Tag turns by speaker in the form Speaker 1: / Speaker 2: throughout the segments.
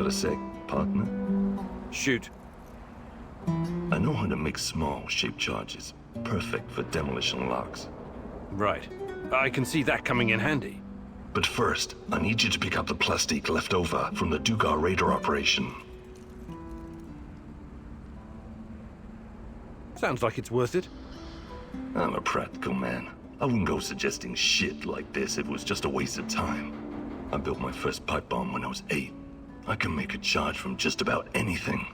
Speaker 1: a sec, partner?
Speaker 2: Shoot.
Speaker 1: I know how to make small, shaped charges. Perfect for demolition locks.
Speaker 2: Right. I can see that coming in handy.
Speaker 1: But first, I need you to pick up the plastic left over from the Dugar radar operation.
Speaker 2: Sounds like it's worth it.
Speaker 1: I'm a practical man. I wouldn't go suggesting shit like this if it was just a waste of time. I built my first pipe bomb when I was 8. I can make a charge from just about anything.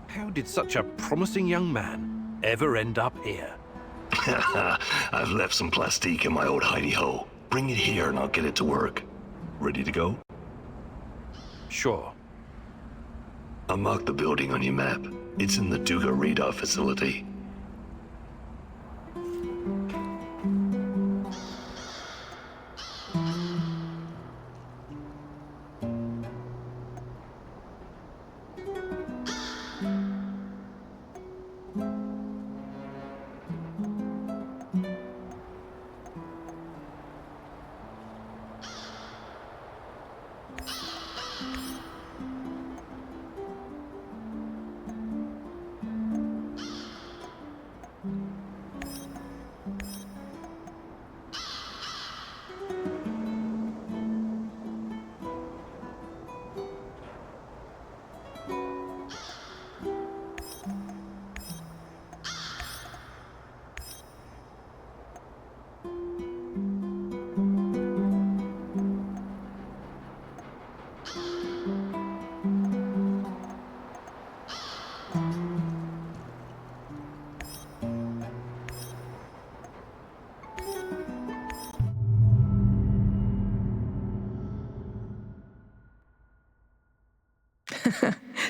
Speaker 2: How did such a promising young man ever end up here?
Speaker 1: I've left some plastique in my old hidey-hole. Bring it here and I'll get it to work. Ready to go?
Speaker 2: Sure.
Speaker 1: I marked the building on your map. It's in the Duga radar facility.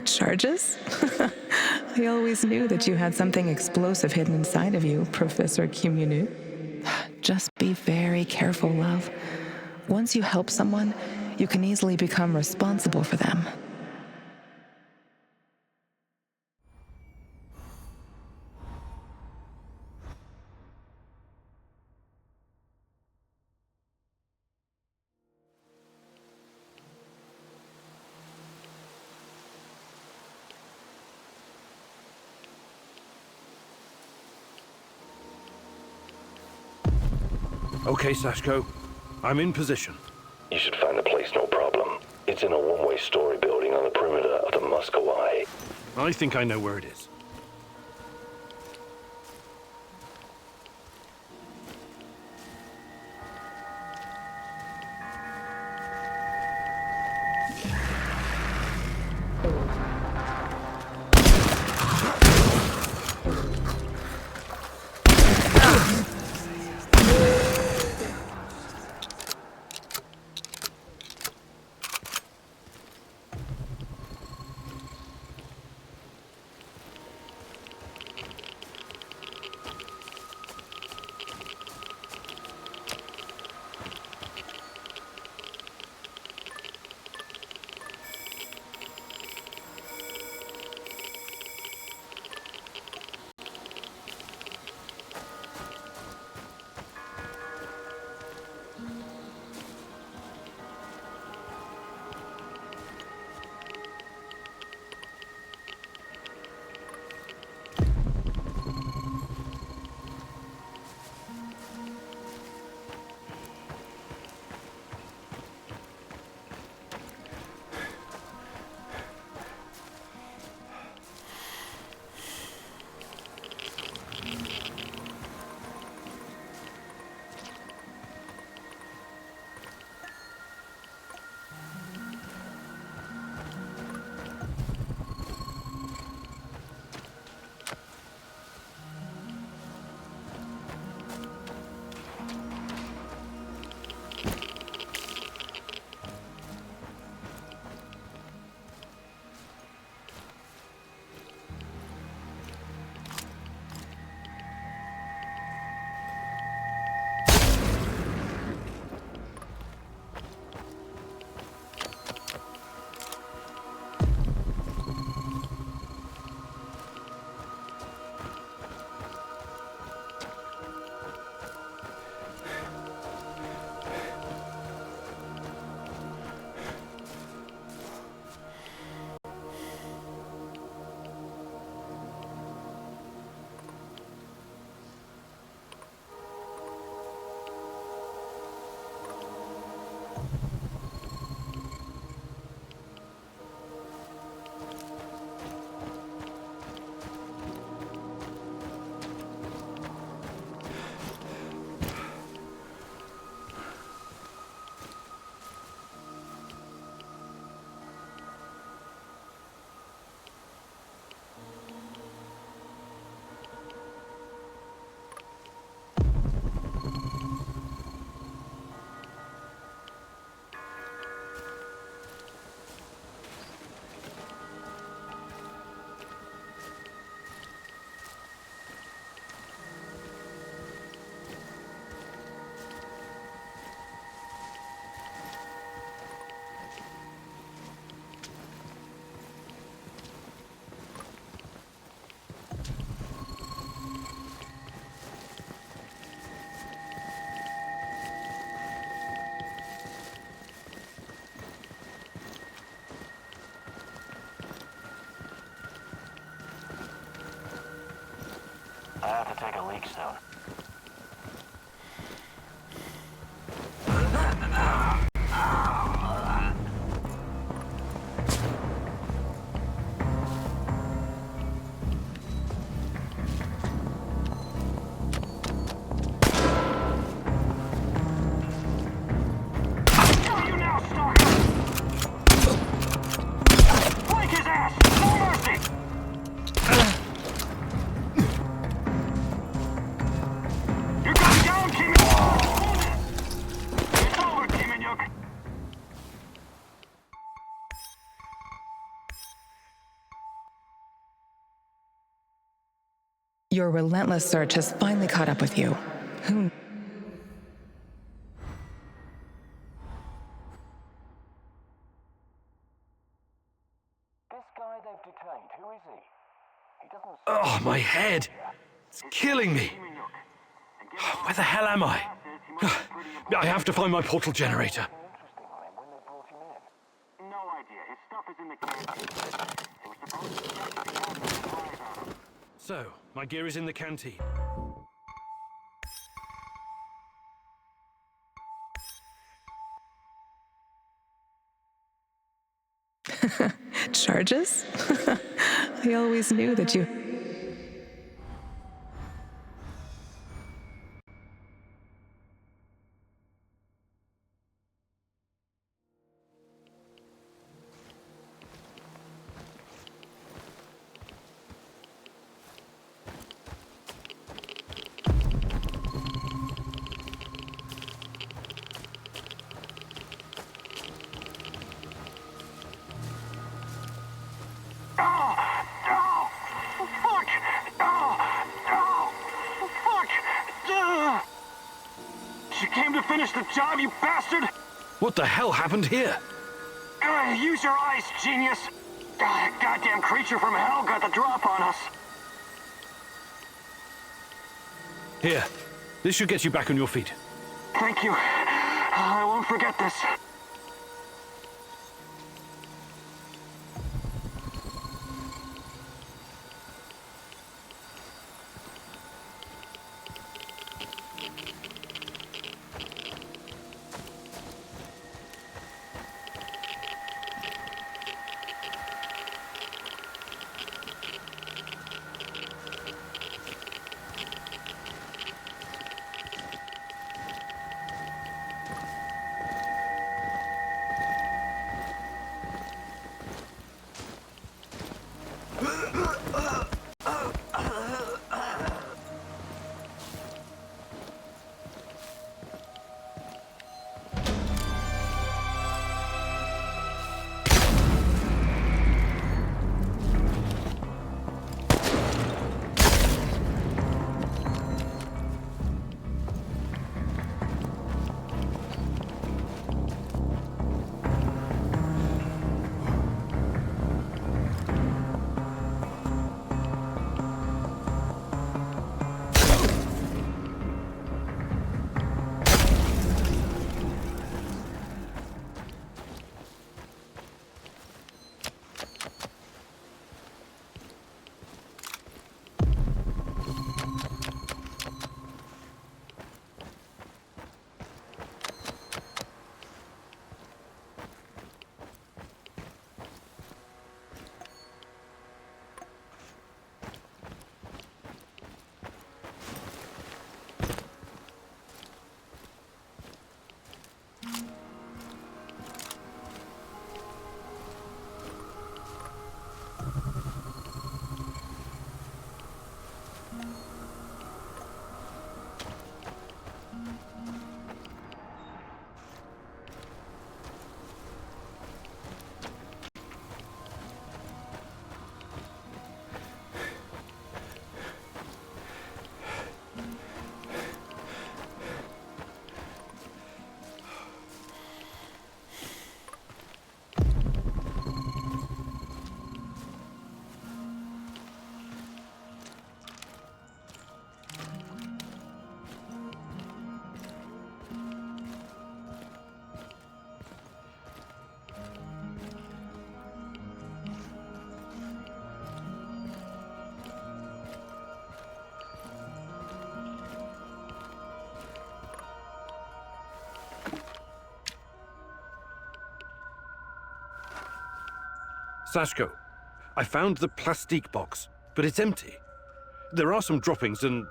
Speaker 3: Charges? I always knew that you had something explosive hidden inside of you, Professor Khymynuk. Just be very careful, love. Once you help someone, you can easily become responsible for them.
Speaker 2: Okay, Sashko. I'm in position.
Speaker 1: You should find the place, no problem. It's in a one-way story building on the perimeter of the Muscovy.
Speaker 2: I think I know where it is.
Speaker 4: I have to take a leak soon.
Speaker 3: Your relentless search has finally caught up with you. Who?
Speaker 4: This guy they've detained, who is he? He doesn't...
Speaker 2: Oh, my head! It's killing me! Where the hell am I? I have to find my portal generator.
Speaker 4: Interesting on him when they brought him in. No idea. His stuff is in the canteen. It was supposed to be out of him.
Speaker 2: So, my gear is in the canteen.
Speaker 3: Charges? I always knew that you...
Speaker 4: Finish the job, you bastard!
Speaker 2: What the hell happened here?
Speaker 4: Use your eyes, genius! That goddamn creature from hell got the drop on us.
Speaker 2: Here, this should get you back on your feet.
Speaker 4: Thank you. I won't forget this.
Speaker 2: Sashko, I found the plastique box, but it's empty. There are some droppings and...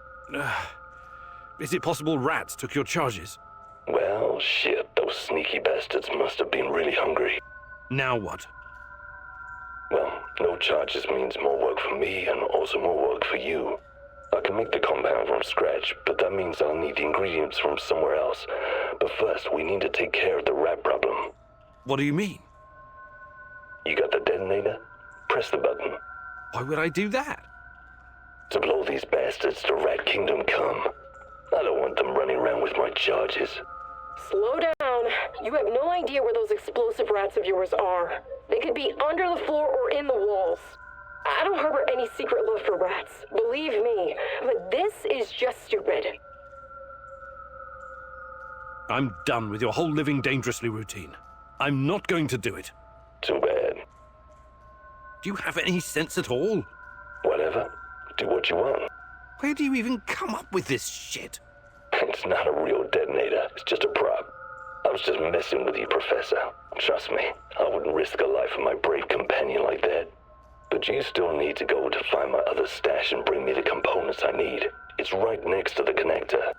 Speaker 2: is it possible rats took your charges?
Speaker 1: Well, shit, those sneaky bastards must have been really hungry.
Speaker 2: Now what?
Speaker 1: Well, no charges means more work for me and also more work for you. I can make the compound from scratch, but that means I'll need the ingredients from somewhere else. But first, we need to take care of the rat problem.
Speaker 2: What do you mean?
Speaker 1: You got the detonator? Press the button.
Speaker 2: Why would I do that?
Speaker 1: To blow these bastards to Rat Kingdom come. I don't want them running around with my charges.
Speaker 5: Slow down. You have no idea where those explosive rats of yours are. They could be under the floor or in the walls. I don't harbor any secret love for rats, believe me, but this is just stupid.
Speaker 2: I'm done with your whole living dangerously routine. I'm not going to do it.
Speaker 1: Too bad.
Speaker 2: Do you have any sense at all?
Speaker 1: Whatever. Do what you want.
Speaker 2: Where do you even come up with this shit?
Speaker 1: It's not a real detonator. It's just a prop. I was just messing with you, Professor. Trust me, I wouldn't risk the life of my brave companion like that. But you still need to go to find my other stash and bring me the components I need. It's right next to the connector.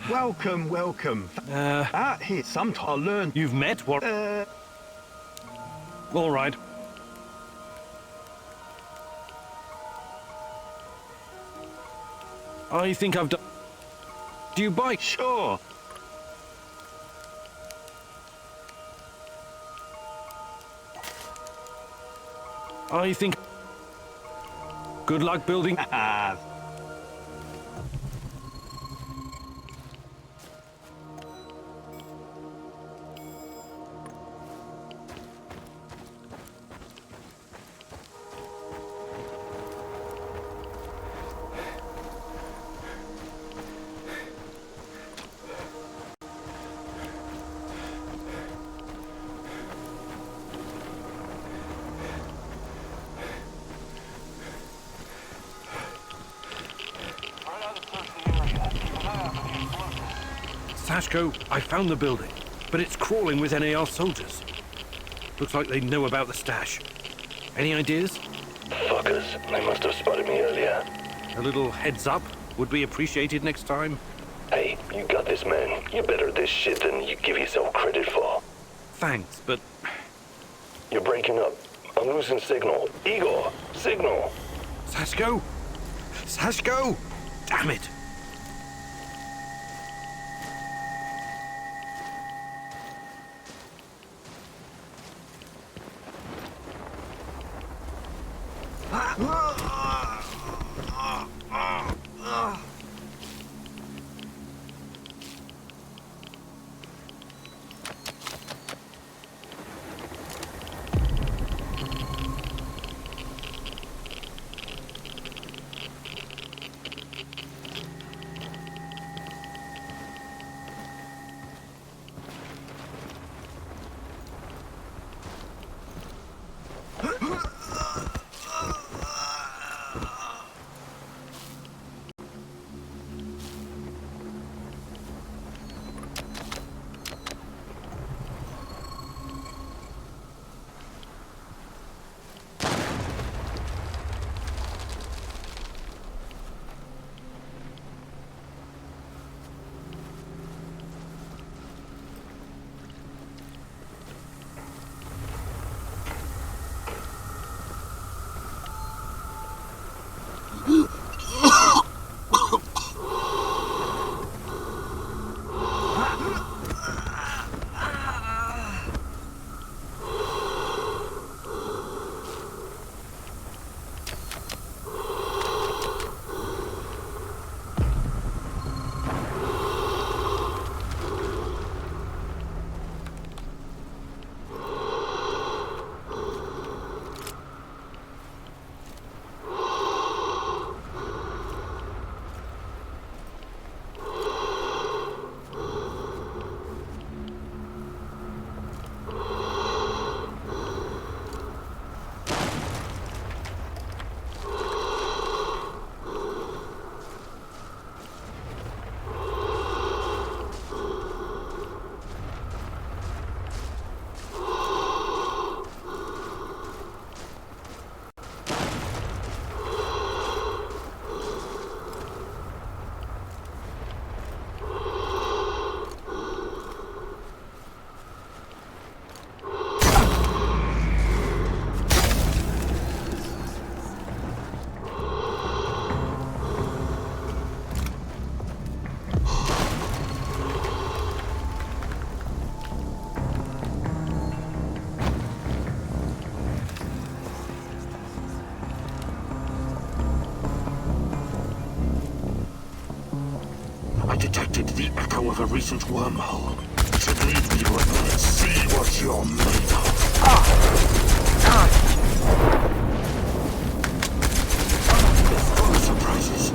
Speaker 6: Welcome, welcome. Here, sometime I'll learn.
Speaker 2: You've met what? All right. I think I've done... Do you bike?
Speaker 6: Sure.
Speaker 2: I think... Good luck building... Sashko, I found the building, but it's crawling with NAR soldiers. Looks like they know about the stash. Any ideas?
Speaker 1: Fuckers, they must have spotted me earlier.
Speaker 2: A little heads up would be appreciated next time.
Speaker 1: Hey, you got this, man. You're better at this shit than you give yourself credit for.
Speaker 2: Thanks, but...
Speaker 1: You're breaking up. I'm losing signal. Igor, signal!
Speaker 2: Sashko! Sashko! Damn it!
Speaker 7: know of a recent wormhole. Should leave you with it. See what you're made of. It's full of surprises,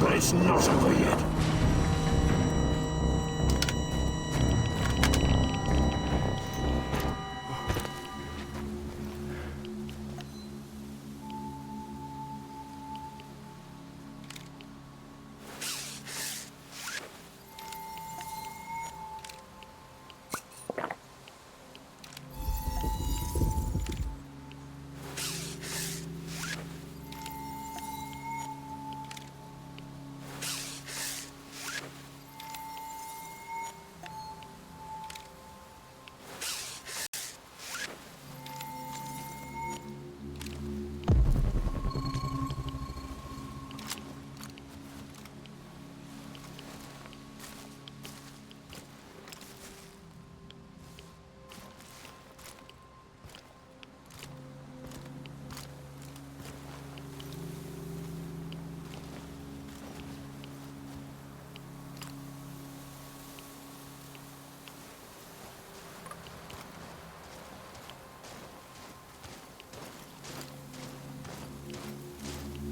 Speaker 7: but it's not over yet.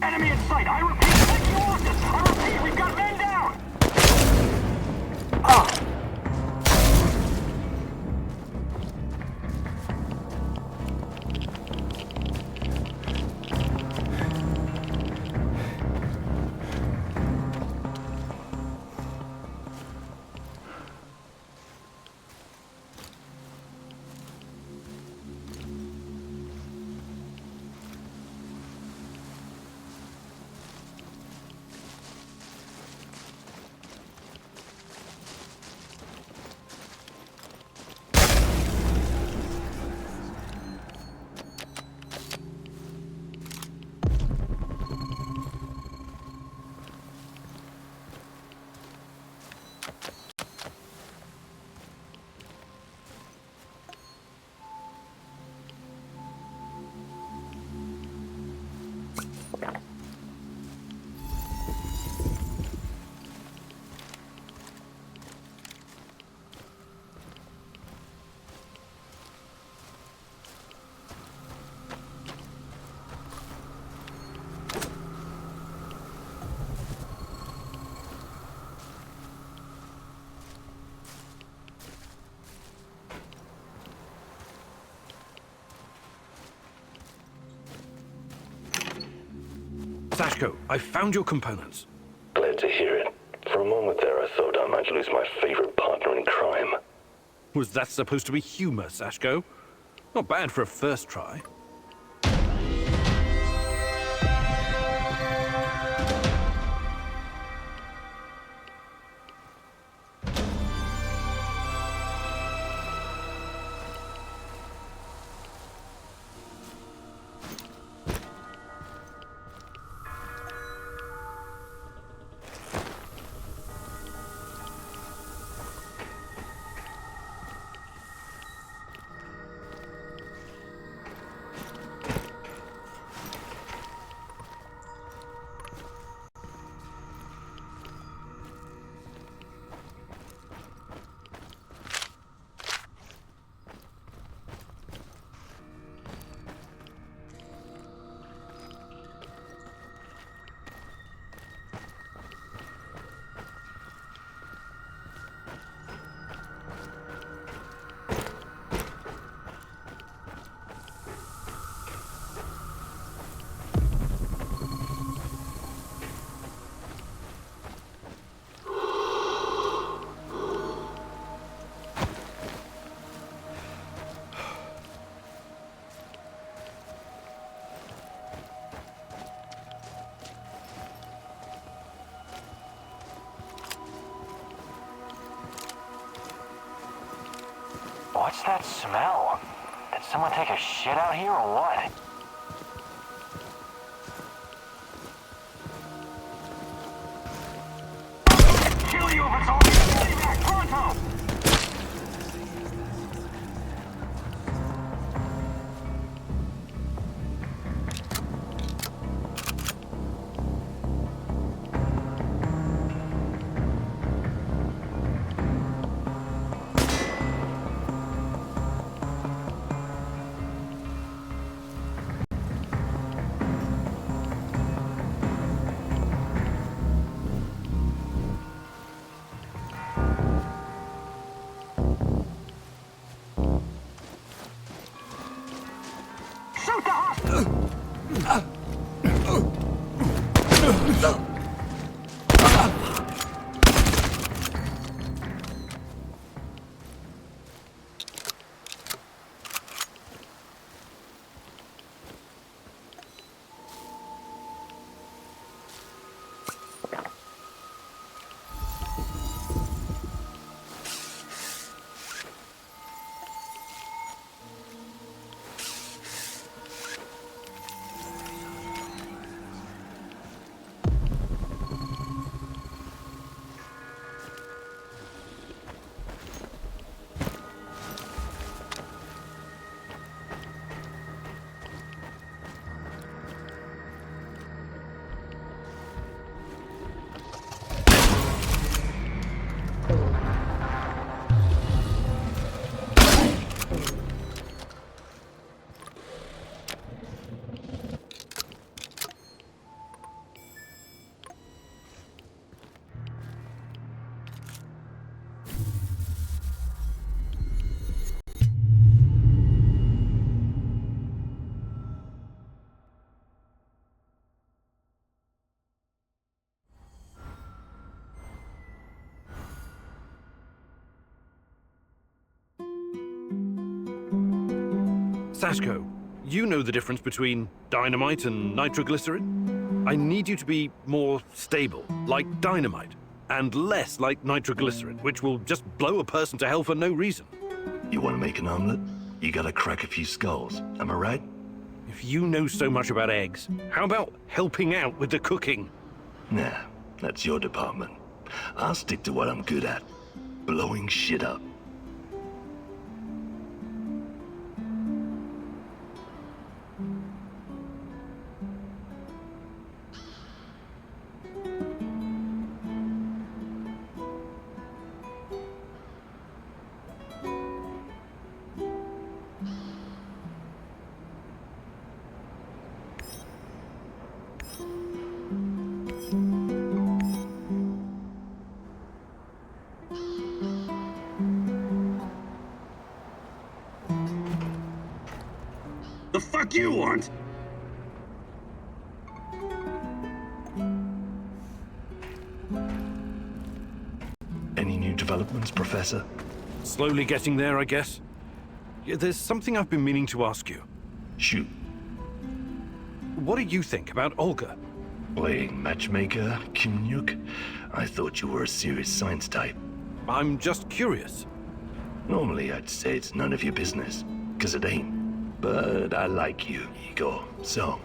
Speaker 4: Enemy in sight! I repeat, take you off this! I repeat, we've got men down!
Speaker 2: Sashko, I found your components.
Speaker 1: Glad to hear it. For a moment there, I thought I might lose my favorite partner in crime.
Speaker 2: Was that supposed to be humor, Sashko? Not bad for a first try.
Speaker 4: What's that smell? Did someone take a shit out here or what? Kill you if it's all you back, pronto!
Speaker 2: Sashko, you know the difference between dynamite and nitroglycerin? I need you to be more stable, like dynamite, and less like nitroglycerin, which will just blow a person to hell for no reason.
Speaker 1: You want to make an omelet? You gotta crack a few skulls, am I right?
Speaker 2: If you know so much about eggs, how about helping out with the cooking?
Speaker 1: Nah, that's your department. I'll stick to what I'm good at. Blowing shit up.
Speaker 7: The fuck you want?
Speaker 1: Any new developments, Professor?
Speaker 2: Slowly getting there, I guess. Yeah, there's something I've been meaning to ask you.
Speaker 1: Shoot.
Speaker 2: What do you think about Olga?
Speaker 1: Playing matchmaker, Khymynuk? I thought you were a serious science type.
Speaker 2: I'm just curious.
Speaker 1: Normally I'd say it's none of your business, 'cause it ain't. But I like you, Igor, so...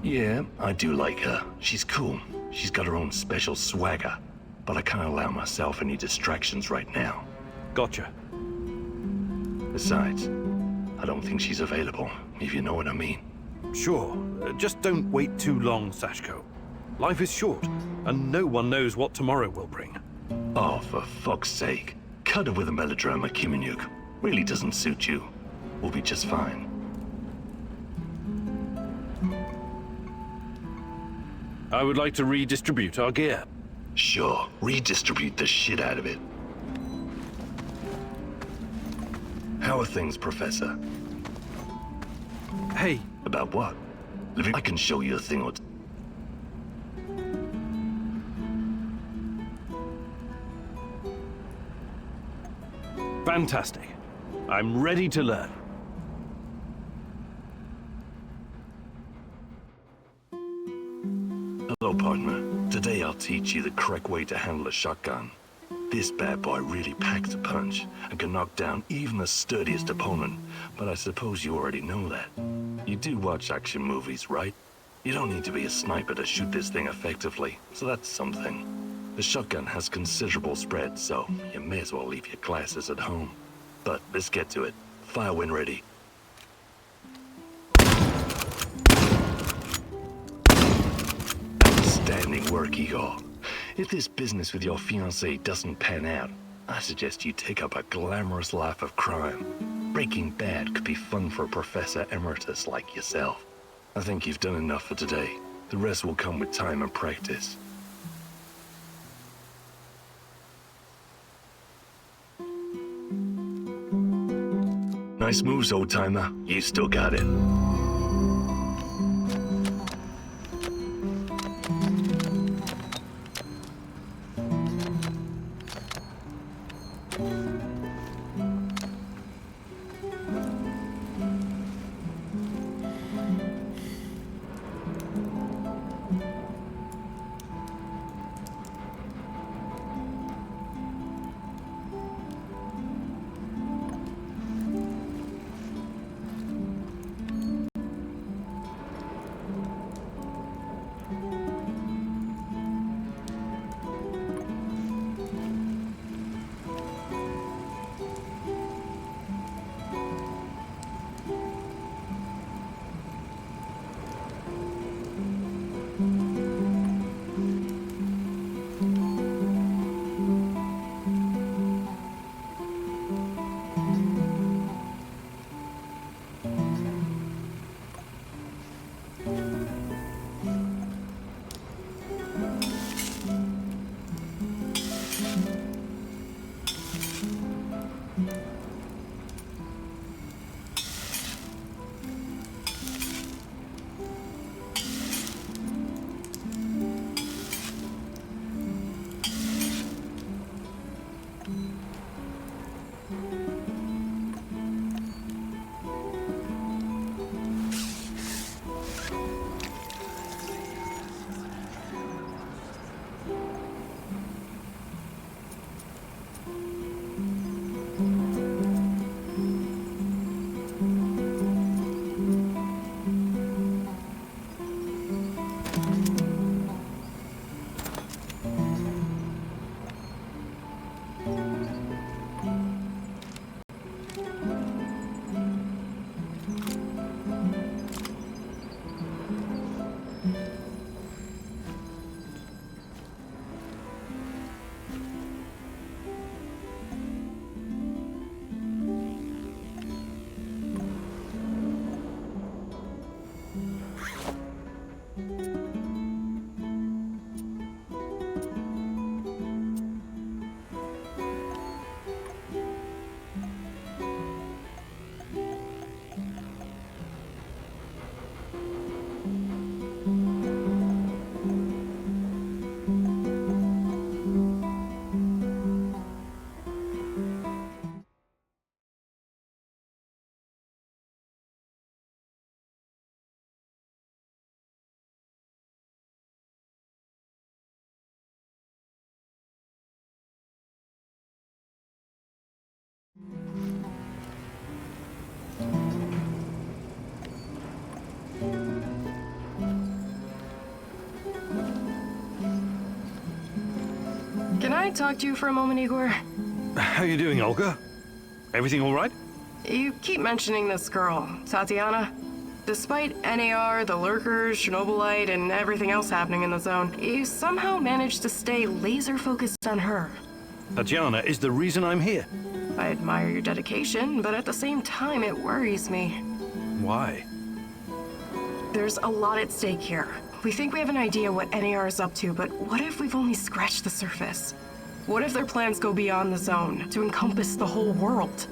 Speaker 1: Yeah, I do like her. She's cool. She's got her own special swagger. But I can't allow myself any distractions right now.
Speaker 2: Gotcha.
Speaker 1: Besides, I don't think she's available, if you know what I mean.
Speaker 2: Sure. Just don't wait too long, Sashko. Life is short, and no one knows what tomorrow will bring.
Speaker 1: Oh, for fuck's sake. Cut it with a melodrama, Khymynuk. Really doesn't suit you. We'll be just fine.
Speaker 2: I would like to redistribute our gear.
Speaker 1: Sure, redistribute the shit out of it. How are things, Professor?
Speaker 2: Hey,
Speaker 1: About what? Living, I can show you a thing or two.
Speaker 2: fantastic. I'm ready to learn.
Speaker 1: Hello, partner. Today I'll teach you the correct way to handle a shotgun. This bad boy really packs a punch and can knock down even the sturdiest opponent, but I suppose you already know that. You do watch action movies, right? You don't need to be a sniper to shoot this thing effectively, so that's something. The shotgun has considerable spread, so you may as well leave your glasses at home. But let's get to it. Fire when ready. Outstanding work, Igor. If this business with your fiancée doesn't pan out, I suggest you take up a glamorous life of crime. Breaking Bad could be fun for a Professor Emeritus like yourself. I think you've done enough for today. The rest will come with time and practice. Nice moves, old-timer. You still got it.
Speaker 5: I talk to you for a moment, Igor?
Speaker 2: How you doing, Olga? Everything all right?
Speaker 5: You keep mentioning this girl, Tatiana. Despite NAR, the lurkers, Chernobylite, and everything else happening in the zone, you somehow managed to stay laser-focused on her.
Speaker 2: Tatiana is the reason I'm here.
Speaker 5: I admire your dedication, but at the same time, it worries me.
Speaker 2: Why?
Speaker 5: There's a lot at stake here. We think we have an idea what NAR is up to, but what if we've only scratched the surface? What if their plans go beyond the zone, to encompass the whole world?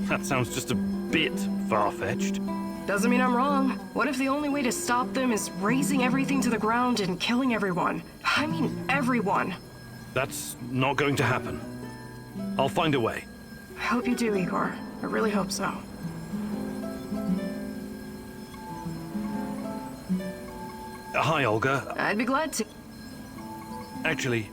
Speaker 2: That sounds just a bit far-fetched.
Speaker 5: Doesn't mean I'm wrong. What if the only way to stop them is razing everything to the ground and killing everyone? I mean, everyone.
Speaker 2: That's not going to happen. I'll find a way.
Speaker 5: I hope you do, Igor. I really hope so.
Speaker 2: Hi, Olga.
Speaker 5: I'd be glad to.
Speaker 2: Actually,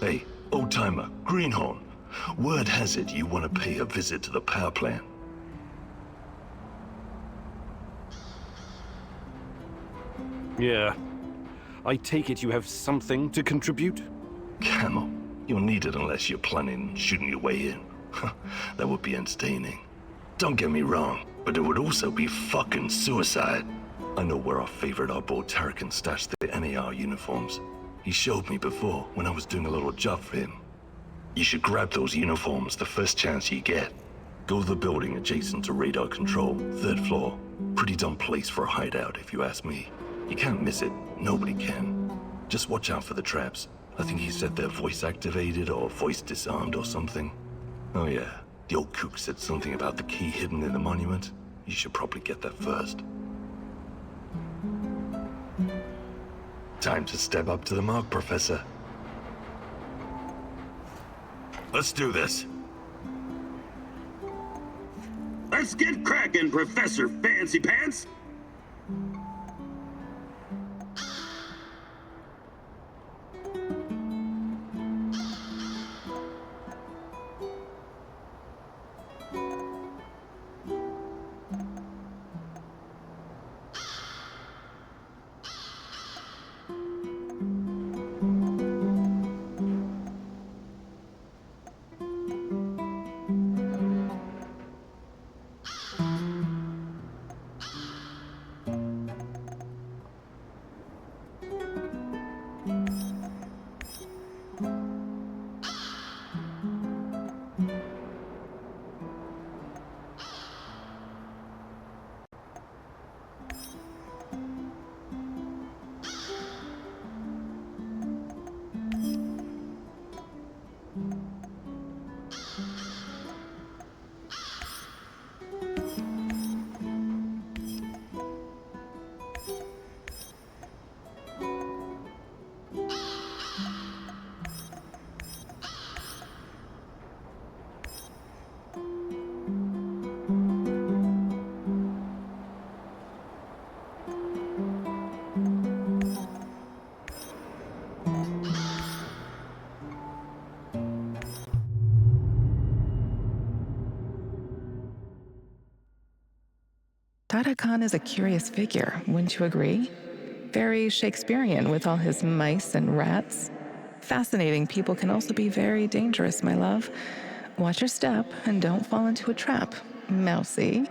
Speaker 7: Hey, old-timer, Greenhorn. Word has it you want to pay a visit to the power plant.
Speaker 2: yeah. I take it you have something to contribute?
Speaker 7: Camel, you'll need it unless you're planning on shooting your way in. That would be entertaining. Don't get me wrong, but it would also be fucking suicide. I know where our favorite oddball Tarrakin stashed the NAR uniforms. He showed me before when I was doing a little job for him. You should grab those uniforms the first chance you get. Go to the building adjacent to radar control, 3rd floor. Pretty dumb place for a hideout if you ask me. You can't miss it, nobody can. Just watch out for the traps. I think he said they're voice activated or voice disarmed or something. Oh yeah, the old kook said something about the key hidden in the monument. You should probably get that first. Time to step up to the mark, Professor. Let's do this.
Speaker 8: Let's get cracking, Professor Fancy Pants!
Speaker 3: Tata Khan is a curious figure, wouldn't you agree? Very Shakespearean with all his mice and rats. Fascinating people can also be very dangerous, my love. Watch your step and don't fall into a trap, mousy.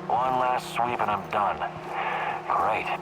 Speaker 4: One last sweep and I'm done. Great.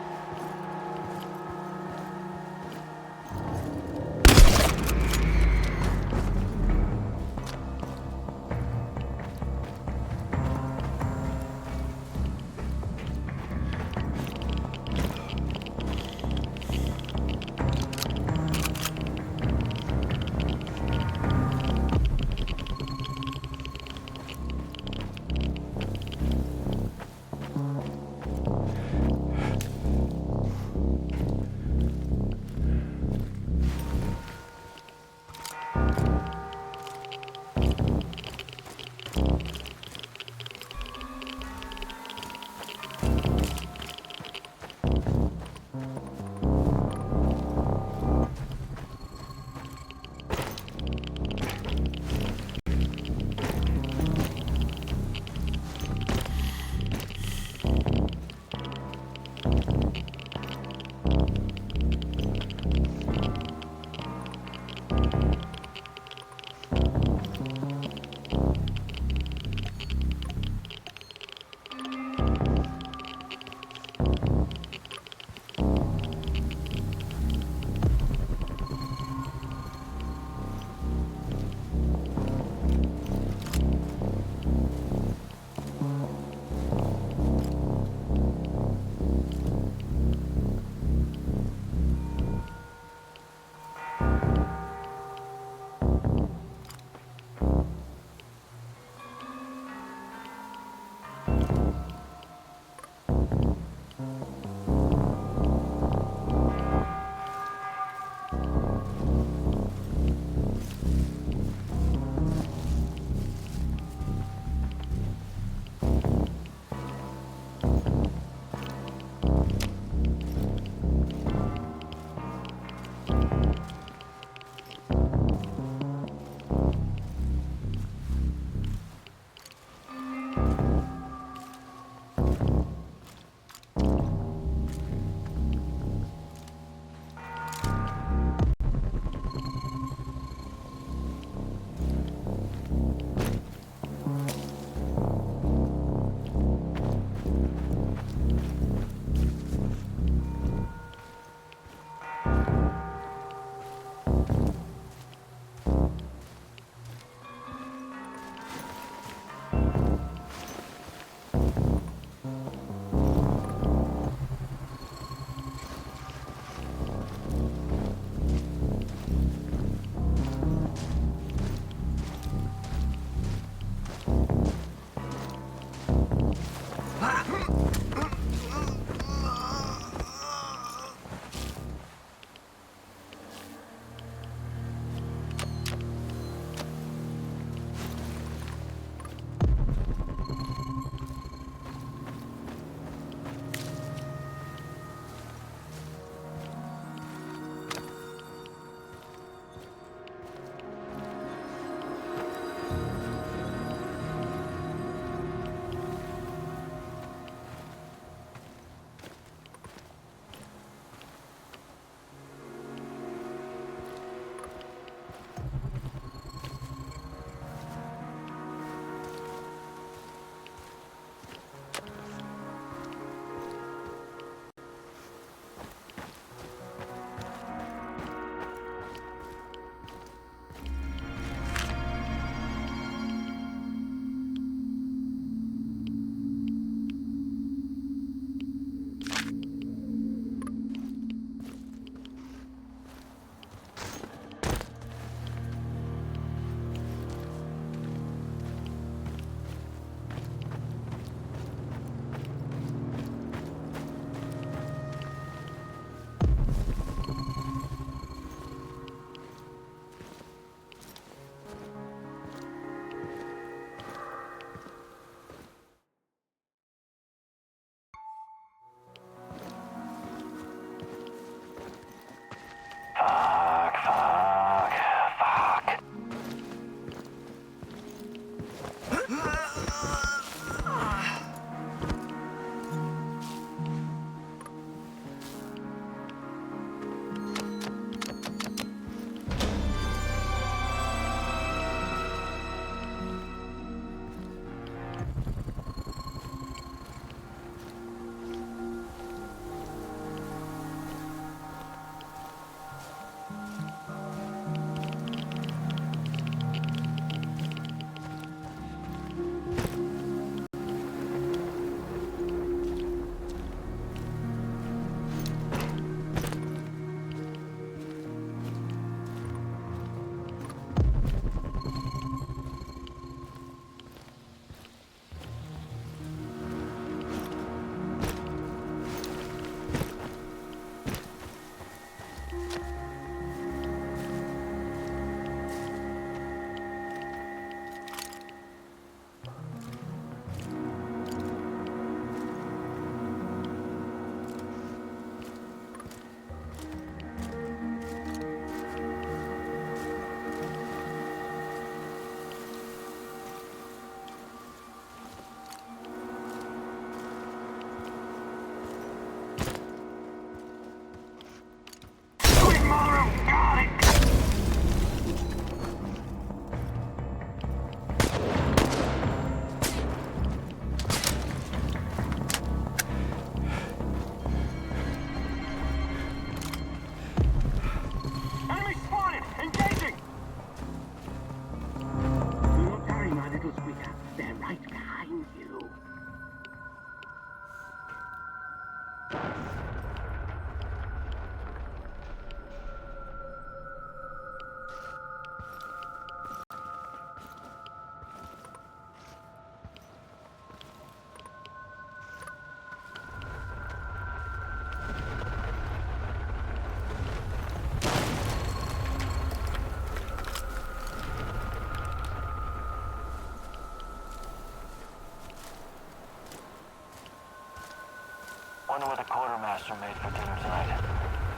Speaker 4: Wonder what the quartermaster made for dinner tonight.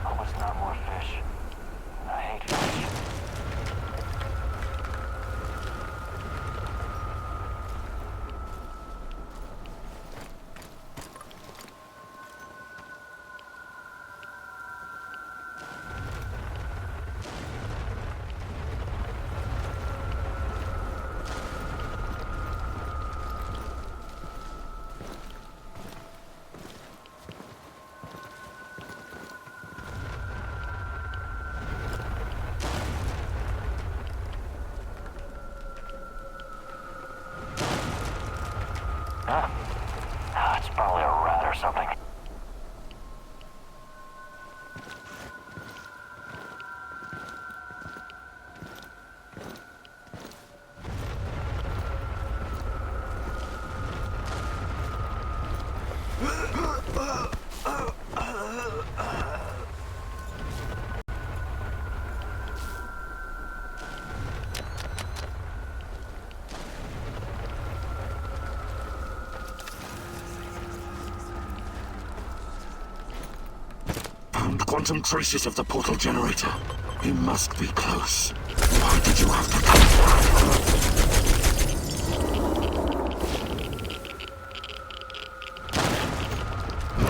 Speaker 4: Hope it's not more fish. I hate fish. Huh? Ah, it's probably a rat or something.
Speaker 7: Quantum traces of the portal generator. We must be close. Why did you have to come back?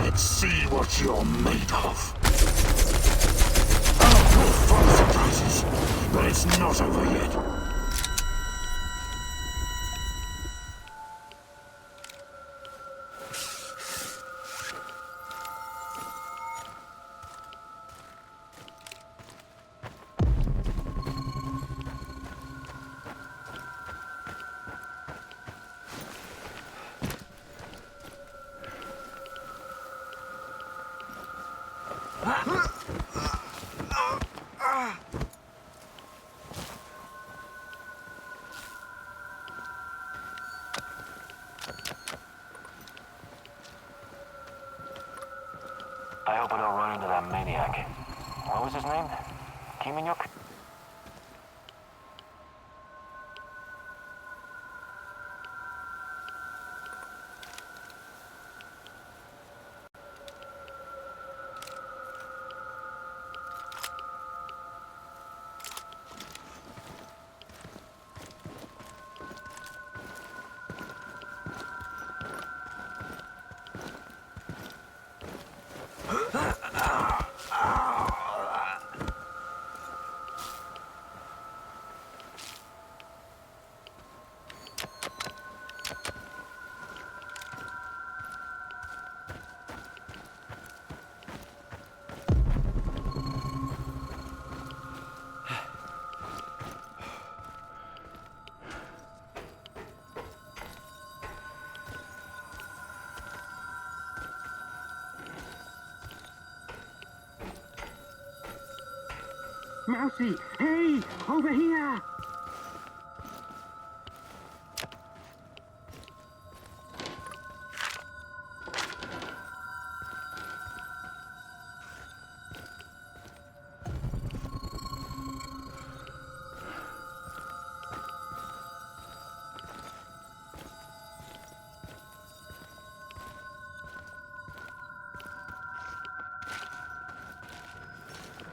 Speaker 7: Let's see what you're made of. We're full of surprises, but it's not over yet.
Speaker 4: I hope I don't run into that maniac. What was his name? Khymynuk? Mousy! Hey! Over here!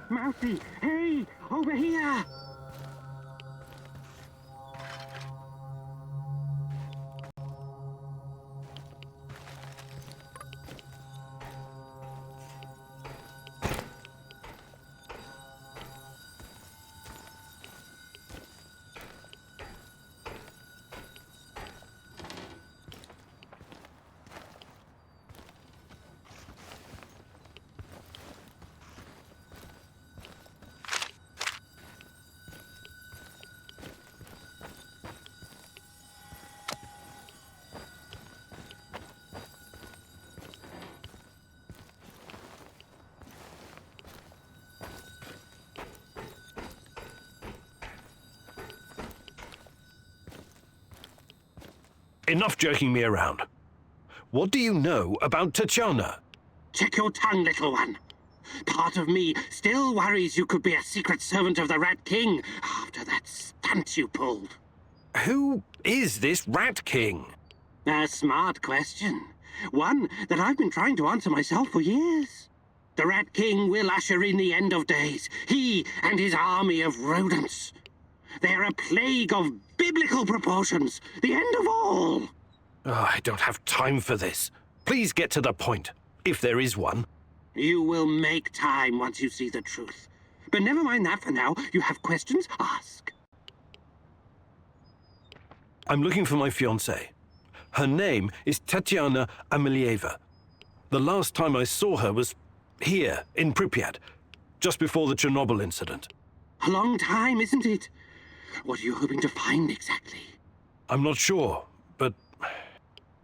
Speaker 4: Mousy! Hey! Over here!
Speaker 2: Enough jerking me around. What do you know about Tatiana?
Speaker 4: Check your tongue, little one. Part of me still worries you could be a secret servant of the Rat King after that stunt you pulled.
Speaker 2: Who is this Rat King?
Speaker 4: A smart question. One that I've been trying to answer myself for years. The Rat King will usher in the end of days. He and his army of rodents. They're a plague of biblical proportions. The end of all.
Speaker 2: Oh, I don't have time for this. Please get to the point, if there is one.
Speaker 4: You will make time once you see the truth. But never mind that for now. You have questions? Ask.
Speaker 2: I'm looking for my fiancée. Her name is Tatiana Amelieva. The last time I saw her was here, in Pripyat, just before the Chernobyl incident.
Speaker 4: A long time, isn't it? What are you hoping to find exactly?
Speaker 2: I'm not sure, but...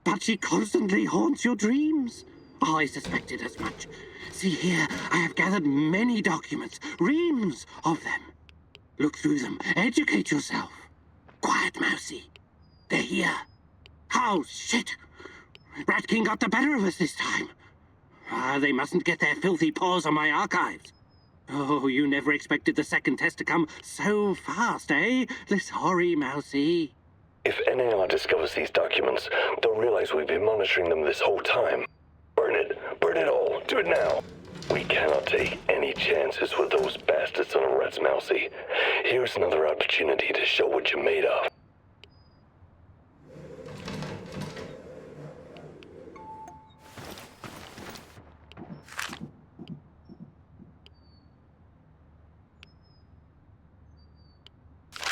Speaker 4: But she constantly haunts your dreams. Oh, I suspected as much. See here, I have gathered many documents, reams of them. Look through them, educate yourself. Quiet, Mousy. They're here. Oh, shit. Rat King got the better of us this time. They mustn't get their filthy paws on my archives. Oh, you never expected the second test to come so fast, eh? Sorry, Mousy.
Speaker 1: If NAR discovers these documents, they'll realize we've been monitoring them this whole time. Burn it all, do it now. We cannot take any chances with those bastards on a rat's mousey. Here's another opportunity to show what you're made of.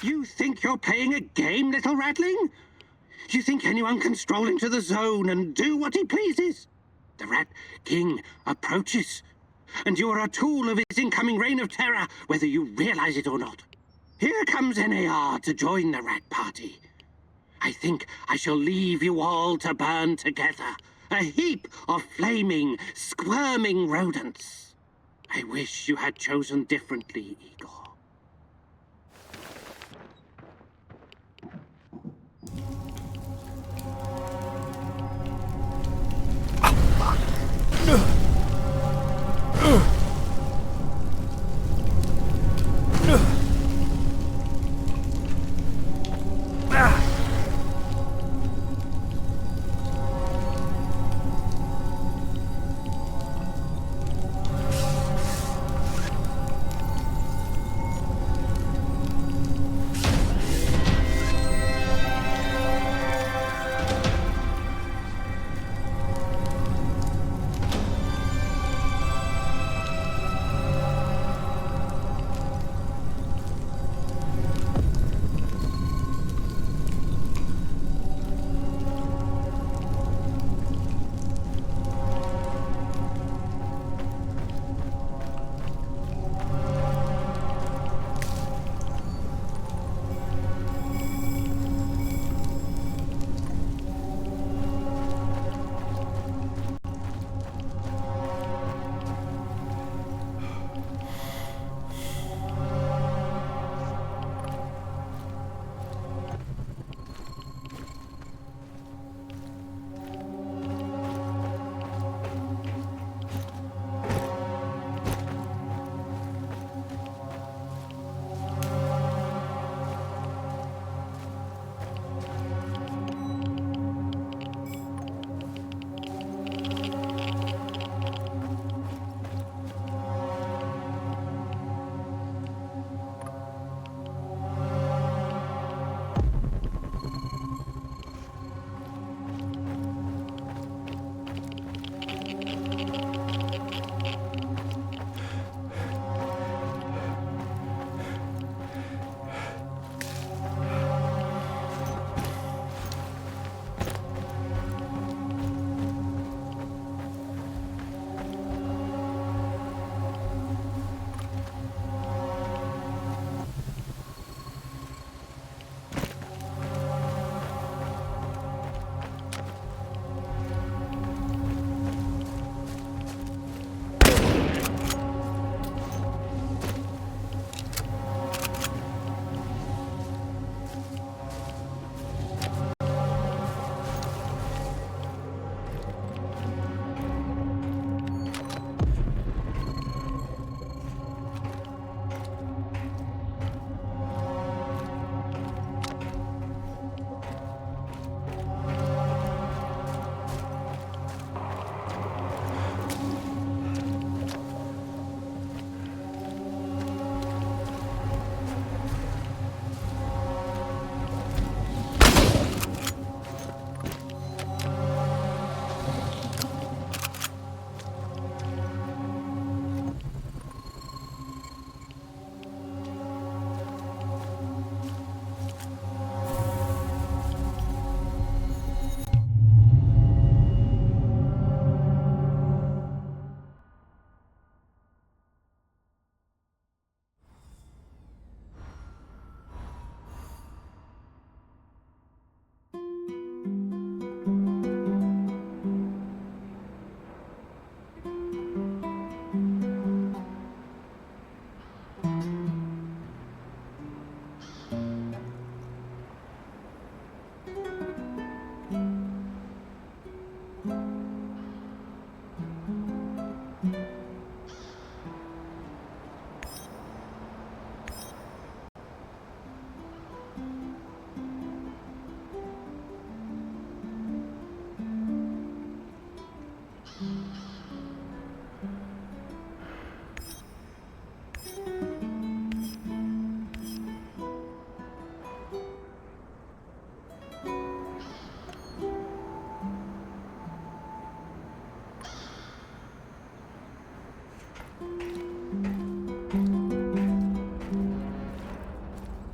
Speaker 4: You think you're playing a game, little ratling? You think anyone can stroll into the zone and do what he pleases? The Rat King approaches, and you are a tool of his incoming reign of terror, whether you realize it or not. Here comes NAR to join the Rat Party. I think I shall leave you all to burn together, a heap of flaming, squirming rodents. I wish you had chosen differently, Igor.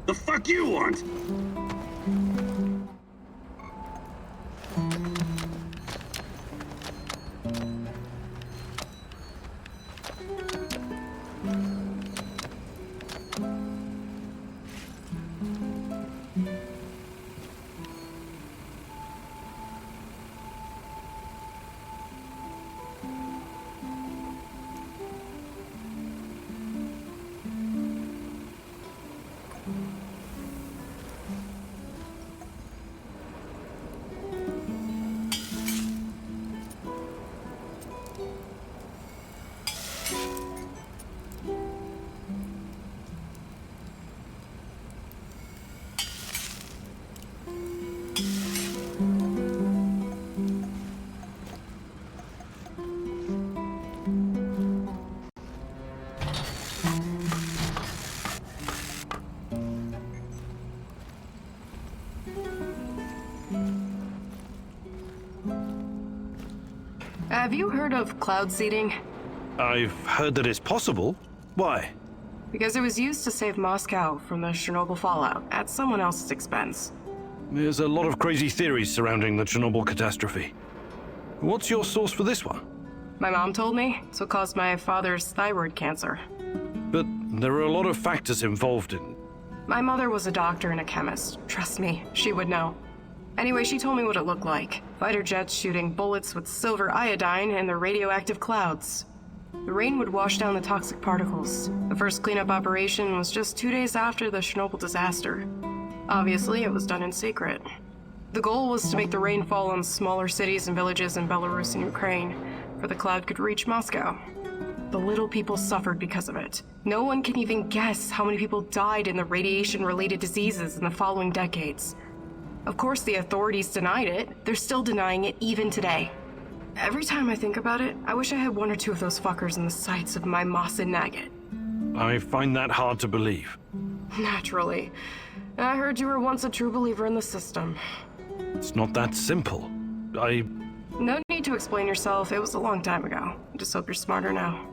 Speaker 8: The fuck you want?
Speaker 5: Have you heard of cloud seeding?
Speaker 2: I've heard that it's possible. Why?
Speaker 5: Because it was used to save Moscow from the Chernobyl fallout at someone else's expense.
Speaker 2: There's a lot of crazy theories surrounding the Chernobyl catastrophe. What's your source for this one?
Speaker 5: My mom told me, so it caused my father's thyroid cancer.
Speaker 2: But there are a lot of factors involved in...
Speaker 5: My mother was a doctor and a chemist. Trust me, she would know. Anyway, she told me what it looked like. Fighter jets shooting bullets with silver iodine in the radioactive clouds. The rain would wash down the toxic particles. The first cleanup operation was just 2 days after the Chernobyl disaster. Obviously, it was done in secret. The goal was to make the rain fall on smaller cities and villages in Belarus and Ukraine, for the cloud could reach Moscow. The little people suffered because of it. No one can even guess how many people died in the radiation-related diseases in the following decades. Of course, the authorities denied it. They're still denying it even today. Every time I think about it, I wish I had 1 or 2 of those fuckers in the sights of my Moss and Nugget.
Speaker 2: I find that hard to believe.
Speaker 5: Naturally. I heard you were once a true believer in the system.
Speaker 2: It's not that simple.
Speaker 5: No need to explain yourself. It was a long time ago. I just hope you're smarter now.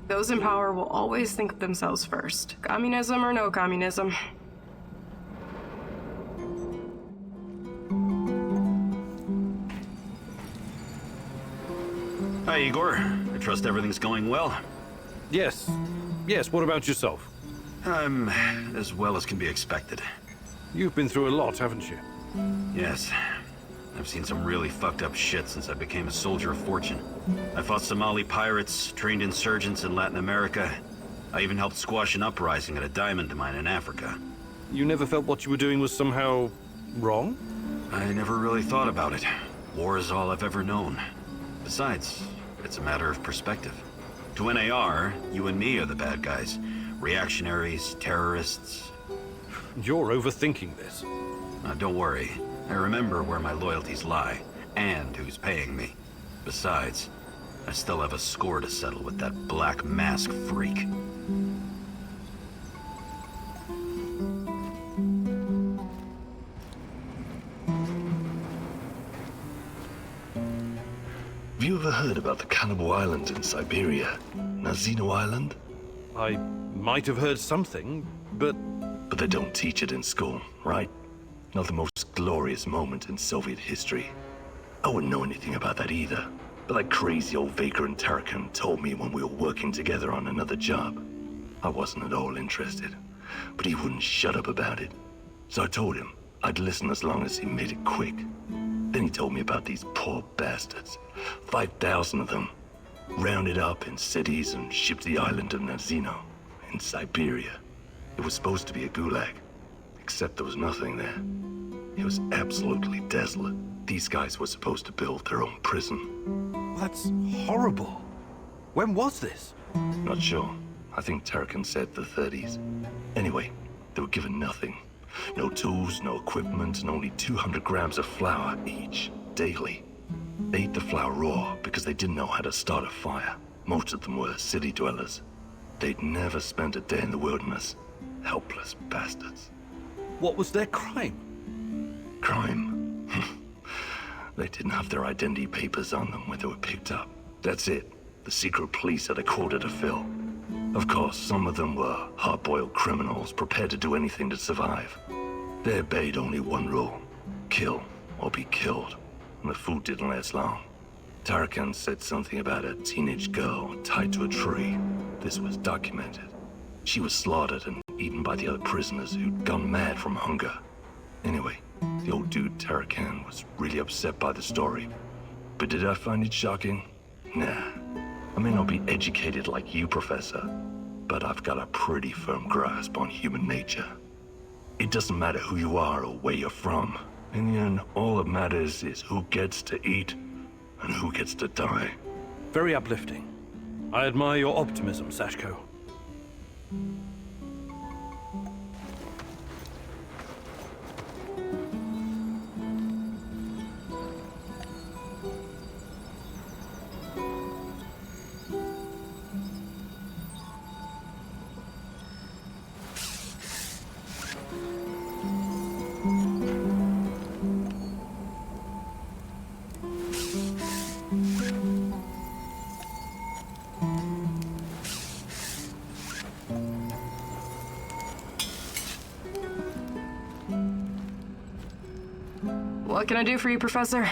Speaker 5: Those in power will always think of themselves first. Communism or no communism.
Speaker 9: Hi, Igor. I trust everything's going well.
Speaker 2: Yes. Yes, what about yourself?
Speaker 9: I'm as well as can be expected.
Speaker 2: You've been through a lot, haven't you?
Speaker 9: Yes. I've seen some really fucked up shit since I became a soldier of fortune. I fought Somali pirates, trained insurgents in Latin America. I even helped squash an uprising at a diamond mine in Africa.
Speaker 2: You never felt what you were doing was somehow wrong?
Speaker 9: I never really thought about it. War is all I've ever known. Besides, it's a matter of perspective. To NAR, you and me are the bad guys. Reactionaries, terrorists.
Speaker 2: You're overthinking this.
Speaker 9: Don't worry. I remember where my loyalties lie, and who's paying me. Besides, I still have a score to settle with that black mask freak.
Speaker 7: Have you ever heard about the Cannibal Island in Siberia? Nazino Island?
Speaker 2: I might have heard something, but...
Speaker 7: But they don't teach it in school, right? Not the most glorious moment in Soviet history. I wouldn't know anything about that either. But that crazy old vagrant Tarakan told me when we were working together on another job. I wasn't at all interested, but he wouldn't shut up about it. So I told him I'd listen as long as he made it quick. Then he told me about these poor bastards. 5,000 of them, rounded up in cities and shipped to the island of Nazino, in Siberia. It was supposed to be a gulag, except there was nothing there. It was absolutely desolate. These guys were supposed to build their own prison.
Speaker 2: That's horrible. When was this?
Speaker 7: Not sure. I think Tarakan said the 30s. Anyway, they were given nothing. No tools, no equipment, and only 200 grams of flour each, daily. They ate the flour raw because they didn't know how to start a fire. Most of them were city dwellers. They'd never spent a day in the wilderness. Helpless bastards.
Speaker 2: What was their crime?
Speaker 7: Crime? They didn't have their identity papers on them when they were picked up. That's it. The secret police had a quota to fill. Of course, some of them were hard-boiled criminals prepared to do anything to survive. They obeyed only one rule: kill or be killed. And the food didn't last long. Tarakan said something about a teenage girl tied to a tree. This was documented. She was slaughtered and eaten by the other prisoners who'd gone mad from hunger. Anyway, the old dude Tarakan was really upset by the story. But did I find it shocking? Nah. I may not be educated like you, Professor, but I've got a pretty firm grasp on human nature. It doesn't matter who you are or where you're from. In the end, all that matters is who gets to eat and who gets to die.
Speaker 2: Very uplifting. I admire your optimism, Sashko.
Speaker 5: What can I do for you, Professor?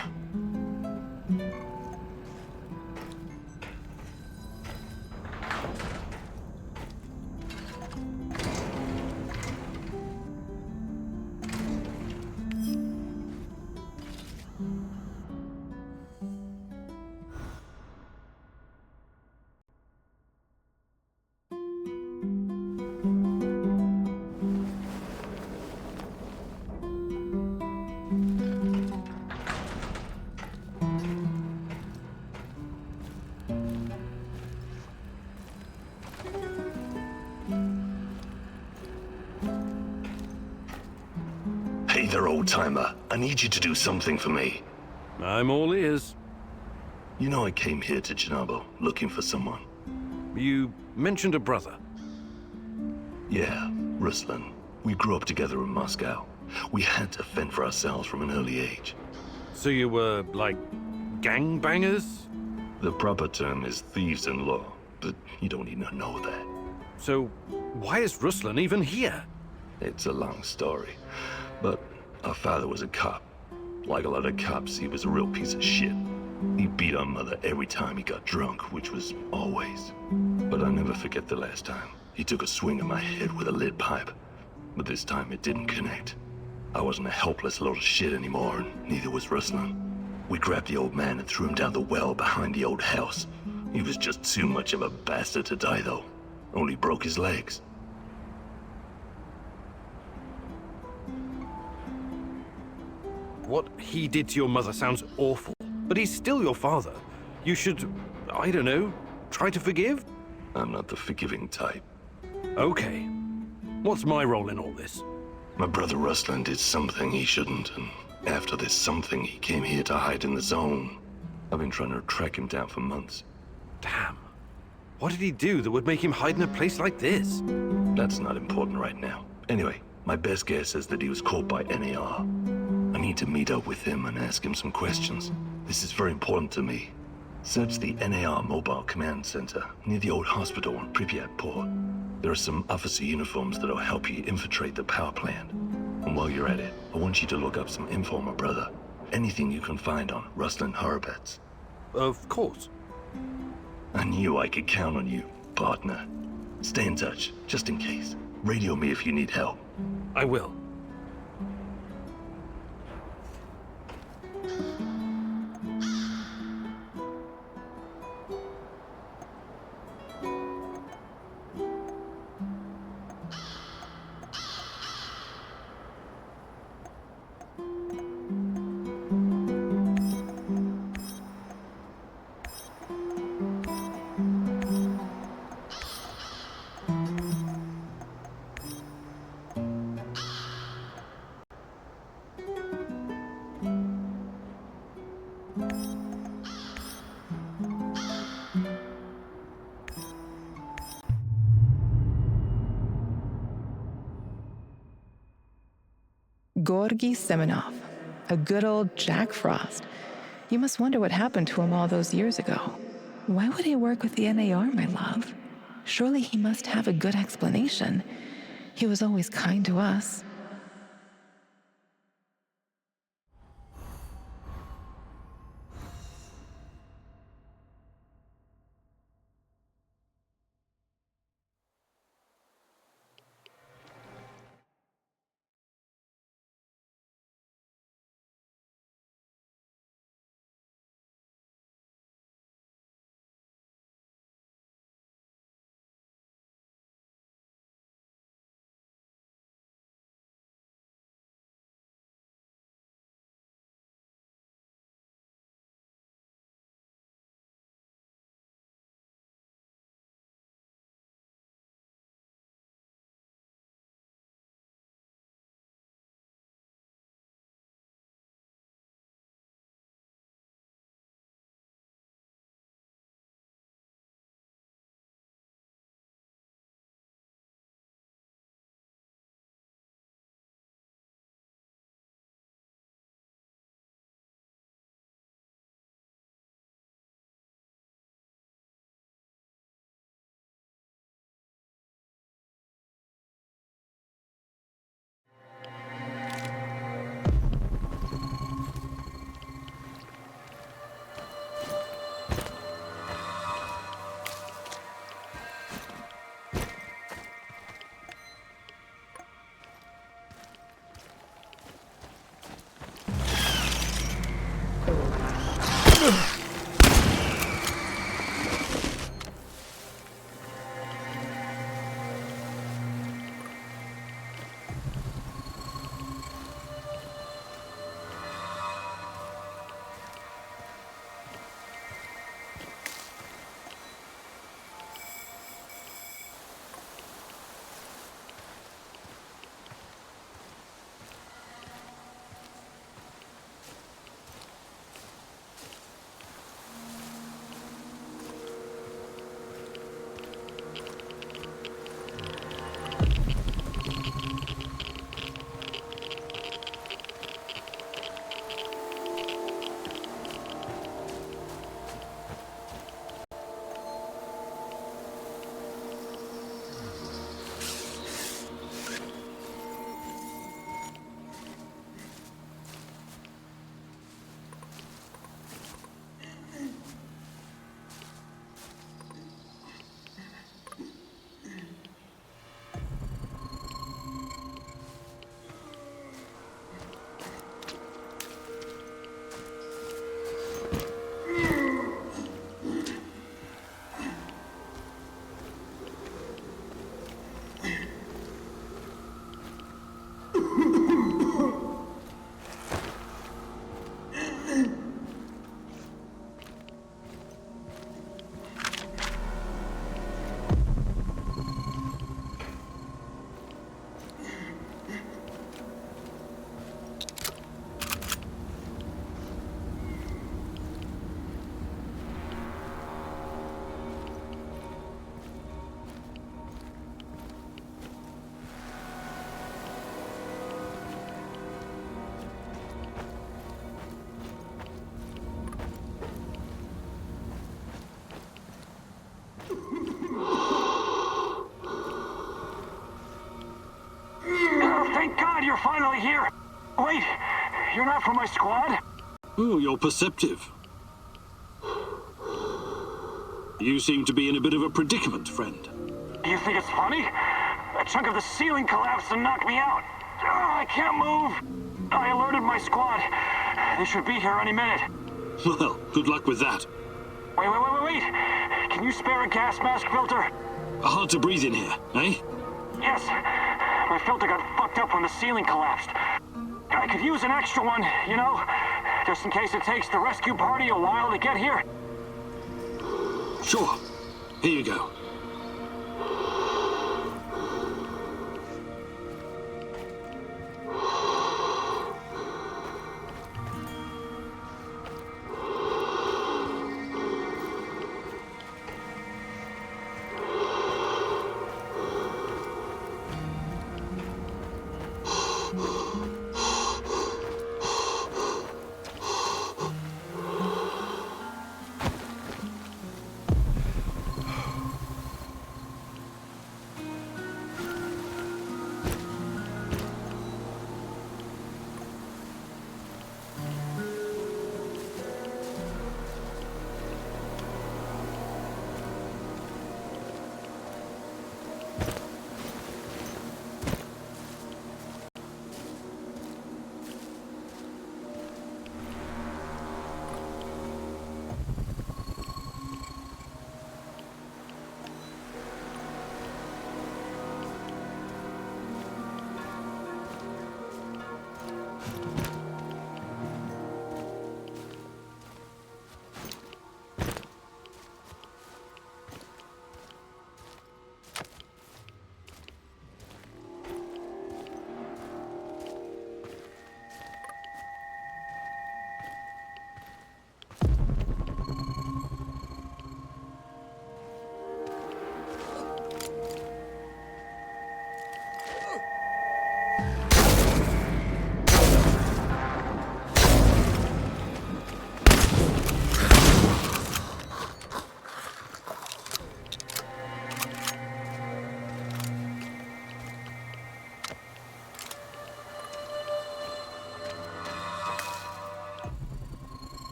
Speaker 7: Hey there, old-timer. I need you to do something for me.
Speaker 2: I'm all ears.
Speaker 7: You know I came here to Chernobyl looking for someone.
Speaker 2: You mentioned a brother.
Speaker 7: Yeah, Ruslan. We grew up together in Moscow. We had to fend for ourselves from an early age.
Speaker 2: So you were, like, gangbangers?
Speaker 7: The proper term is thieves-in-law, but you don't need to know that.
Speaker 2: So why is Ruslan even here?
Speaker 7: It's a long story, but our father was a cop. Like a lot of cops, he was a real piece of shit. He beat our mother every time he got drunk, which was always. But I'll never forget the last time. He took a swing at my head with a lead pipe, but this time it didn't connect. I wasn't a helpless little shit anymore, and neither was Ruslan. We grabbed the old man and threw him down the well behind the old house. He was just too much of a bastard to die, though. Only broke his legs.
Speaker 2: What he did to your mother sounds awful, but he's still your father. You should, I don't know, try to forgive?
Speaker 7: I'm not the forgiving type.
Speaker 2: Okay. What's my role in all this?
Speaker 7: My brother Ruslan did something he shouldn't, and after this something, he came here to hide in the zone. I've been trying to track him down for months.
Speaker 2: Damn. What did he do that would make him hide in a place like this?
Speaker 7: That's not important right now. Anyway, my best guess is that he was caught by NAR. I need to meet up with him and ask him some questions. This is very important to me. Search the NAR Mobile Command Center near the old hospital in Pripyat Port. There are some officer uniforms that'll help you infiltrate the power plant. And while you're at it, I want you to look up some info on my brother. Anything you can find on Ruslan Horobets.
Speaker 2: Of course.
Speaker 7: I knew I could count on you, partner. Stay in touch, just in case. Radio me if you need help.
Speaker 2: I will.
Speaker 3: Georgy Semenov, a good old Jack Frost. You must wonder what happened to him all those years ago. Why would he work with the NAR, my love? Surely he must have a good explanation. He was always kind to us.
Speaker 6: You're finally here. Wait, you're not from my squad?
Speaker 2: Oh, you're perceptive. You seem to be in a bit of a predicament, friend.
Speaker 6: You think it's funny? A chunk of the ceiling collapsed and knocked me out. I can't move. I alerted my squad. They should be here any minute.
Speaker 2: Well, good luck with that.
Speaker 6: Wait. Can you spare a gas mask filter?
Speaker 2: Hard to breathe in here, eh?
Speaker 6: Yes. My filter got fucked up when the ceiling collapsed. I could use an extra one, you know? Just in case it takes the rescue party a while to get here.
Speaker 2: Sure. Here you go.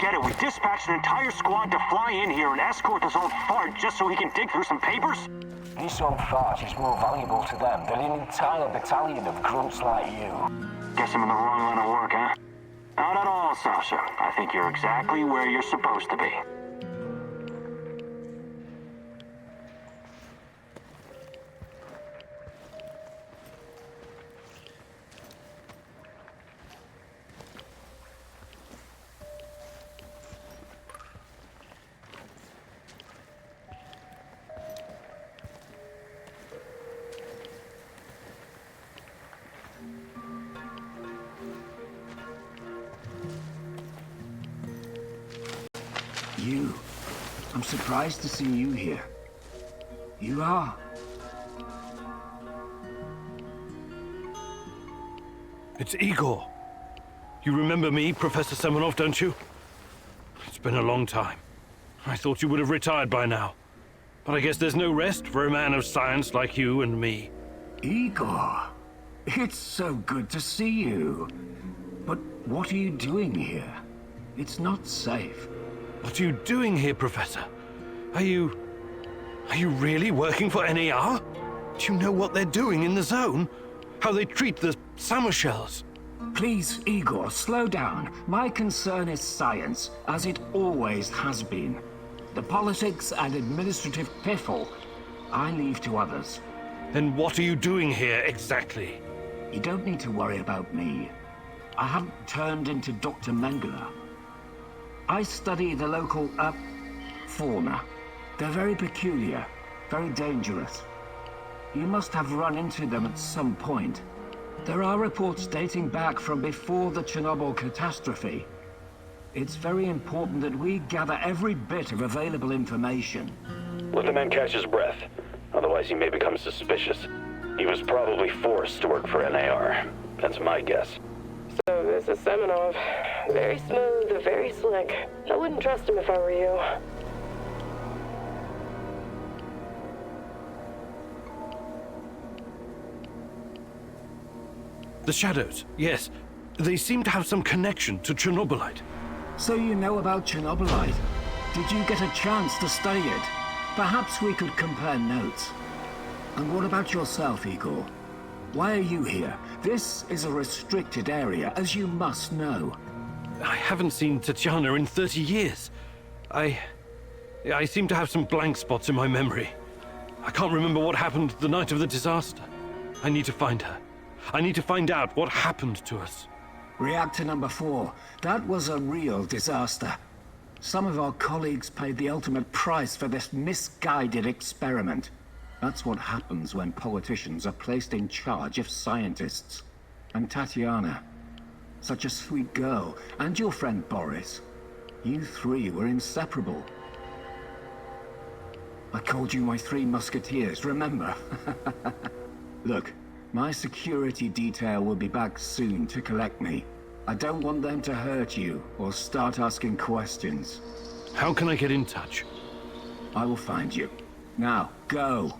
Speaker 6: get it. We dispatched an entire squad to fly in here and escort this old fart just so he can dig through some papers?
Speaker 10: This old fart is more valuable to them than an entire battalion of grunts like you.
Speaker 6: Guess I'm in the wrong line of work, huh? Not at all, Sasha. I think you're exactly where you're supposed to be.
Speaker 10: You. I'm surprised to see you here. You are.
Speaker 2: It's Igor. You remember me, Professor Semenov, don't you? It's been a long time. I thought you would have retired by now. But I guess there's no rest for a man of science like you and me.
Speaker 10: Igor, it's so good to see you. But what are you doing here? It's not safe.
Speaker 2: What are you doing here, Professor? Are you really working for NAR? Do you know what they're doing in the zone? How they treat the summer shells?
Speaker 10: Please, Igor, slow down. My concern is science, as it always has been. The politics and administrative piffle, I leave to others.
Speaker 2: Then what are you doing here exactly?
Speaker 10: You don't need to worry about me. I haven't turned into Dr. Mengele. I study the local, fauna. They're very peculiar, very dangerous. You must have run into them at some point. There are reports dating back from before the Chernobyl catastrophe. It's very important that we gather every bit of available information.
Speaker 11: Let the man catch his breath. Otherwise he may become suspicious. He was probably forced to work for NAR. That's my guess.
Speaker 5: So this is Semenov. Very smooth, very slick. I wouldn't trust him if I were you.
Speaker 2: The shadows, yes. They seem to have some connection to Chernobylite.
Speaker 10: So you know about Chernobylite? Did you get a chance to study it? Perhaps we could compare notes. And what about yourself, Igor? Why are you here? This is a restricted area, as you must know.
Speaker 2: I haven't seen Tatiana in 30 years. I seem to have some blank spots in my memory. I can't remember what happened the night of the disaster. I need to find her. I need to find out what happened to us.
Speaker 10: Reactor number 4. That was a real disaster. Some of our colleagues paid the ultimate price for this misguided experiment. That's what happens when politicians are placed in charge of scientists. And Tatiana, such a sweet girl, and your friend Boris. You three were inseparable. I called you my 3 musketeers, remember? Look, my security detail will be back soon to collect me. I don't want them to hurt you or start asking questions.
Speaker 2: How can I get in touch?
Speaker 10: I will find you. Now, go.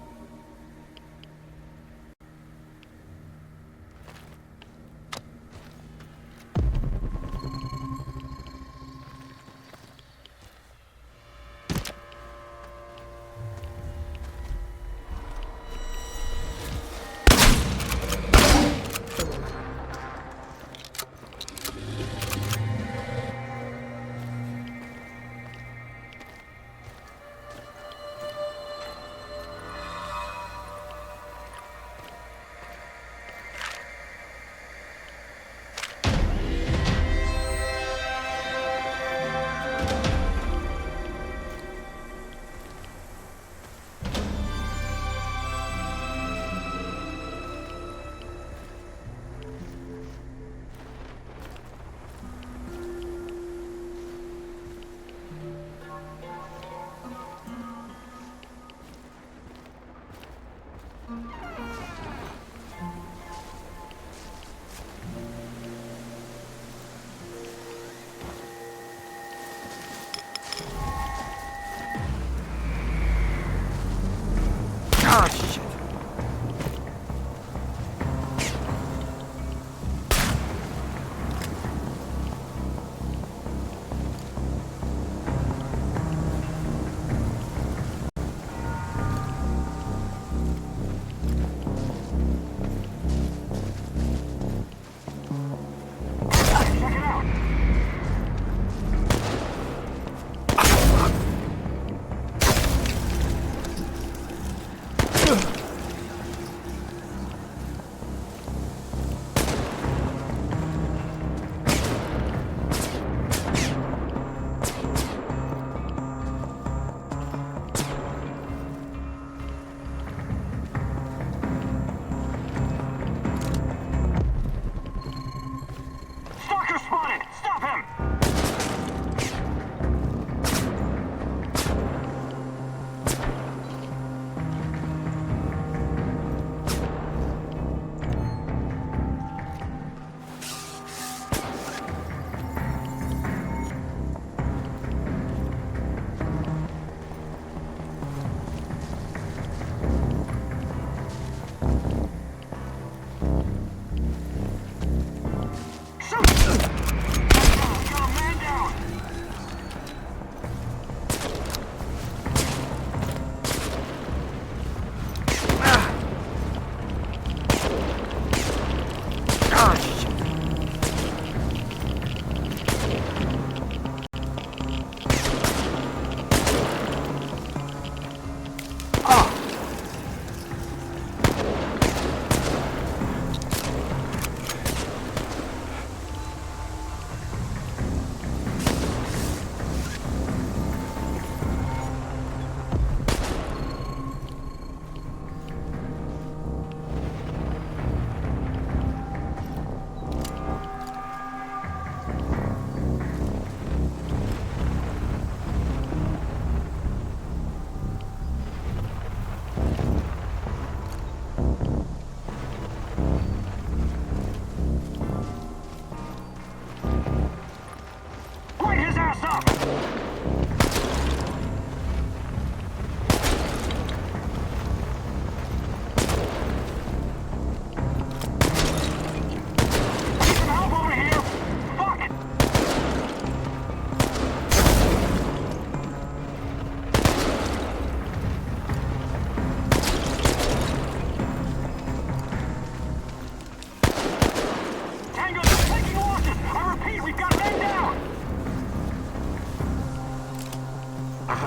Speaker 6: down!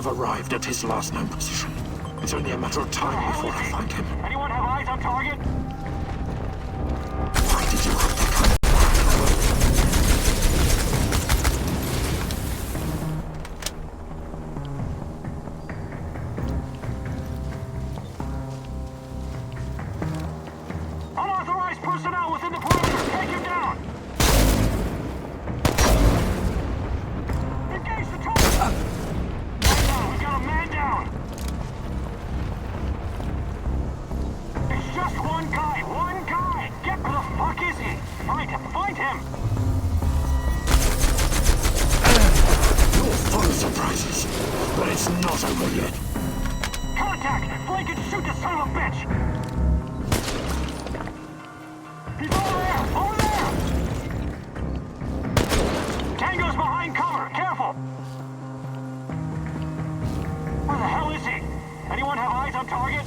Speaker 10: Arrived at his last known position. It's only a matter of time before I find him.
Speaker 6: Anyone have eyes on target?
Speaker 10: Why did you have to come?
Speaker 6: Unauthorized personnel within the perimeter. Take him down. Engage the target. We got a man down! It's just one guy! One guy! Get where the fuck is he? Find him! Find him!
Speaker 10: You're full of surprises, but it's not over yet.
Speaker 6: Contact! Flank and shoot this son of a bitch! He's over there! Over there! Tango's behind cover! Careful! Where the hell is he? Anyone have eyes on target?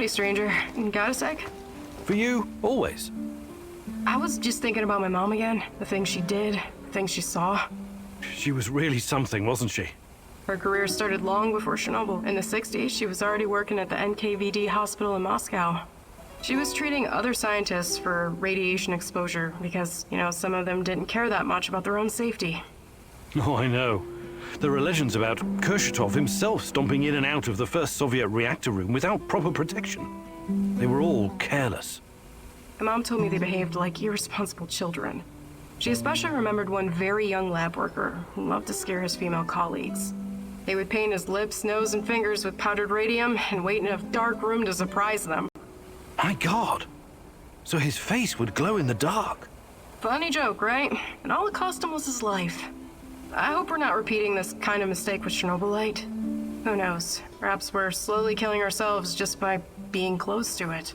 Speaker 5: Howdy, stranger. Got a sec?
Speaker 2: For you, always.
Speaker 5: I was just thinking about my mom again. The things she did, the things she saw.
Speaker 2: She was really something, wasn't she?
Speaker 5: Her career started long before Chernobyl. In the 60s, she was already working at the NKVD hospital in Moscow. She was treating other scientists for radiation exposure because, you know, some of them didn't care that much about their own safety.
Speaker 2: Oh, I know. There are legends about Kurchatov himself stomping in and out of the first Soviet reactor room without proper protection. They were all careless.
Speaker 5: My mom told me they behaved like irresponsible children. She especially remembered one very young lab worker who loved to scare his female colleagues. They would paint his lips, nose, and fingers with powdered radium and wait in a dark room to surprise them.
Speaker 2: My God! So his face would glow in the dark.
Speaker 5: Funny joke, right? And all it cost him was his life. I hope we're not repeating this kind of mistake with Chernobylite. Who knows? Perhaps we're slowly killing ourselves just by being close to it.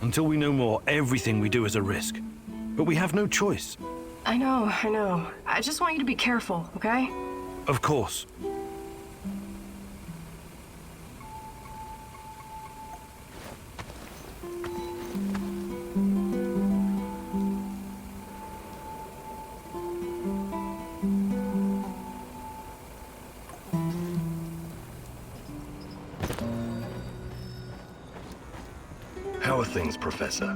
Speaker 2: Until we know more, everything we do is a risk. But we have no choice.
Speaker 5: I know. I just want you to be careful, okay?
Speaker 2: Of course.
Speaker 7: How are things, Professor?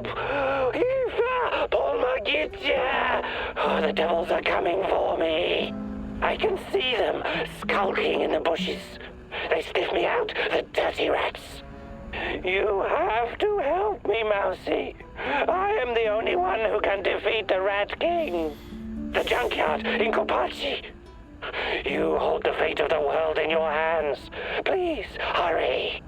Speaker 1: help! Eva! Pomogите! Oh, the devils are coming for me! I can see them skulking in the bushes. They sniff me out, the dirty rats. You have to help me, Mousy. I am the only one who can defeat the Rat King. The junkyard in Kopachi. You hold the fate of the world in your hands. Please, hurry.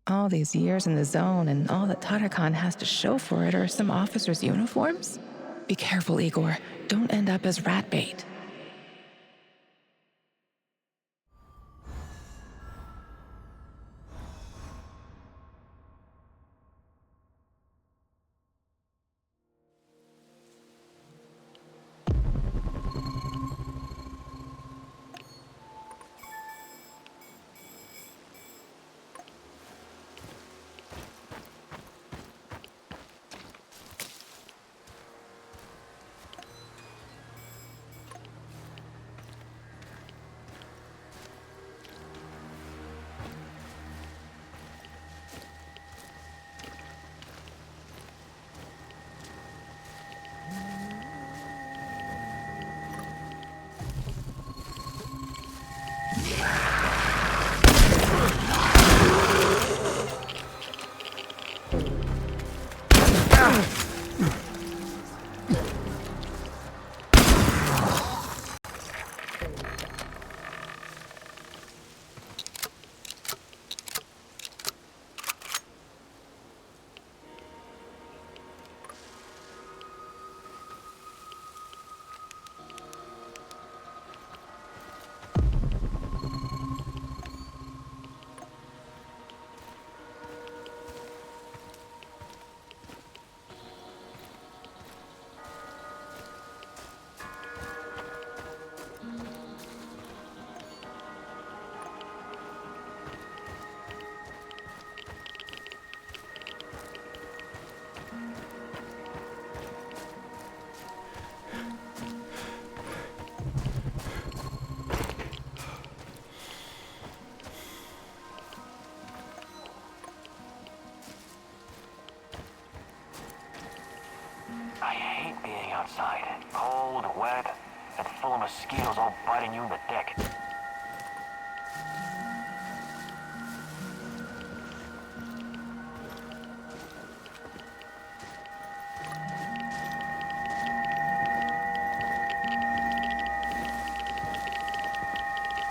Speaker 3: All these years in the zone and all that Tarakan has to show for it are some officers' uniforms? Be careful, Igor. Don't end up as rat bait.
Speaker 6: Outside, cold, wet, and full of mosquitoes all biting you in the dick.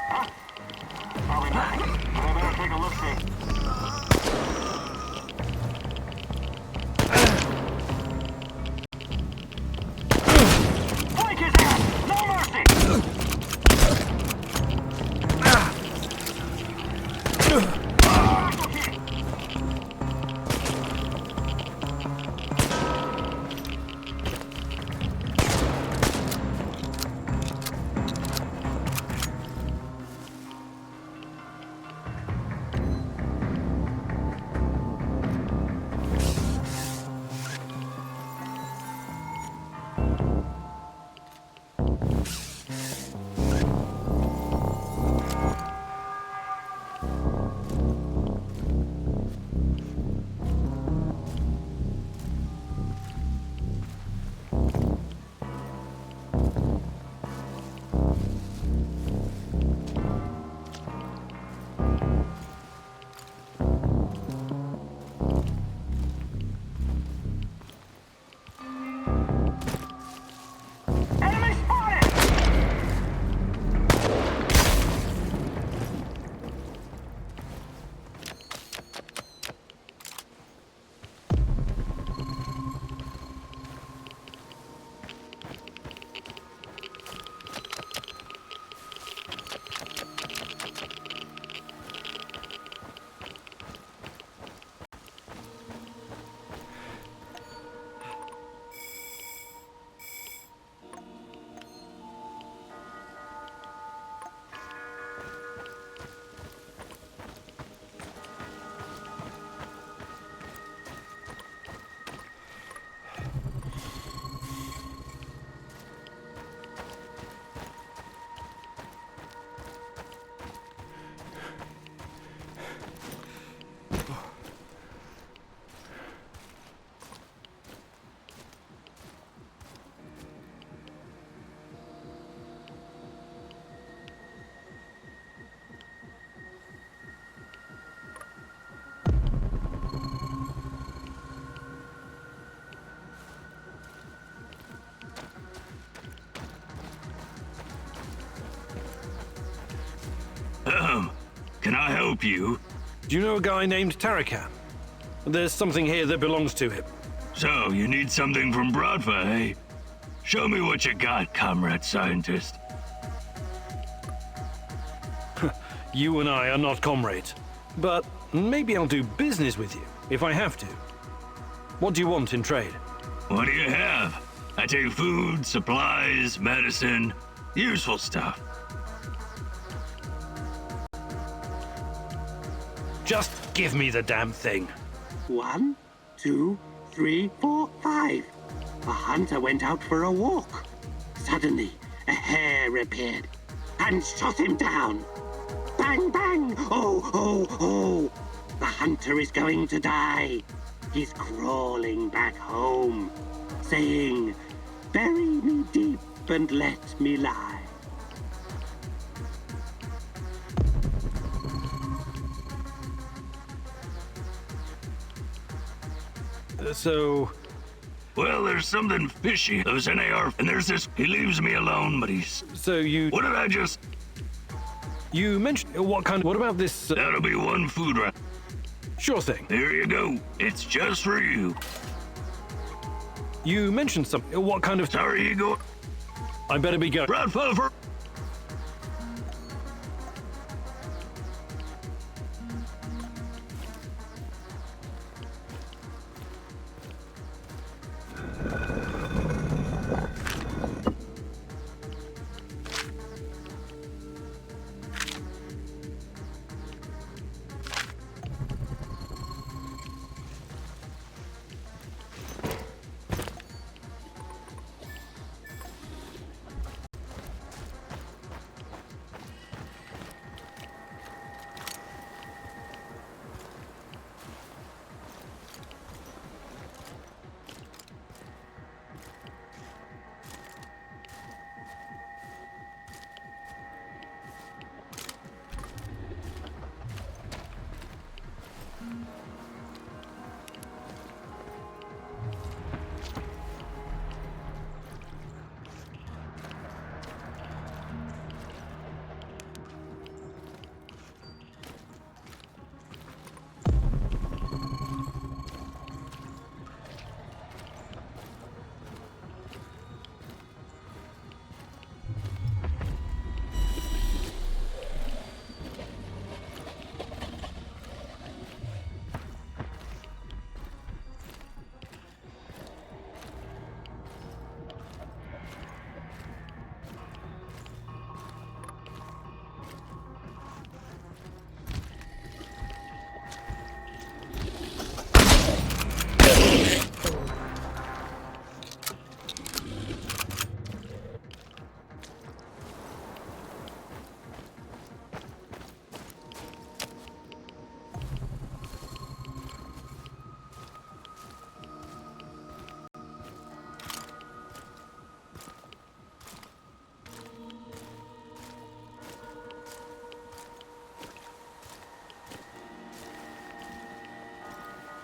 Speaker 6: Huh? Probably not. But I better take a look-see.
Speaker 7: Can I help you?
Speaker 2: Do you know a guy named Tarakan? There's something here that belongs to him.
Speaker 7: So, you need something from Bradford, eh? Show me what you got, comrade scientist.
Speaker 2: You and I are not comrades, but maybe I'll do business with you, if I have to. What do you want in trade?
Speaker 7: What do you have? I take food, supplies, medicine, useful stuff.
Speaker 2: Just give me the damn thing.
Speaker 4: 1, 2, 3, 4, 5. A hunter went out for a walk. Suddenly, a hare appeared and shot him down. Bang, bang! Oh, oh, oh! The hunter is going to die. He's crawling back home, saying, "Bury me deep and let me lie."
Speaker 2: So...
Speaker 7: Well, there's something fishy. Those NAR, and there's this... He leaves me alone, but he's...
Speaker 2: So you...
Speaker 7: What did I just...
Speaker 2: You mentioned... What kind of... What about this...
Speaker 7: That'll be one food wrap.
Speaker 2: Sure thing.
Speaker 7: Here you go. It's just for you.
Speaker 2: You mentioned something. What kind of...
Speaker 7: Sorry, Igor.
Speaker 2: I better be going.
Speaker 7: Bradford for...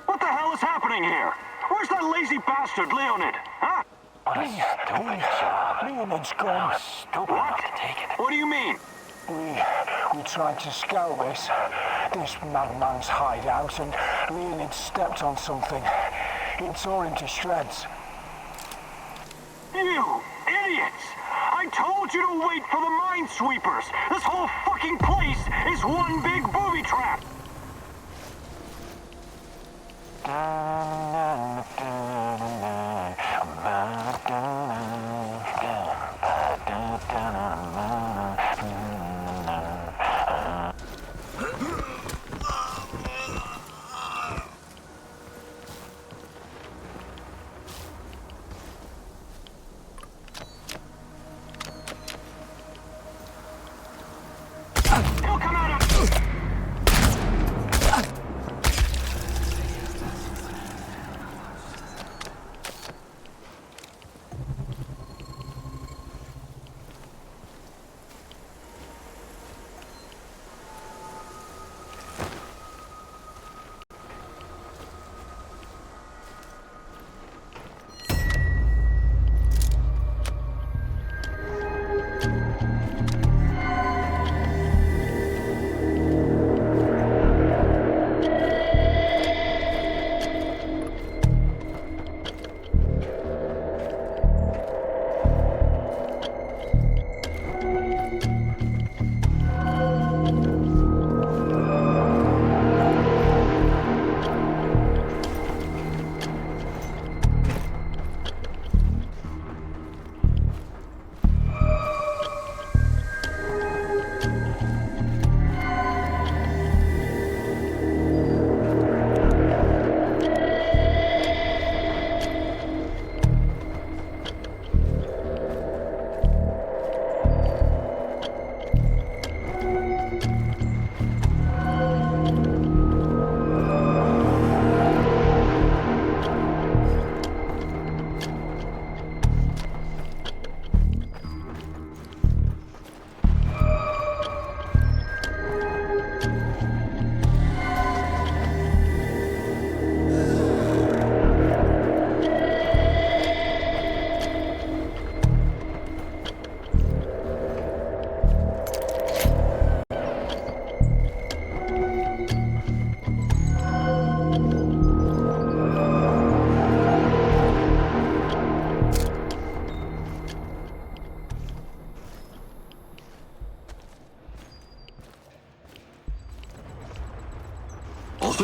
Speaker 6: What the hell is happening here? Where's that lazy bastard, Leonid? Huh?
Speaker 10: What a stupid job. Leonid's gone.
Speaker 6: Stupid enough to take it. What do you mean?
Speaker 10: We tried to scout this madman's hideout, and Leonid stepped on something. It tore him to shreds.
Speaker 6: You idiots! I told you to wait for the minesweepers! This whole fucking place is one big booby trap! He'll come out of...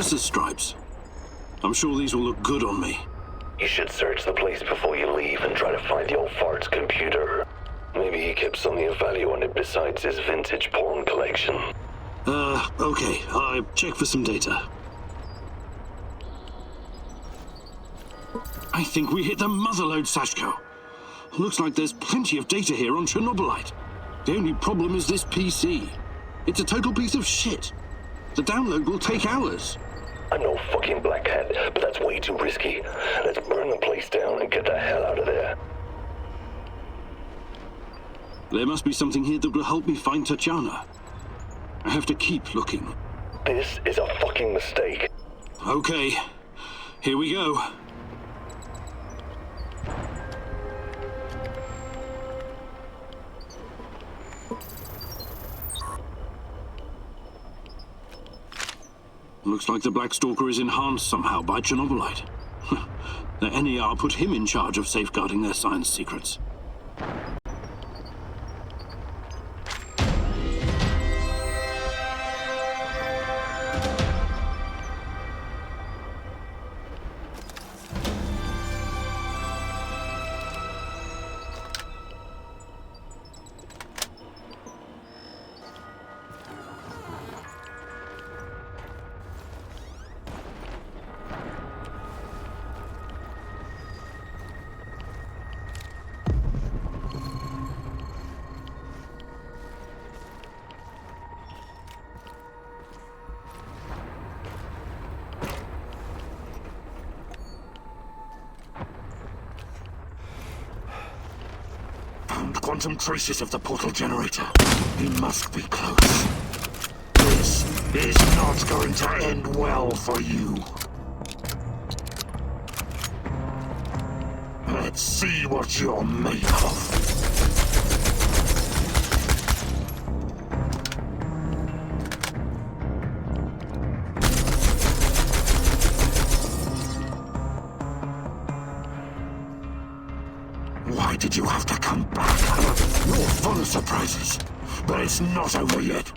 Speaker 8: officer's stripes. I'm sure these will look good on me.
Speaker 1: You should search the place before you leave and try to find the old fart's computer. Maybe he kept something of value on it besides his vintage porn collection.
Speaker 8: Okay. I check for some data. I think we hit the motherlode, Sashko. Looks like there's plenty of data here on Chernobylite. The only problem is this PC. It's a total piece of shit. The download will take hours.
Speaker 1: I'm no fucking black hat, but that's way too risky. Let's burn the place down and get the hell out of there.
Speaker 8: There must be something here that will help me find Tatiana. I have to keep looking.
Speaker 1: This is a fucking mistake.
Speaker 8: Okay, here we go. Looks like the Black Stalker is enhanced somehow by Chernobylite. The NER put him in charge of safeguarding their science secrets. Quantum traces of the portal generator. He must be close. This is not going to end well for you. Let's see what you're made of. Why did you have to come back? You're full of surprises, but it's not over yet.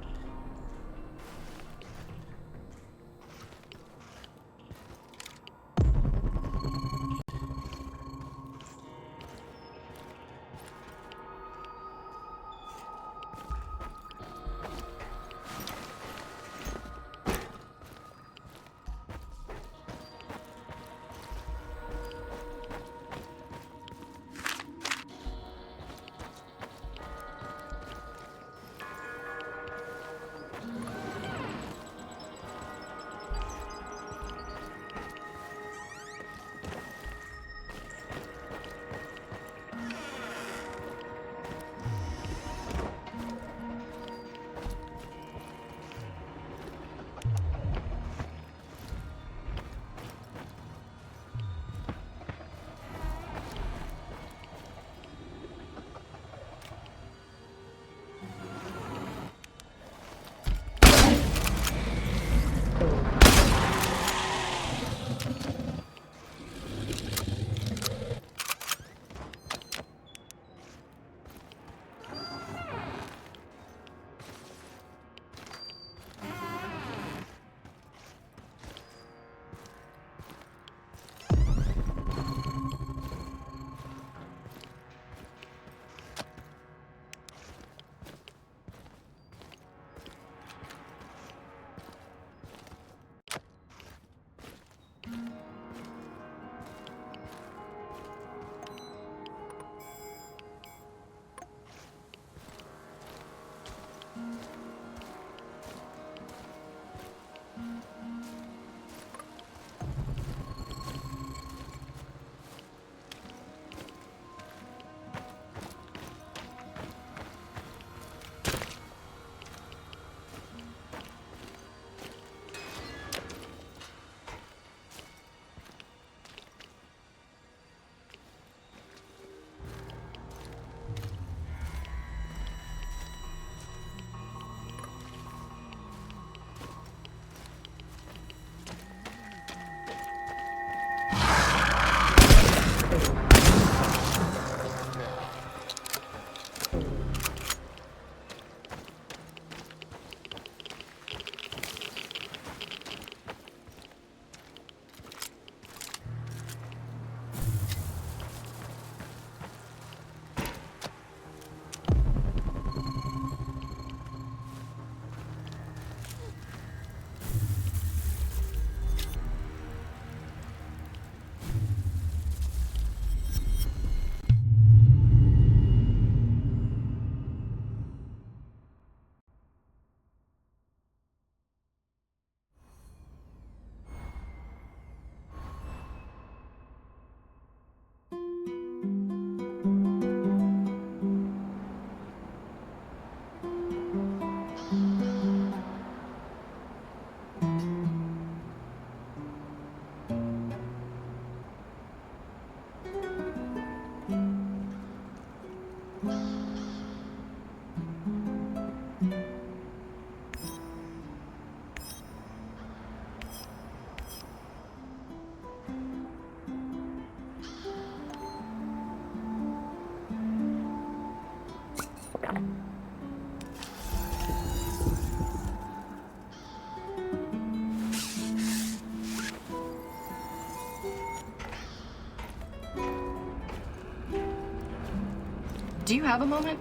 Speaker 5: Do you have a moment?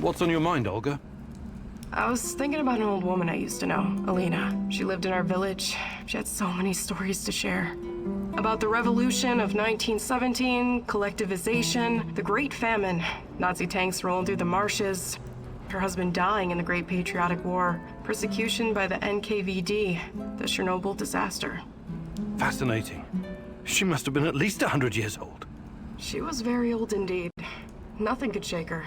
Speaker 2: What's on your mind, Olga?
Speaker 5: I was thinking about an old woman I used to know, Alina. She lived in our village. She had so many stories to share. About the revolution of 1917, collectivization, the Great Famine, Nazi tanks rolling through the marshes, her husband dying in the Great Patriotic War, persecution by the NKVD, the Chernobyl disaster.
Speaker 2: Fascinating. She must have been at least 100 years old.
Speaker 5: She was very old indeed. Nothing could shake her.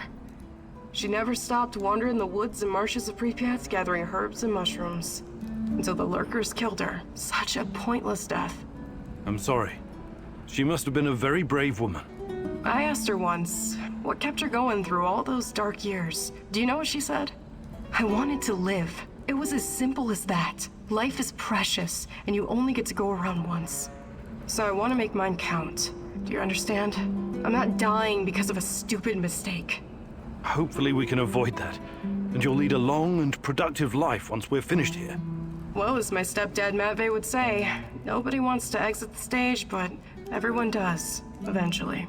Speaker 5: She never stopped wandering the woods and marshes of Pripyat, gathering herbs and mushrooms, until the lurkers killed her. Such a pointless death.
Speaker 2: I'm sorry. She must have been a very brave woman.
Speaker 5: I asked her once, what kept her going through all those dark years? Do you know what she said? I wanted to live. It was as simple as that. Life is precious, and you only get to go around once. So I want to make mine count. Do you understand? I'm not dying because of a stupid mistake.
Speaker 2: Hopefully we can avoid that, and you'll lead a long and productive life once we're finished here.
Speaker 5: Well, as my stepdad Matvey would say, nobody wants to exit the stage, but everyone does, eventually.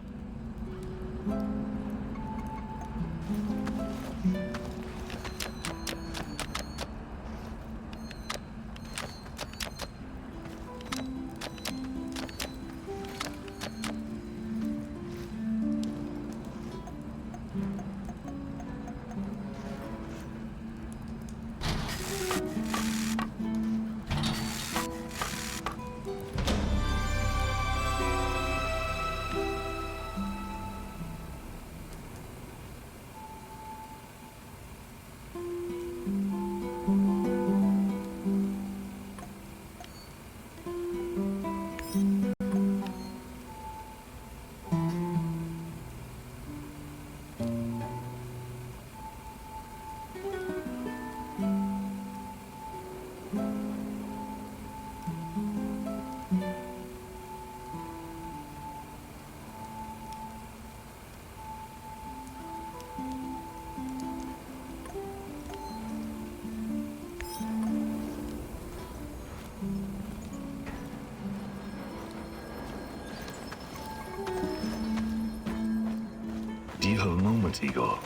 Speaker 7: Do you have a moment, Igor?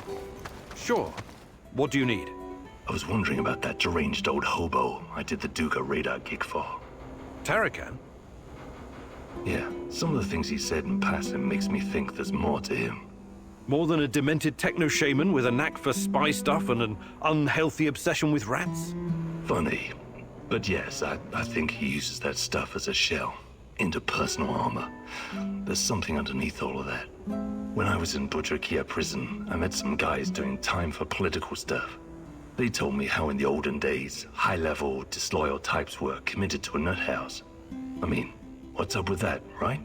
Speaker 2: Sure. What do you need?
Speaker 7: I was wondering about that deranged old hobo I did the Duga radar gig for.
Speaker 2: Tarakan?
Speaker 7: Yeah, some of the things he said in passing makes me think there's more to him.
Speaker 2: More than a demented techno-shaman with a knack for spy stuff and an unhealthy obsession with rats?
Speaker 7: Funny. But yes, I think he uses that stuff as a shell. Interpersonal armor. There's something underneath all of that. When I was in Budrakia prison, I met some guys doing time for political stuff. They told me how in the olden days, high-level, disloyal types were committed to a nut house. I mean, what's up with that, right?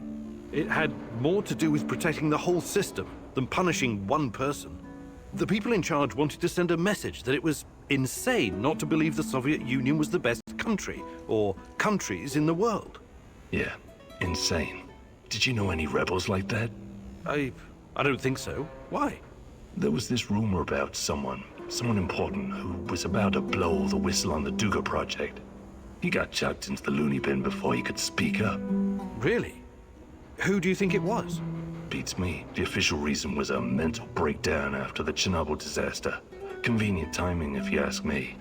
Speaker 2: It had more to do with protecting the whole system than punishing one person. The people in charge wanted to send a message that it was insane not to believe the Soviet Union was the best country, or countries in the world.
Speaker 7: Yeah, insane. Did you know any rebels like that?
Speaker 2: I don't think so. Why?
Speaker 7: There was this rumor about someone important who was about to blow the whistle on the Duga project. He got chucked into the loony bin before he could speak up.
Speaker 2: Really? Who do you think it was?
Speaker 7: Beats me. The official reason was a mental breakdown after the Chernobyl disaster. Convenient timing, if you ask me.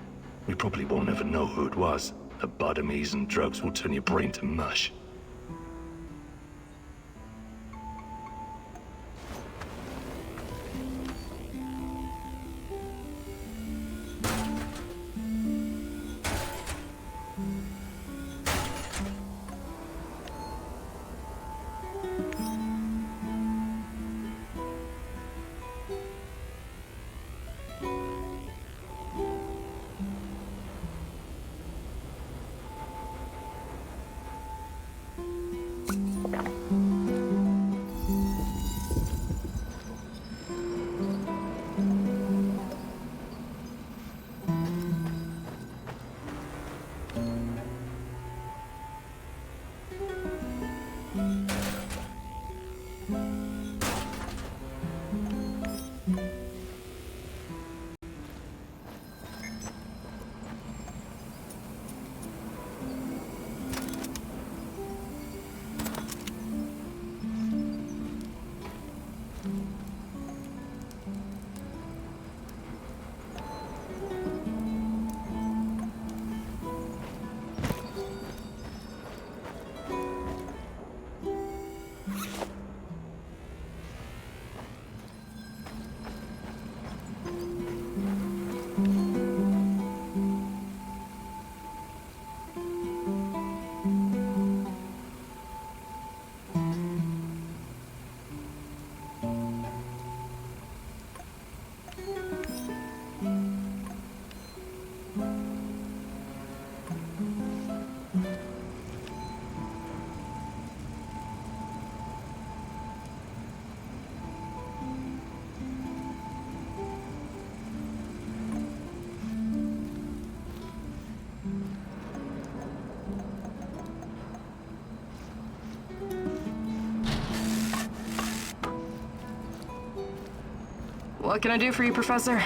Speaker 7: We probably won't ever know who it was. Lobotomies and drugs will turn your brain to mush.
Speaker 12: What can I do for you, Professor?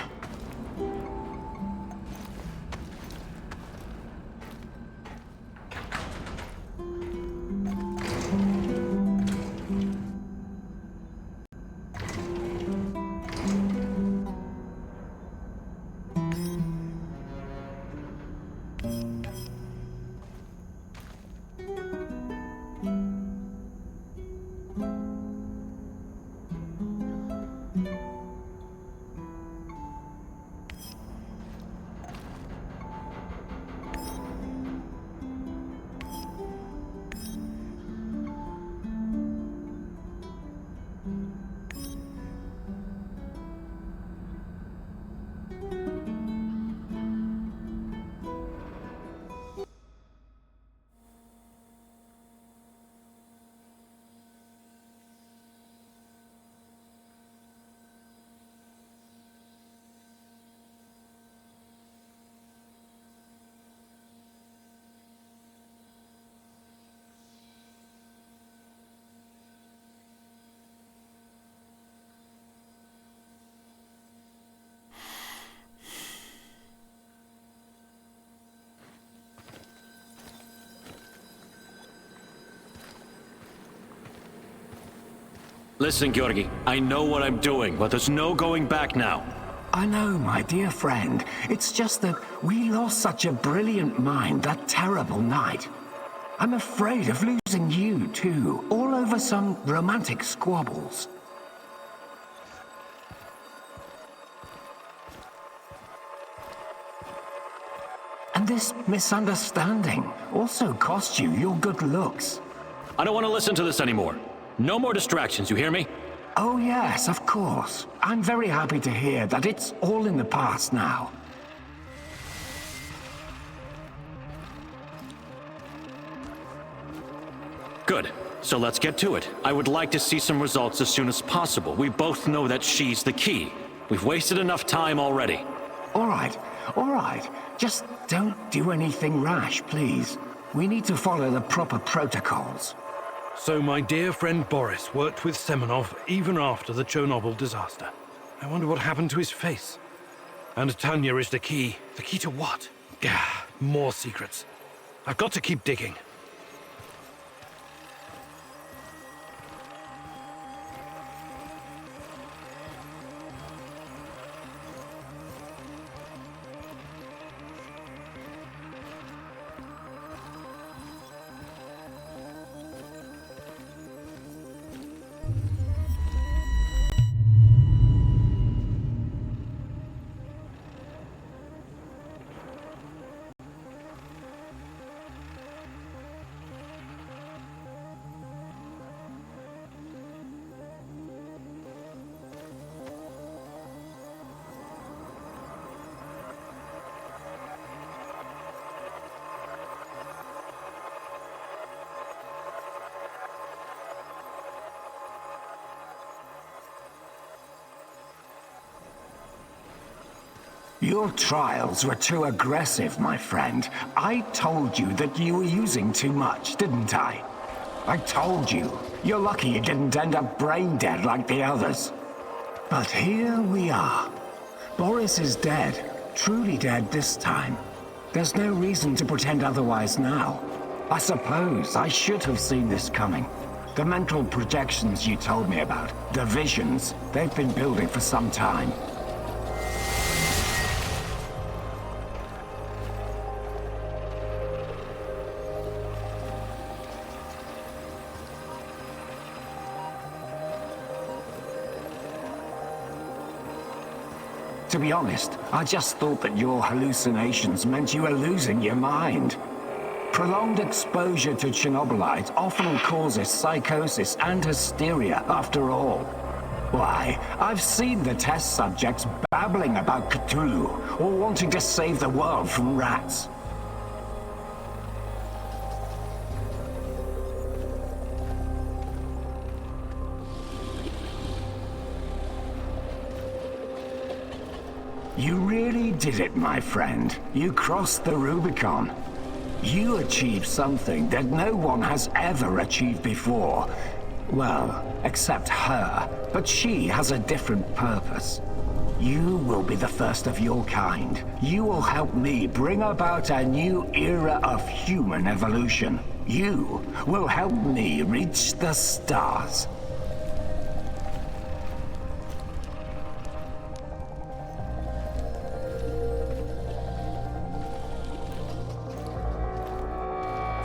Speaker 13: Listen, Georgi, I know what I'm doing, but there's no going back now.
Speaker 10: I know, my dear friend. It's just that we lost such a brilliant mind that terrible night. I'm afraid of losing you, too, all over some romantic squabbles. And this misunderstanding also cost you your good looks.
Speaker 13: I don't want to listen to this anymore. No more distractions, you hear me?
Speaker 10: Oh yes, of course. I'm very happy to hear that it's all in the past now.
Speaker 13: Good. So let's get to it. I would like to see some results as soon as possible. We both know that she's the key. We've wasted enough time already.
Speaker 10: All right. Just don't do anything rash, please. We need to follow the proper protocols.
Speaker 2: So my dear friend Boris worked with Semenov even after the Chernobyl disaster. I wonder what happened to his face. And Tanya is the key. The key to what? More secrets. I've got to keep digging.
Speaker 10: Your trials were too aggressive, my friend. I told you that you were using too much, didn't I? I told you. You're lucky you didn't end up brain dead like the others. But here we are. Boris is dead. Truly dead this time. There's no reason to pretend otherwise now. I suppose I should have seen this coming. The mental projections you told me about, the visions, they've been building for some time. To be honest, I just thought that your hallucinations meant you were losing your mind. Prolonged exposure to Chernobylite often causes psychosis and hysteria, after all. Why, I've seen the test subjects babbling about Cthulhu, or wanting to save the world from rats. You really did it, my friend. You crossed the Rubicon. You achieved something that no one has ever achieved before. Well, except her. But she has a different purpose. You will be the first of your kind. You will help me bring about a new era of human evolution. You will help me reach the stars.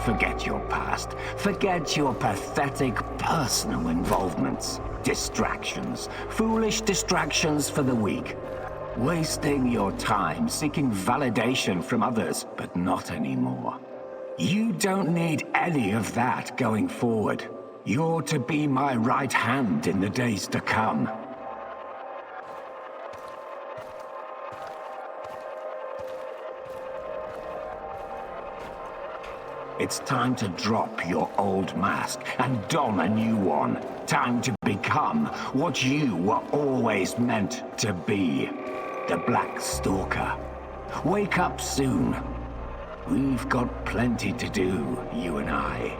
Speaker 10: Forget your past. Forget your pathetic personal involvements. Distractions. Foolish distractions for the weak. Wasting your time seeking validation from others, but not anymore. You don't need any of that going forward. You're to be my right hand in the days to come. It's time to drop your old mask and don a new one. Time to become what you were always meant to be. The Black Stalker. Wake up soon. We've got plenty to do, you and I.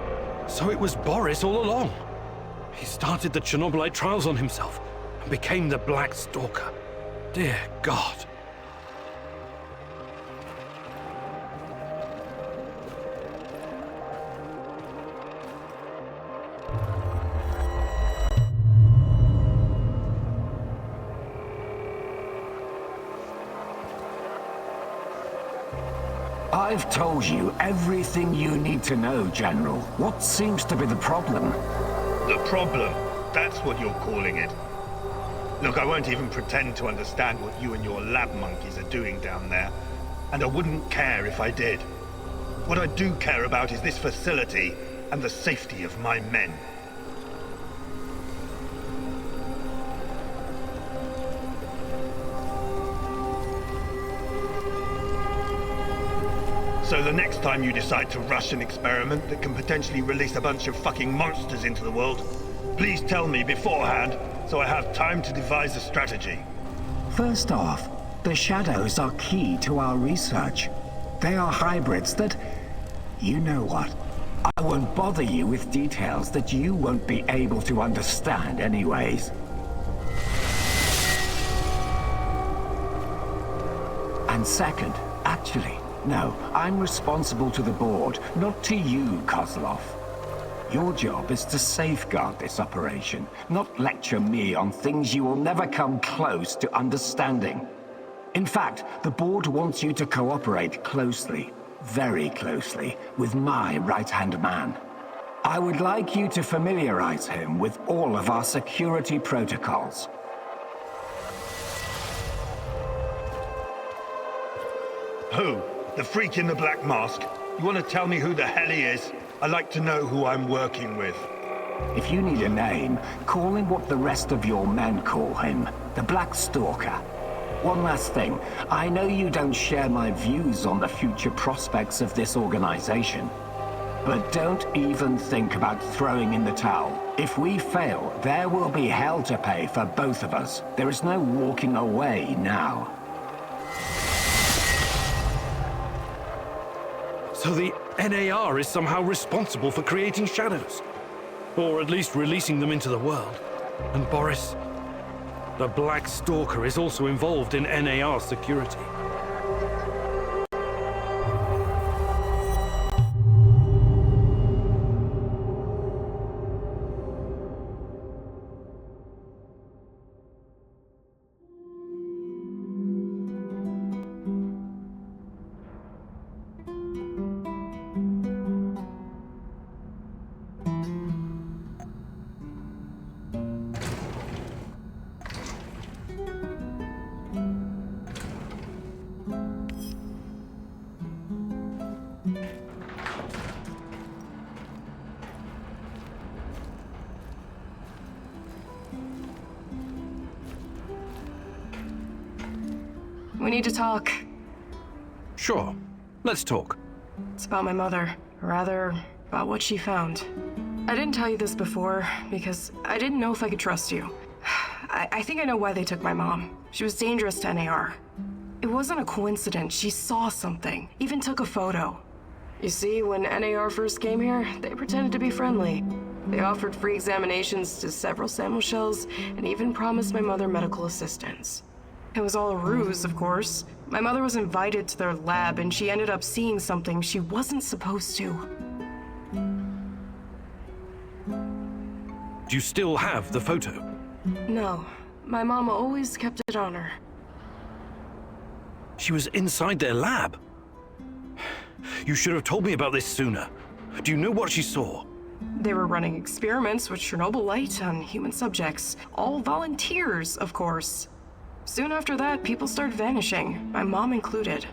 Speaker 2: So it was Boris all along. He started the Chernobylite trials on himself and became the Black Stalker. Dear God.
Speaker 10: I've told you everything you need to know, General. What seems to be the problem?
Speaker 7: The problem? That's what you're calling it. Look, I won't even pretend to understand what you and your lab monkeys are doing down there. And I wouldn't care if I did. What I do care about is this facility and the safety of my men. So the next time you decide to rush an experiment that can potentially release a bunch of fucking monsters into the world, please tell me beforehand so I have time to devise a strategy.
Speaker 10: First off, the shadows are key to our research. They are hybrids that... You know what? I won't bother you with details that you won't be able to understand anyways. And second, actually, no, I'm responsible to the board, not to you, Kozlov. Your job is to safeguard this operation, not lecture me on things you will never come close to understanding. In fact, the board wants you to cooperate closely, very closely, with my right-hand man. I would like you to familiarize him with all of our security protocols.
Speaker 7: Who? The freak in the black mask? You want to tell me who the hell he is? I like to know who I'm working with.
Speaker 10: If you need a name, call him what the rest of your men call him, the Black Stalker. One last thing, I know you don't share my views on the future prospects of this organization, but don't even think about throwing in the towel. If we fail, there will be hell to pay for both of us. There is no walking away now.
Speaker 2: So the NAR is somehow responsible for creating shadows. Or at least releasing them into the world. And Boris, the Black Stalker, is also involved in NAR security.
Speaker 5: We need to talk.
Speaker 2: Sure. Let's talk.
Speaker 5: It's about my mother. Or rather, about what she found. I didn't tell you this before, because I didn't know if I could trust you. I think I know why they took my mom. She was dangerous to NAR. It wasn't a coincidence. She saw something. Even took a photo. You see, when NAR first came here, they pretended to be friendly. They offered free examinations to several sample shells, and even promised my mother medical assistance. It was all a ruse, of course. My mother was invited to their lab, and she ended up seeing something she wasn't supposed to.
Speaker 2: Do you still have the photo?
Speaker 5: No. My mama always kept it on her.
Speaker 2: She was inside their lab. You should have told me about this sooner. Do you know what she saw?
Speaker 5: They were running experiments with Chernobylite on human subjects. All volunteers, of course. Soon after that, people started vanishing, my mom included.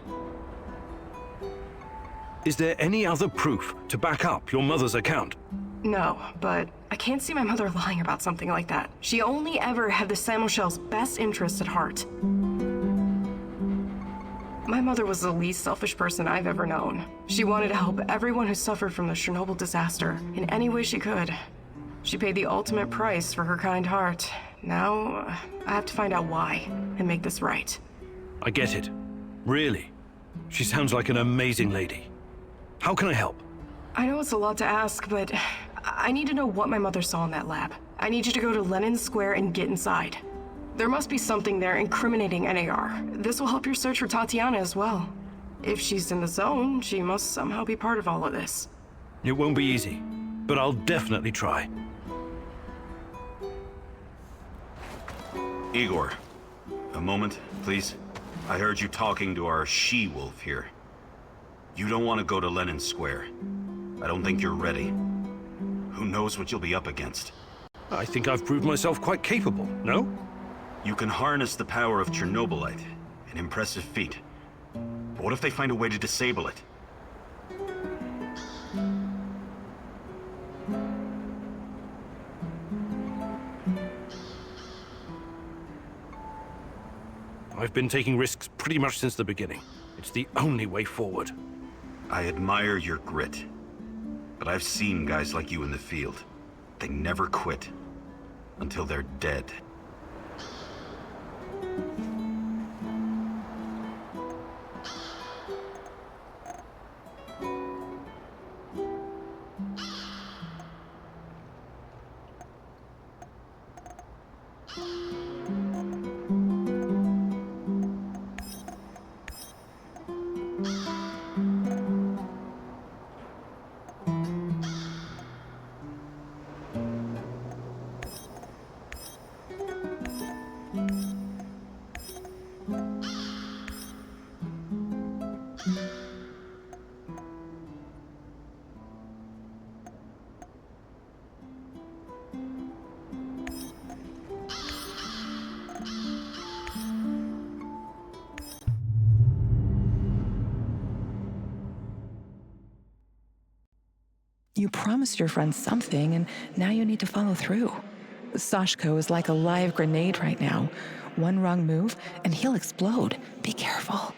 Speaker 2: Is there any other proof to back up your mother's account?
Speaker 5: No, but I can't see my mother lying about something like that. She only ever had the Samuel's best interest at heart. My mother was the least selfish person I've ever known. She wanted to help everyone who suffered from the Chernobyl disaster in any way she could. She paid the ultimate price for her kind heart. Now, I have to find out why and make this right.
Speaker 2: I get it. Really. She sounds like an amazing lady. How can I help?
Speaker 5: I know it's a lot to ask, but I need to know what my mother saw in that lab. I need you to go to Lenin Square and get inside. There must be something there incriminating NAR. This will help your search for Tatiana as well. If she's in the zone, she must somehow be part of all of this.
Speaker 2: It won't be easy, but I'll definitely try.
Speaker 9: Igor, a moment, please. I heard you talking to our she-wolf here. You don't want to go to Lenin Square. I don't think you're ready. Who knows what you'll be up against?
Speaker 2: I think I've proved myself quite capable, no?
Speaker 9: You can harness the power of Chernobylite, an impressive feat. But what if they find a way to disable it?
Speaker 2: I've been taking risks pretty much since the beginning. It's the only way forward.
Speaker 9: I admire your grit. But I've seen guys like you in the field. They never quit. Until they're dead.
Speaker 3: You promised your friend something, and now you need to follow through. Sashko is like a live grenade right now. One wrong move, and he'll explode. Be careful.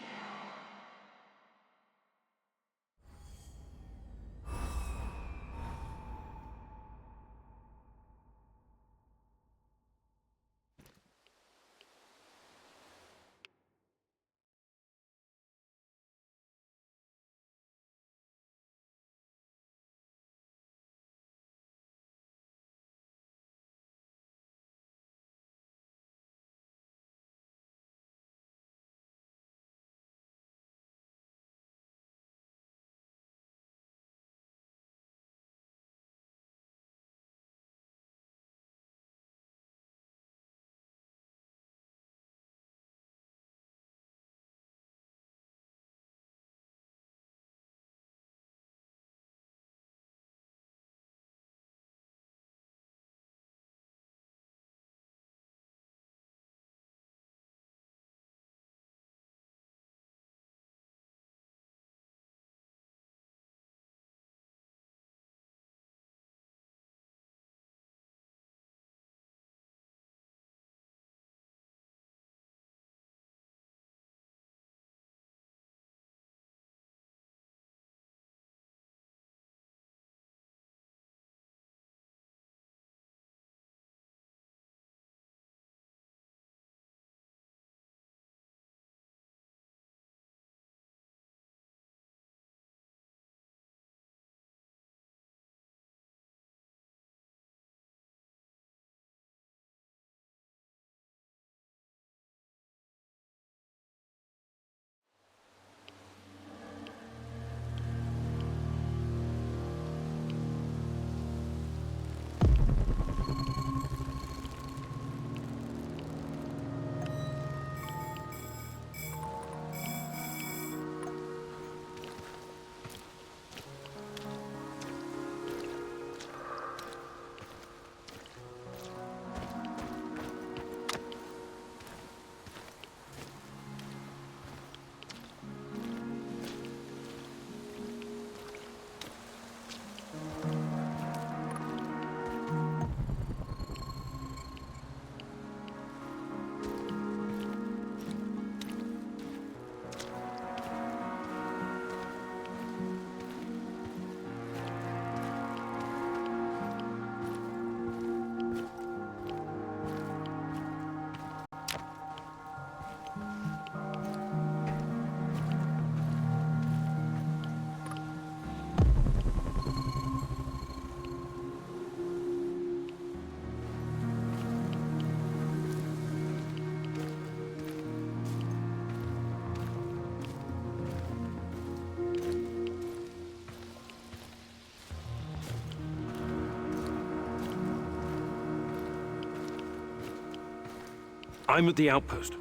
Speaker 2: I'm at the outpost.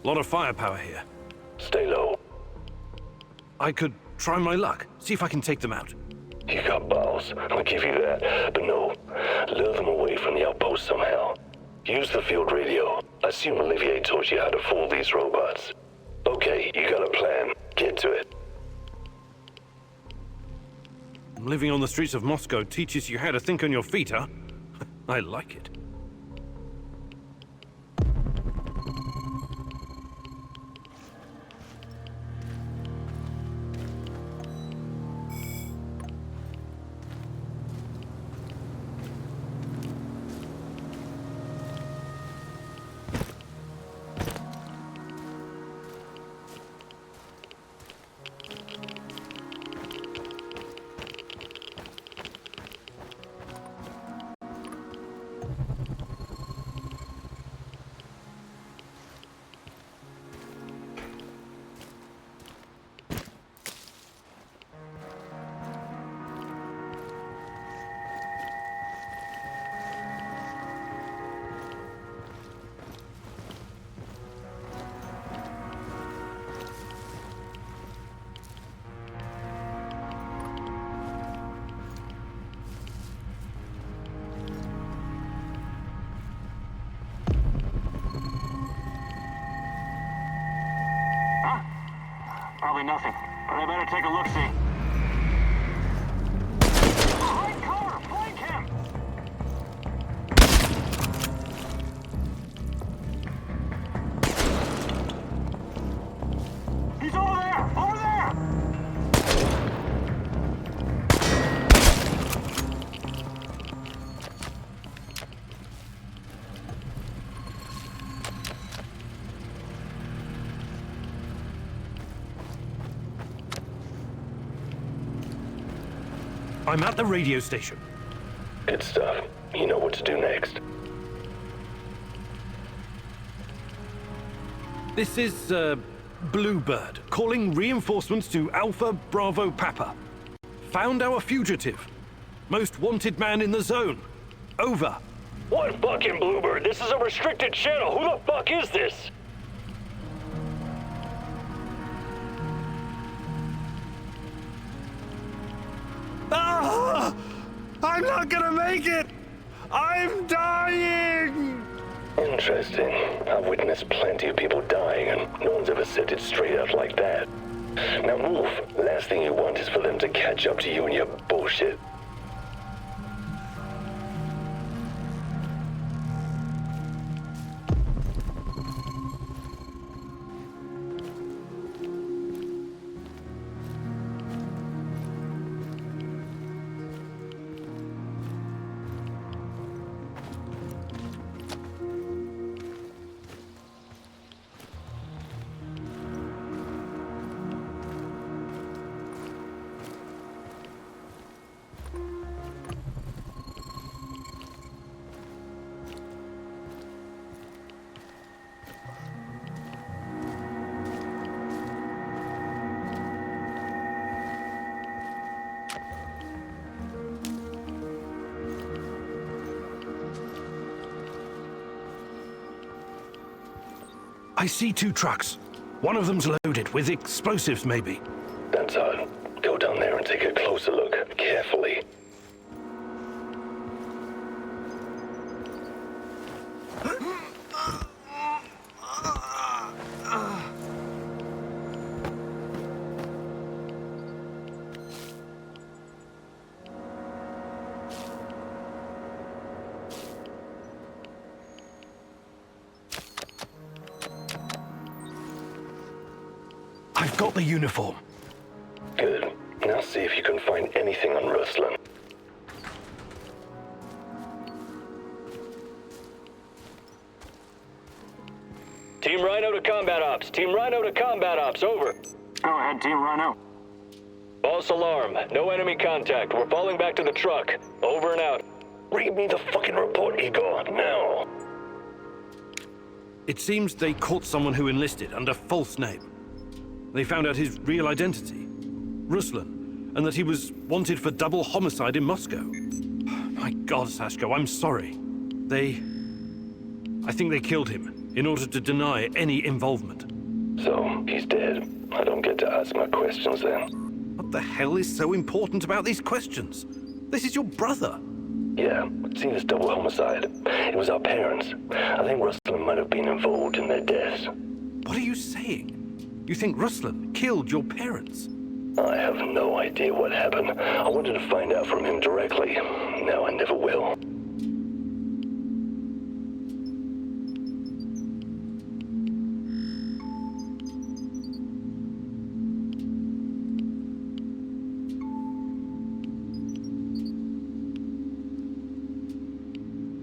Speaker 2: A lot of firepower here.
Speaker 1: Stay low.
Speaker 2: I could try my luck, see if I can take them out.
Speaker 1: You got balls, I'll give you that. But no, lure them away from the outpost somehow. Use the field radio. I assume Olivier taught you how to fool these robots. Okay, you got a plan. Get to it.
Speaker 2: Living on the streets of Moscow teaches you how to think on your feet, huh? I like it.
Speaker 6: Probably nothing, but I better take a look-see. Behind cover! Flank him! He's over there! Over there!
Speaker 2: I'm at the radio station.
Speaker 1: Good stuff. You know what to do next.
Speaker 2: This is, Bluebird, calling reinforcements to Alpha Bravo Papa. Found our fugitive. Most wanted man in the zone. Over.
Speaker 11: What fucking Bluebird? This is a restricted channel. Who the fuck is this?
Speaker 2: Ah! I'm not gonna make it! I'm dying!
Speaker 1: Interesting. I've witnessed plenty of people dying, and no one's ever said it straight out like that. Now move. Last thing you want is for them to catch up to you and your bullshit.
Speaker 2: I see 2 trucks. One of them's loaded with explosives, maybe.
Speaker 1: That's odd. Go down there and take a closer look, carefully.
Speaker 2: I've got the uniform.
Speaker 1: Good. Now see if you can find anything on Ruslan.
Speaker 11: Team Rhino to combat ops. Team Rhino to combat ops. Over.
Speaker 6: Go ahead, Team Rhino.
Speaker 11: False alarm. No enemy contact. We're falling back to the truck. Over and out.
Speaker 1: Read me the fucking report, Igor, now!
Speaker 2: It seems they caught someone who enlisted under false name. They found out his real identity, Ruslan, and that he was wanted for double homicide in Moscow. My God, Sashko, I'm sorry. I think they killed him. in order to deny any involvement.
Speaker 1: So, he's dead. I don't get to ask my questions then.
Speaker 2: What the hell is so important about these questions? This is your brother.
Speaker 1: Yeah, see this double homicide. It was our parents. I think Ruslan might have been involved in their deaths.
Speaker 2: What are you saying? You think Ruslan killed your parents?
Speaker 1: I have no idea what happened. I wanted to find out from him directly. Now I never will.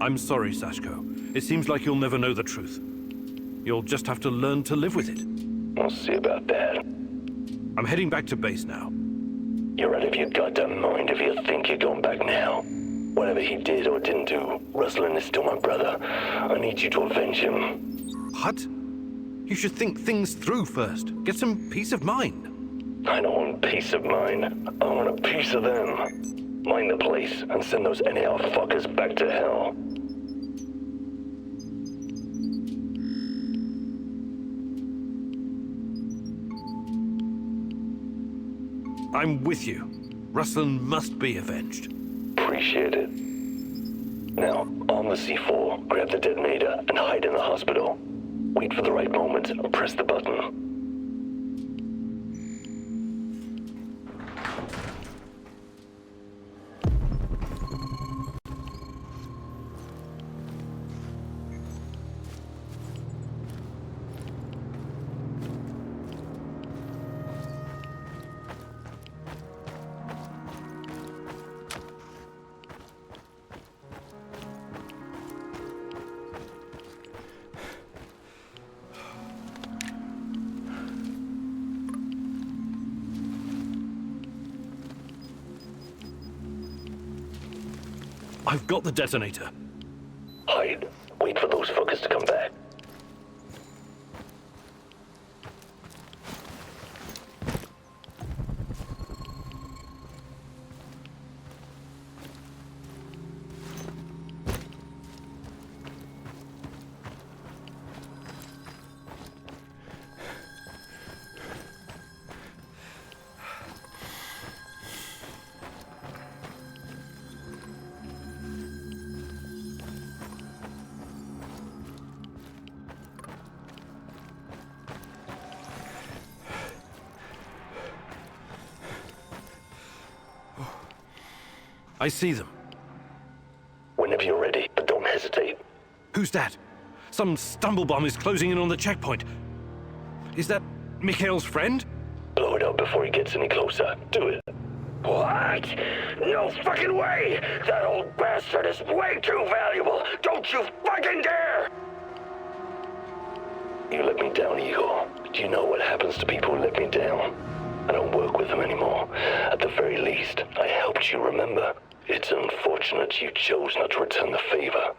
Speaker 2: I'm sorry, Sashko. It seems like you'll never know the truth. You'll just have to learn to live with it.
Speaker 1: We'll see about that.
Speaker 2: I'm heading back to base now.
Speaker 1: You're out of your goddamn mind if you think you're going back now. Whatever he did or didn't do, Ruslan is still my brother. I need you to avenge him.
Speaker 2: What? You should think things through first. Get some peace of mind.
Speaker 1: I don't want peace of mind. I want a piece of them. Mind the place and send those NAR fuckers back to hell.
Speaker 2: I'm with you. Ruslan must be avenged.
Speaker 1: Appreciate it. Now, arm the C4, grab the detonator, and hide in the hospital. Wait for the right moment and press the button.
Speaker 2: I've got the detonator.
Speaker 1: Hide. Wait for those fuckers to come back.
Speaker 2: I see them.
Speaker 1: Whenever you're ready, but don't hesitate.
Speaker 2: Who's that? Some stumblebomb is closing in on the checkpoint. Is that Mikhail's friend?
Speaker 1: Blow it up before he gets any closer. Do it. What? No fucking way! That old bastard is way too valuable! Don't you fucking dare! You let me down, Igor. Do you know what happens to people who let me down? I don't work with them anymore. At the very least, I helped you, remember? It's unfortunate you chose not to return the favor.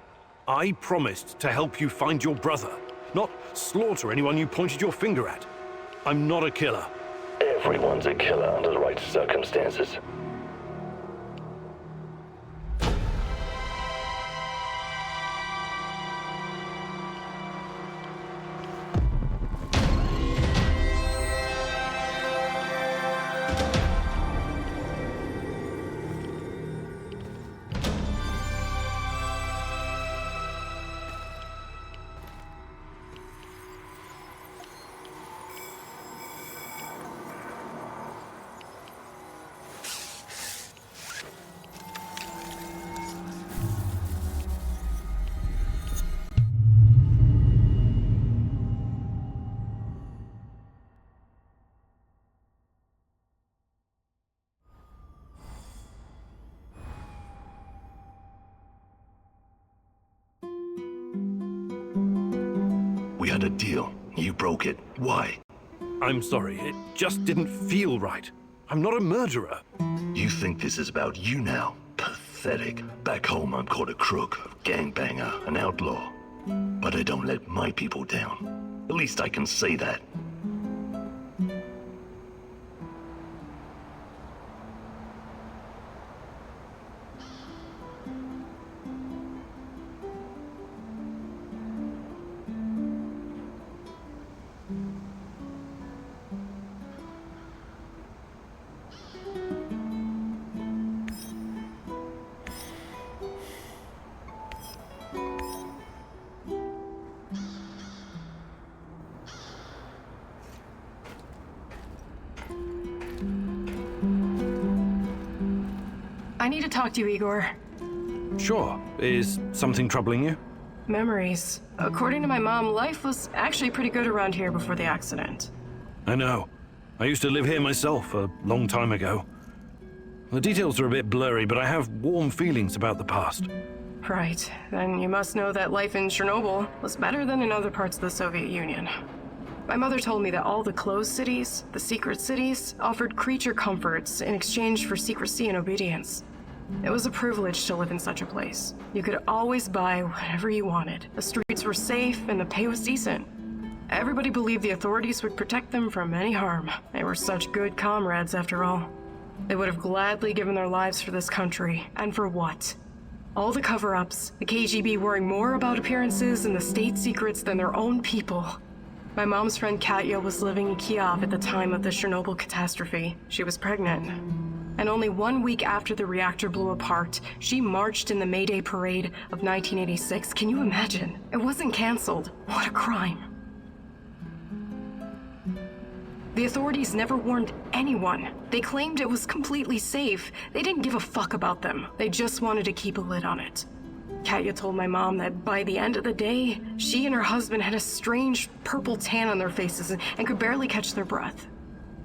Speaker 2: I promised to help you find your brother, not slaughter anyone you pointed your finger at. I'm not a killer.
Speaker 1: Everyone's a killer under the right circumstances.
Speaker 7: We had a deal. You broke it. Why?
Speaker 2: I'm sorry, it just didn't feel right. I'm not a murderer.
Speaker 7: You think this is about you now? Pathetic. Back home, I'm called a crook, a gangbanger, an outlaw. But I don't let my people down. At least I can say that.
Speaker 5: need to talk to you, Igor.
Speaker 2: Sure. Is something troubling you?
Speaker 5: Memories. According to my mom, life was actually pretty good around here before the accident.
Speaker 2: I know. I used to live here myself a long time ago. The details are a bit blurry, but I have warm feelings about the past.
Speaker 5: Right. Then you must know that life in Chernobyl was better than in other parts of the Soviet Union. My mother told me that all the closed cities, the secret cities, offered creature comforts in exchange for secrecy and obedience. It was a privilege to live in such a place. You could always buy whatever you wanted. The streets were safe and the pay was decent. Everybody believed the authorities would protect them from any harm. They were such good comrades after all. They would have gladly given their lives for this country. And for what? All the cover-ups, the KGB worrying more about appearances and the state secrets than their own people. My mom's friend Katya was living in Kiev at the time of the Chernobyl catastrophe. She was pregnant. And only 1 week after the reactor blew apart, she marched in the May Day parade of 1986. Can you imagine? It wasn't canceled. What a crime. The authorities never warned anyone. They claimed it was completely safe. They didn't give a fuck about them. They just wanted to keep a lid on it. Katya told my mom that by the end of the day, she and her husband had a strange purple tan on their faces and could barely catch their breath.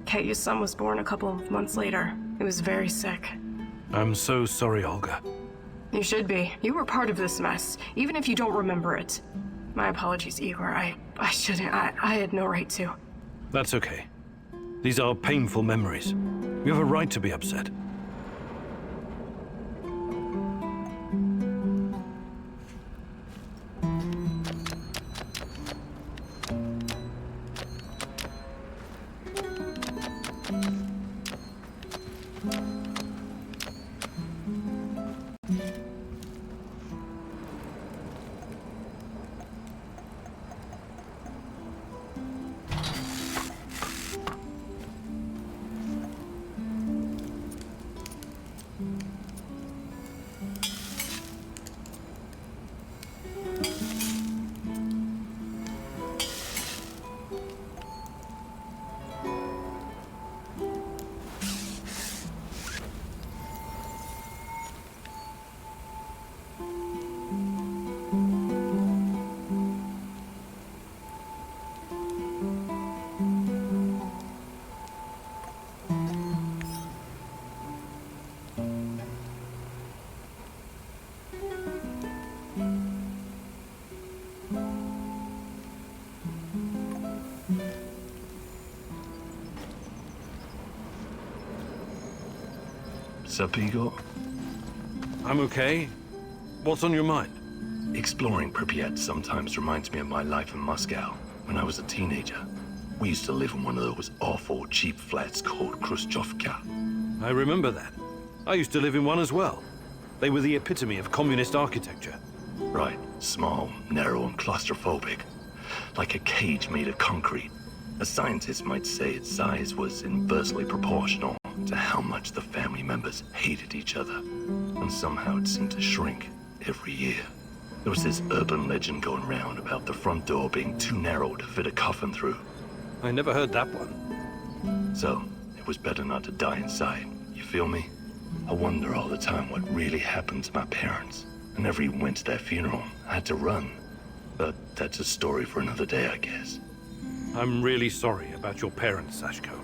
Speaker 5: Katya's son was born a couple of months later. He was very sick.
Speaker 2: I'm so sorry, Olga.
Speaker 5: You should be. You were part of this mess, even if you don't remember it. My apologies, Igor. I shouldn't. I had no right to.
Speaker 2: That's okay. These are painful memories. You have a right to be upset.
Speaker 7: Sup, Igor?
Speaker 2: I'm okay. What's on your mind?
Speaker 7: Exploring Pripyat sometimes reminds me of my life in Moscow when I was a teenager. We used to live in one of those awful cheap flats called Khrushchevka.
Speaker 2: I remember that. I used to live in one as well. They were the epitome of communist architecture.
Speaker 7: Right. Small, narrow, and claustrophobic. Like a cage made of concrete. A scientist might say its size was inversely proportional to how much the family members hated each other. And somehow it seemed to shrink every year. There was this urban legend going around about the front door being too narrow to fit a coffin through.
Speaker 2: I never heard that one.
Speaker 7: So, it was better not to die inside. You feel me? I wonder all the time what really happened to my parents. Whenever he went to their funeral, I had to run. But that's a story for another day, I guess.
Speaker 2: I'm really sorry about your parents, Sashko.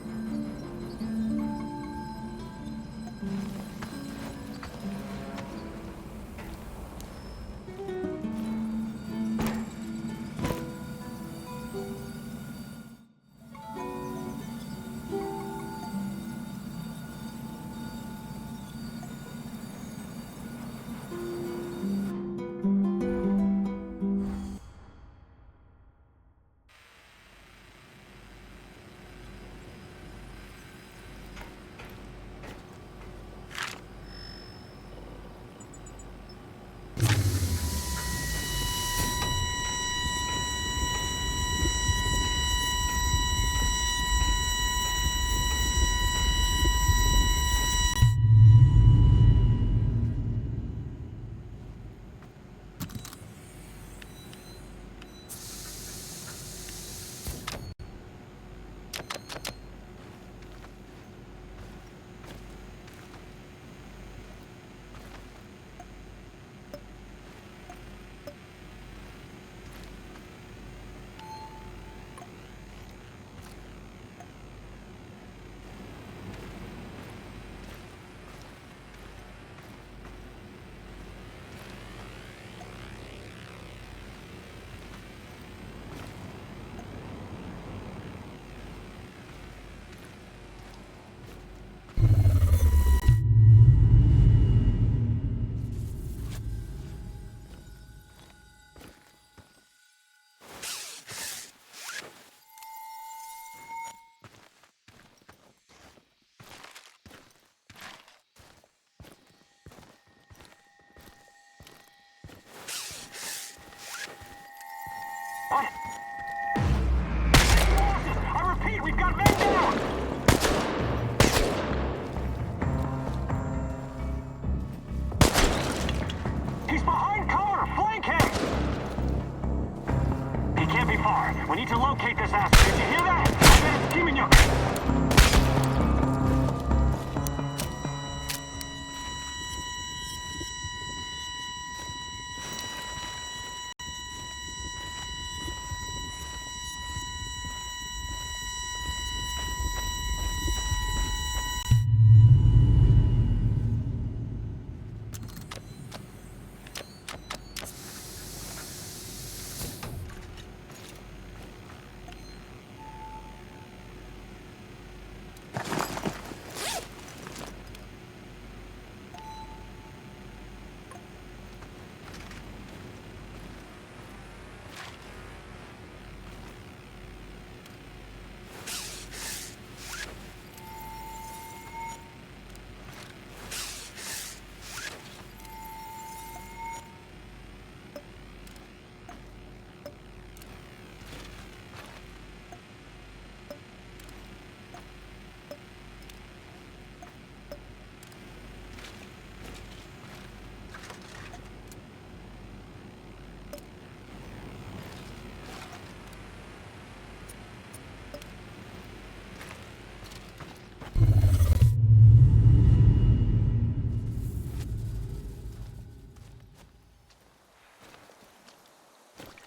Speaker 6: We need to locate this asset. Did you hear that? I bet it's Khymynuk.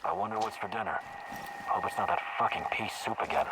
Speaker 11: I wonder what's for dinner. Hope it's not that fucking pea soup again.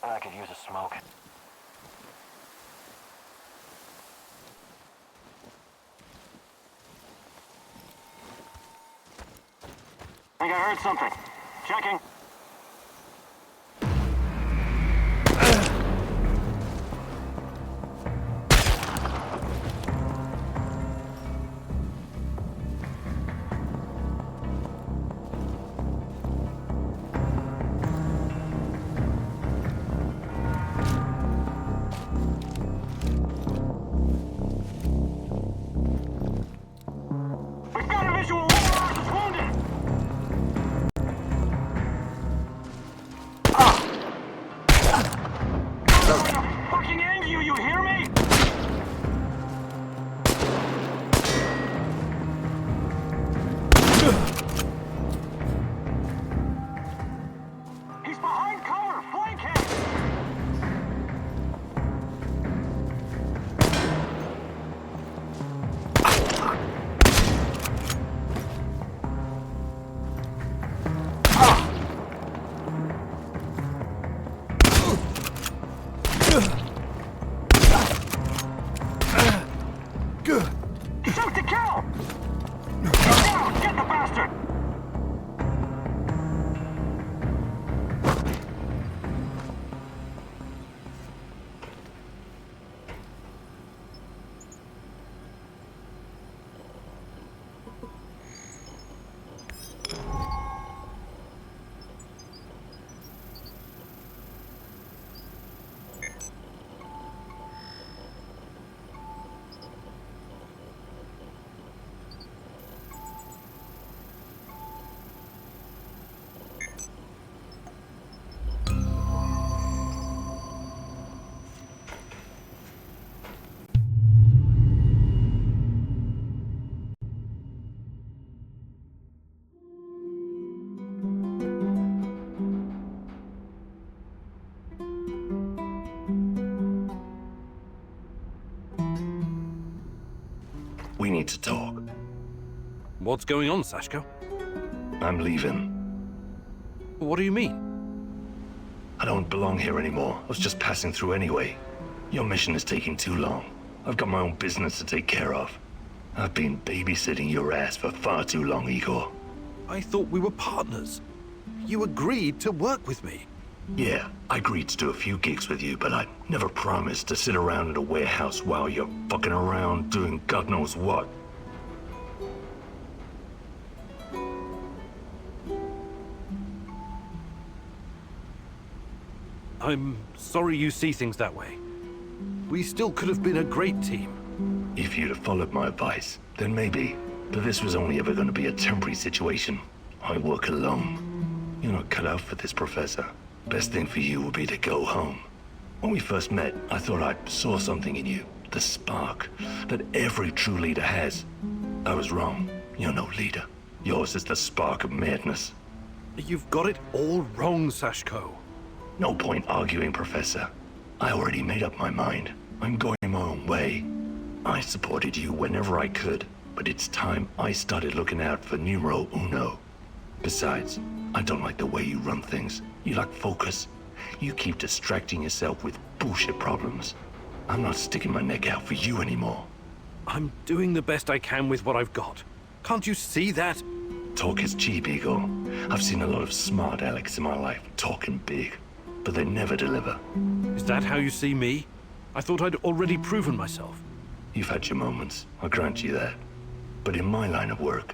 Speaker 6: I could use a smoke. I think I heard something. Checking. We've got a visual. One of ours is wounded. I'm gonna fucking end you, you hear me? He's behind cover, flank him! Shoot to kill! faster!
Speaker 7: We need to talk.
Speaker 2: What's going on, Sashko?
Speaker 7: I'm leaving.
Speaker 2: What do you mean?
Speaker 7: I don't belong here anymore. I was just passing through anyway. Your mission is taking too long. I've got my own business to take care of. I've been babysitting your ass for far too long, Igor.
Speaker 2: I thought we were partners. You agreed to work with me.
Speaker 7: Yeah, I agreed to do a few gigs with you, but I never promised to sit around in a warehouse while you're fucking around doing God knows what.
Speaker 2: I'm sorry you see things that way. We still could have been a great team.
Speaker 7: If you'd have followed my advice, then maybe. But this was only ever going to be a temporary situation. I work alone. You're not cut out for this, Professor. Best thing for you would be to go home. When we first met, I thought I saw something in you. The spark that every true leader has. I was wrong. You're no leader. Yours is the spark of madness.
Speaker 2: You've got it all wrong, Sashko.
Speaker 7: No point arguing, Professor. I already made up my mind. I'm going my own way. I supported you whenever I could, but it's time I started looking out for numero uno. Besides, I don't like the way you run things. You lack focus. You keep distracting yourself with bullshit problems. I'm not sticking my neck out for you anymore.
Speaker 2: I'm doing the best I can with what I've got. Can't you see that?
Speaker 7: Talk is cheap, Igor. I've seen a lot of smart Alex in my life talking big, but they never deliver.
Speaker 2: Is that how you see me? I thought I'd already proven myself.
Speaker 7: You've had your moments, I'll grant you that. But in my line of work,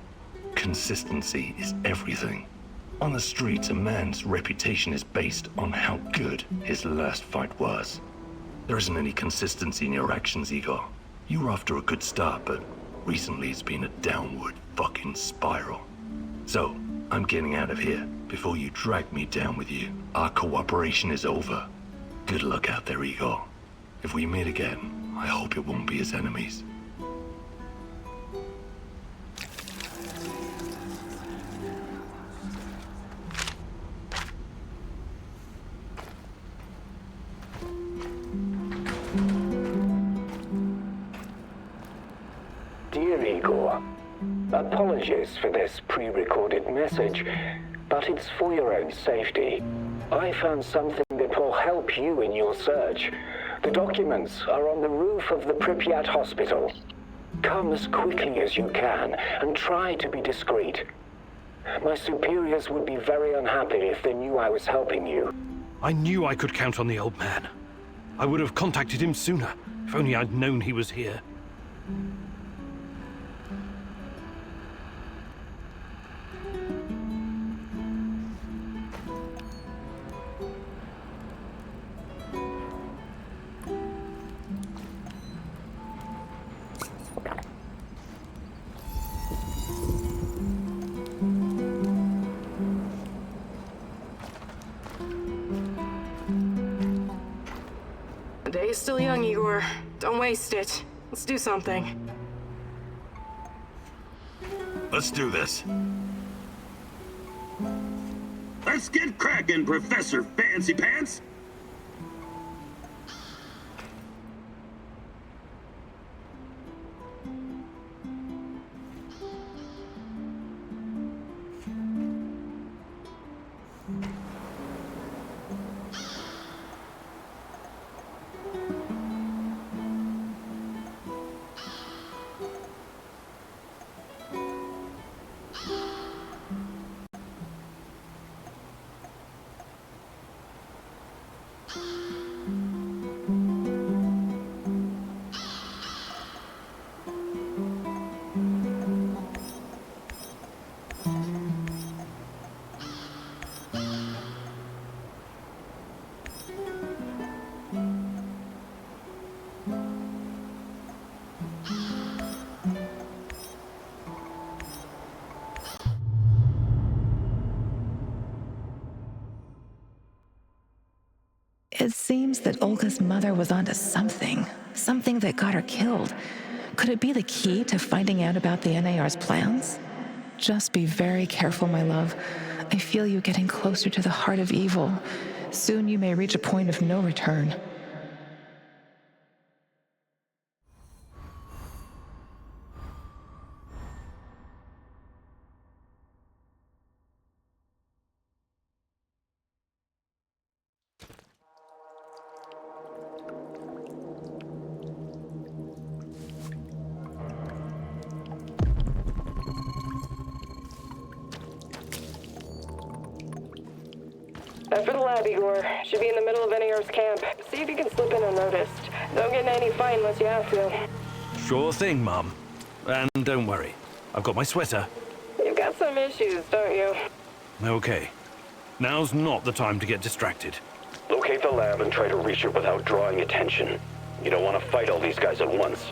Speaker 7: consistency is everything. On the streets, a man's reputation is based on how good his last fight was. There isn't any consistency in your actions, Igor. You were off to a good start, but recently it's been a downward fucking spiral. So, I'm getting out of here before you drag me down with you. Our cooperation is over. Good luck out there, Igor. If we meet again, I hope it won't be as enemies.
Speaker 12: Dear Igor, apologies for this pre-recorded message, but it's for your own safety. I found something that will help you in your search. The documents are on the roof of the Pripyat hospital. Come as quickly as you can and try to be discreet. My superiors would be very unhappy if they knew I was helping you.
Speaker 2: I knew I could count on the old man. I would have contacted him sooner, if only I'd known he was here.
Speaker 5: The day is still young, Igor. Don't waste it. Let's do something.
Speaker 9: Let's do this.
Speaker 4: Let's get cracking, Professor Fancy Pants!
Speaker 3: It seems that Olga's mother was onto something that got her killed. Could it be the key to finding out about the NAR's plans? Just be very careful, my love. I feel you getting closer to the heart of evil. Soon you may reach a point of no return.
Speaker 5: After the lab, Igor. Should be in the middle of NAR's camp. See if you can slip in unnoticed. Don't get in any fight unless you have to.
Speaker 2: Sure thing, Mum. And don't worry, I've got my sweater.
Speaker 5: You've got some issues, don't you?
Speaker 2: Okay. Now's not the time to get distracted.
Speaker 11: Locate the lab and try to reach it without drawing attention. You don't want to fight all these guys at once.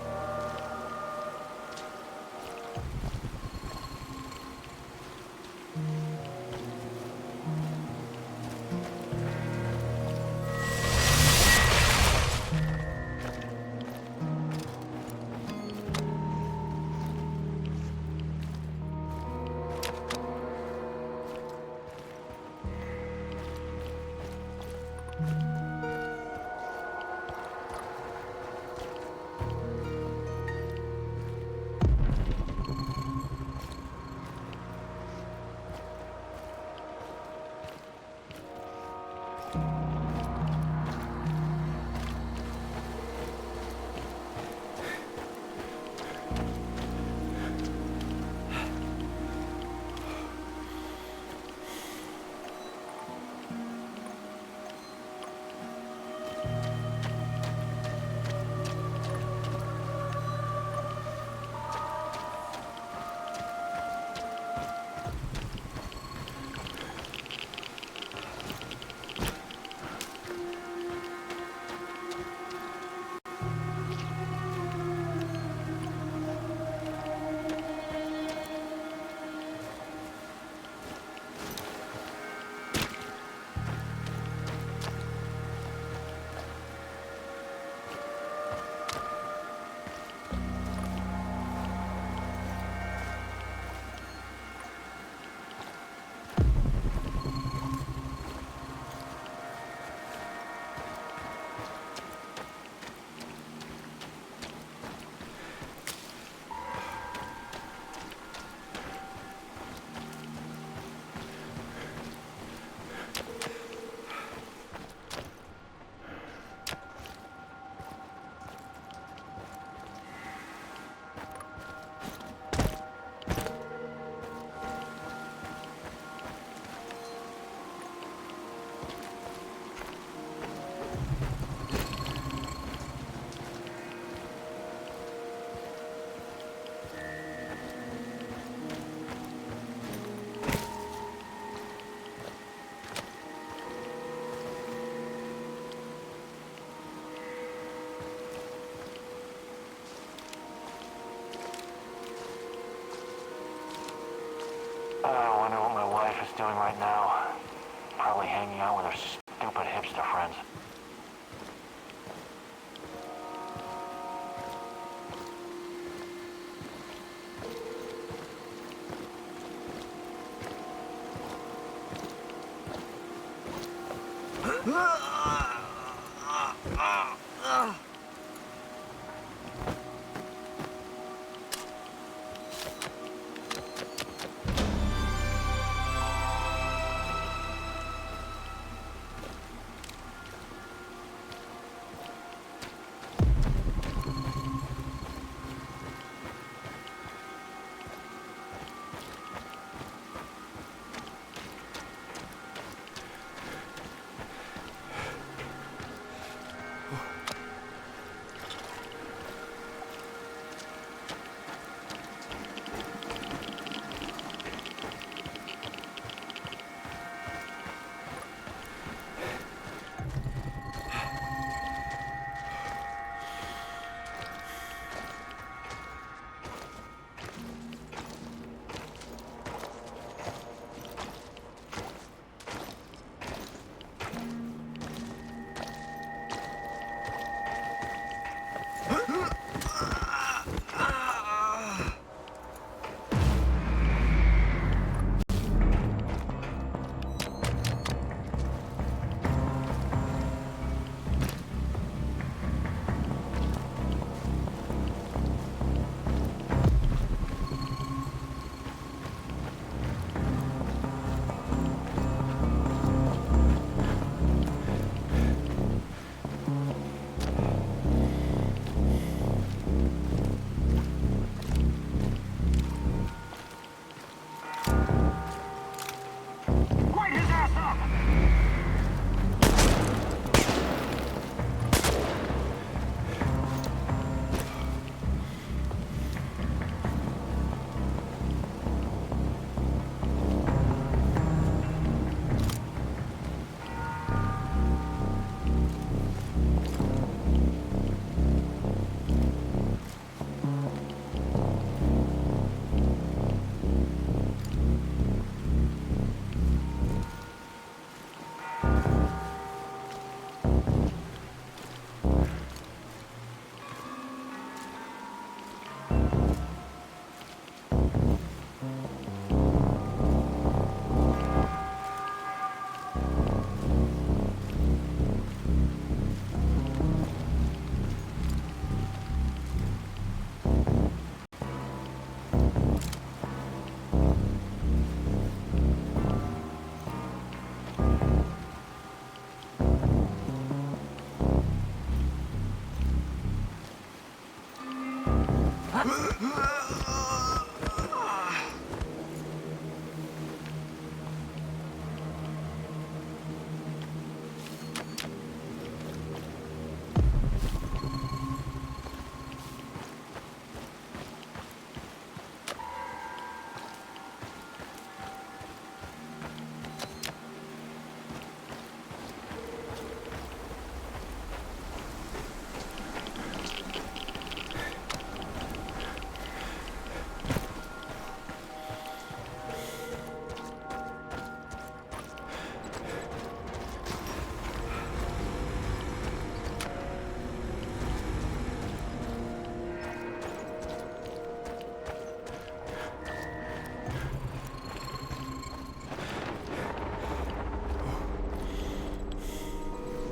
Speaker 6: I wonder what my wife is doing right now. Probably hanging out with her stupid hipster friends.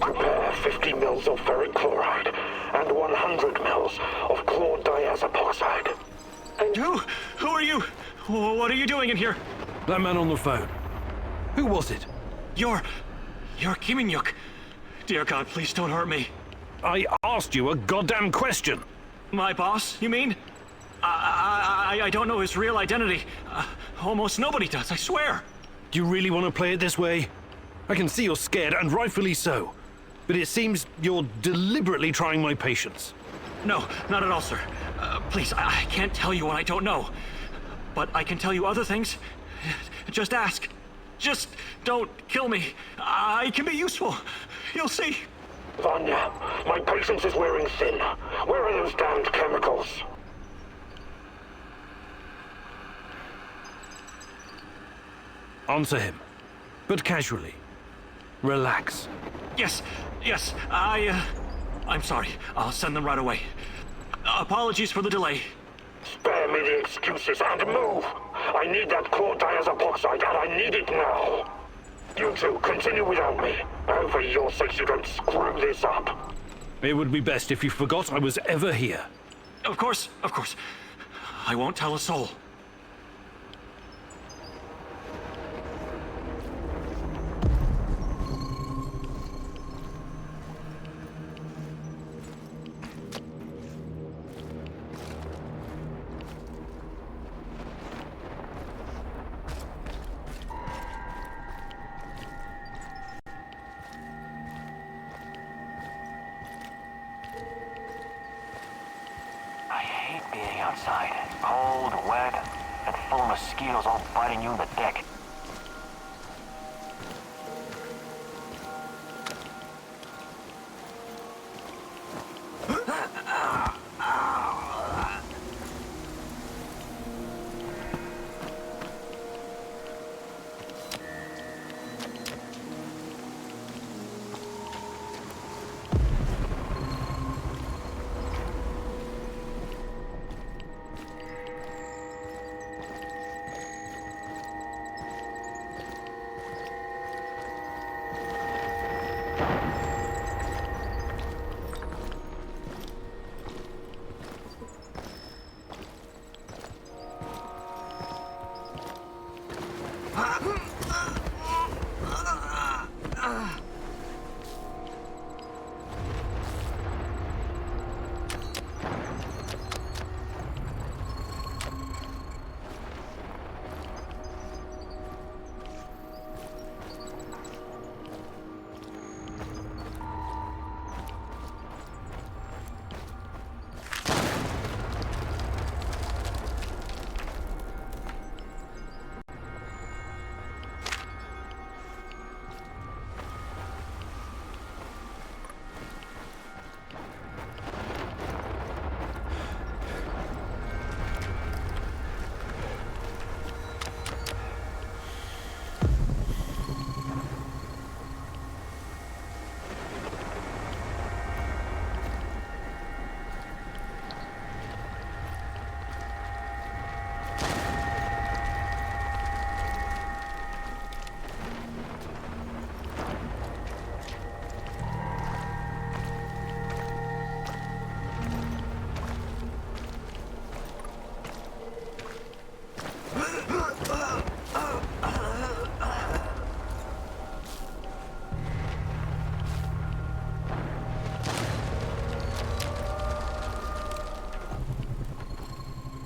Speaker 4: Prepare 50 mils of ferric chloride and 100 mils of chlordiazepoxide.
Speaker 6: And who are you? What are you doing in here?
Speaker 2: That man on the phone. Who was it?
Speaker 6: You're Khymynuk. Dear God, please don't hurt me.
Speaker 2: I asked you a goddamn question.
Speaker 6: My boss, you mean? I don't know his real identity. Almost nobody does, I swear.
Speaker 2: Do you really want to play it this way? I can see you're scared, and rightfully so. But it seems you're deliberately trying my patience.
Speaker 6: No, not at all, sir. Please, I can't tell you what I don't know. But I can tell you other things. Just ask. Just don't kill me. I can be useful. You'll see.
Speaker 4: Vanya, my patience is wearing thin. Where are those damned chemicals?
Speaker 2: Answer him, but casually. Relax.
Speaker 6: Yes, I'm sorry. I'll send them right away. Apologies for the delay.
Speaker 4: Spare me the excuses and move! I need that chlordiazepoxide and I need it now! You two, continue without me. And for your sakes, you don't screw this up.
Speaker 2: It would be best if you forgot I was ever here.
Speaker 6: Of course. I won't tell a soul.
Speaker 11: Outside, cold, wet, and full of mosquitoes all biting you in the dick.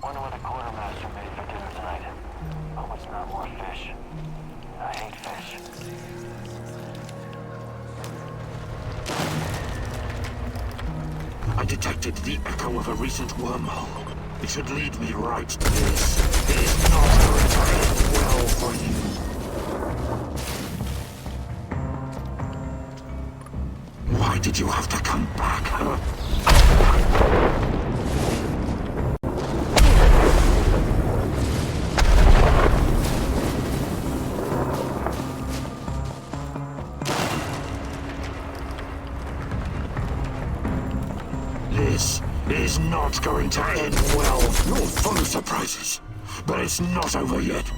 Speaker 12: Wonder what the quartermaster made for dinner tonight. Hope it's not more fish. I hate fish.
Speaker 8: I detected the echo of a recent wormhole. It should lead me right to this. It is not going to end well for you. Why did you have to come back, huh? This is not going to end well. You're full of surprises, but it's not over yet.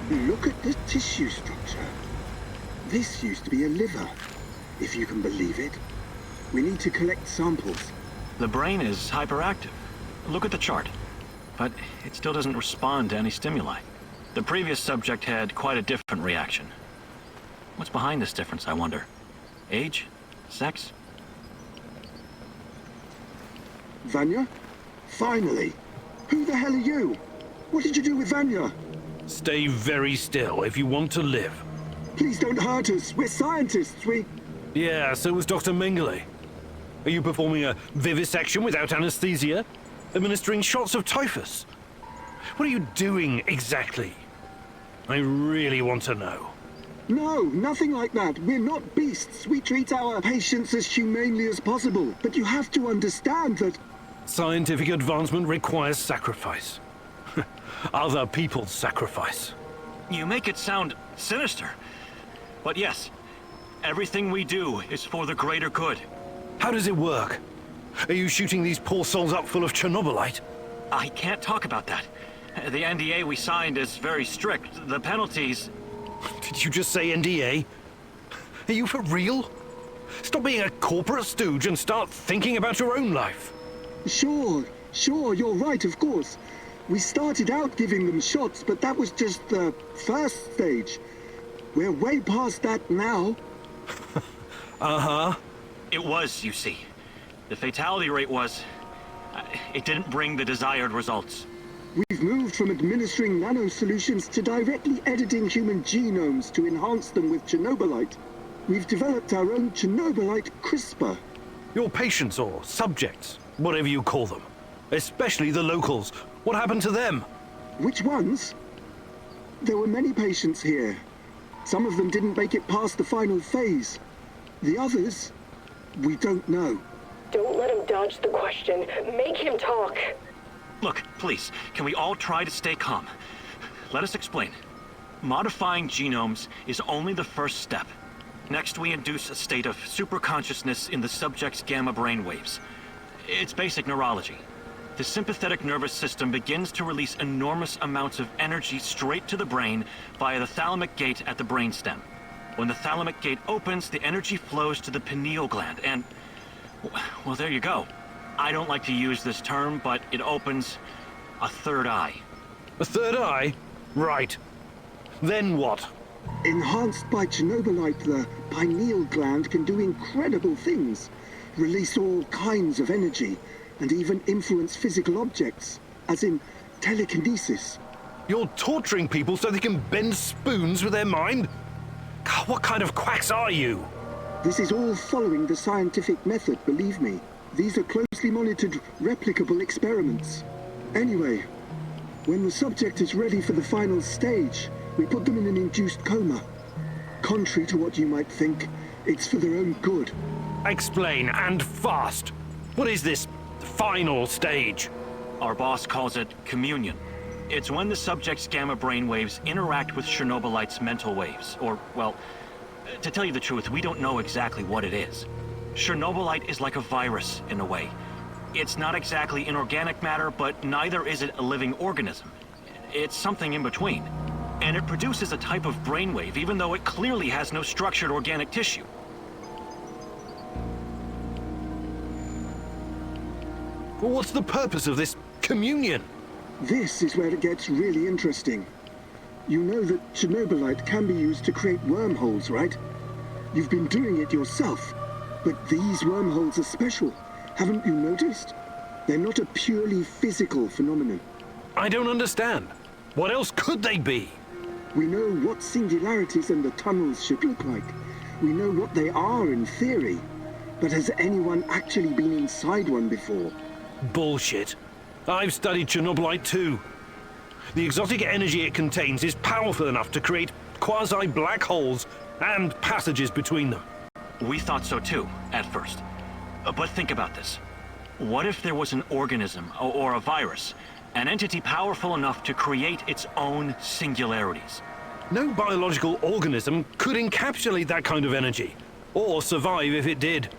Speaker 4: Look at the tissue structure. This used to be a liver, if you can believe it. We need to collect samples.
Speaker 6: The brain is hyperactive. Look at the chart. But it still doesn't respond to any stimuli. The previous subject had quite a different reaction. What's behind this difference, I wonder? Age? Sex?
Speaker 4: Vanya? Finally! Who the hell are you? What did you do with Vanya?
Speaker 2: Stay very still if you want to live.
Speaker 4: Please don't hurt us. We're scientists.
Speaker 2: Yeah, so was Dr. Mengele. Are you performing a vivisection without anesthesia? Administering shots of typhus? What are you doing exactly? I really want to know.
Speaker 4: No, nothing like that. We're not beasts. We treat our patients as humanely as possible. But you have to understand that...
Speaker 2: Scientific advancement requires sacrifice. Other people's sacrifice.
Speaker 6: You make it sound sinister. But yes, everything we do is for the greater good.
Speaker 2: How does it work? Are you shooting these poor souls up full of Chernobylite?
Speaker 6: I can't talk about that. The NDA we signed is very strict. The penalties...
Speaker 2: Did you just say NDA? Are you for real? Stop being a corporate stooge and start thinking about your own life.
Speaker 4: Sure, you're right, of course. We started out giving them shots, but that was just the first stage. We're way past that now.
Speaker 2: Uh-huh.
Speaker 6: It was, you see. The fatality rate was... it didn't bring the desired results.
Speaker 4: We've moved from administering nano-solutions to directly editing human genomes to enhance them with Chernobylite. We've developed our own Chernobylite CRISPR.
Speaker 2: Your patients or subjects, whatever you call them. Especially the locals. What happened to them?
Speaker 4: Which ones? There were many patients here. Some of them didn't make it past the final phase. The others, we don't know.
Speaker 5: Don't let him dodge the question. Make him talk.
Speaker 6: Look, please, can we all try to stay calm? Let us explain. Modifying genomes is only the first step. Next, we induce a state of superconsciousness in the subject's gamma brainwaves. It's basic neurology. The sympathetic nervous system begins to release enormous amounts of energy straight to the brain via the thalamic gate at the brainstem. When the thalamic gate opens, the energy flows to the pineal gland and... well, there you go. I don't like to use this term, but it opens a third eye.
Speaker 2: A third eye? Right. Then what?
Speaker 4: Enhanced by Chernobylite, the pineal gland can do incredible things. Release all kinds of energy, and even influence physical objects, as in telekinesis.
Speaker 2: You're torturing people so they can bend spoons with their mind? God, what kind of quacks are you?
Speaker 4: This is all following the scientific method, believe me. These are closely monitored, replicable experiments. Anyway, when the subject is ready for the final stage, we put them in an induced coma. Contrary to what you might think, it's for their own good.
Speaker 2: Explain, and fast. What is this final stage?
Speaker 6: Our boss calls it communion. It's when the subject's gamma brainwaves interact with Chernobylite's mental waves. Or, well, to tell you the truth, we don't know exactly what it is. Chernobylite is like a virus, in a way. It's not exactly inorganic matter, but neither is it a living organism. It's something in between. And it produces a type of brainwave, even though it clearly has no structured organic tissue.
Speaker 2: Well, what's the purpose of this communion?
Speaker 4: This is where it gets really interesting. You know that Chernobylite can be used to create wormholes, right? You've been doing it yourself. But these wormholes are special. Haven't you noticed? They're not a purely physical phenomenon.
Speaker 2: I don't understand. What else could they be?
Speaker 14: We know what singularities and the tunnels should look like. We know what they are in theory. But has anyone actually been inside one before?
Speaker 2: Bullshit. I've studied Chernobylite too. The exotic energy it contains is powerful enough to create quasi-black holes and passages between them.
Speaker 6: We thought so too, at first. But think about this. What if there was an organism, or a virus, an entity powerful enough to create its own singularities?
Speaker 2: No biological organism could encapsulate that kind of energy, or survive if it did.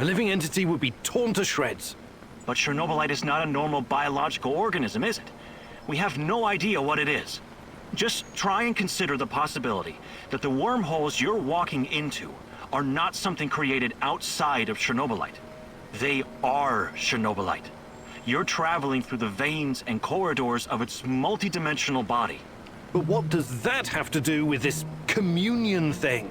Speaker 2: A living entity would be torn to shreds.
Speaker 6: But Chernobylite is not a normal biological organism, is it? We have no idea what it is. Just try and consider the possibility that the wormholes you're walking into are not something created outside of Chernobylite. They are Chernobylite. You're traveling through the veins and corridors of its multidimensional body.
Speaker 2: But what does that have to do with this communion thing?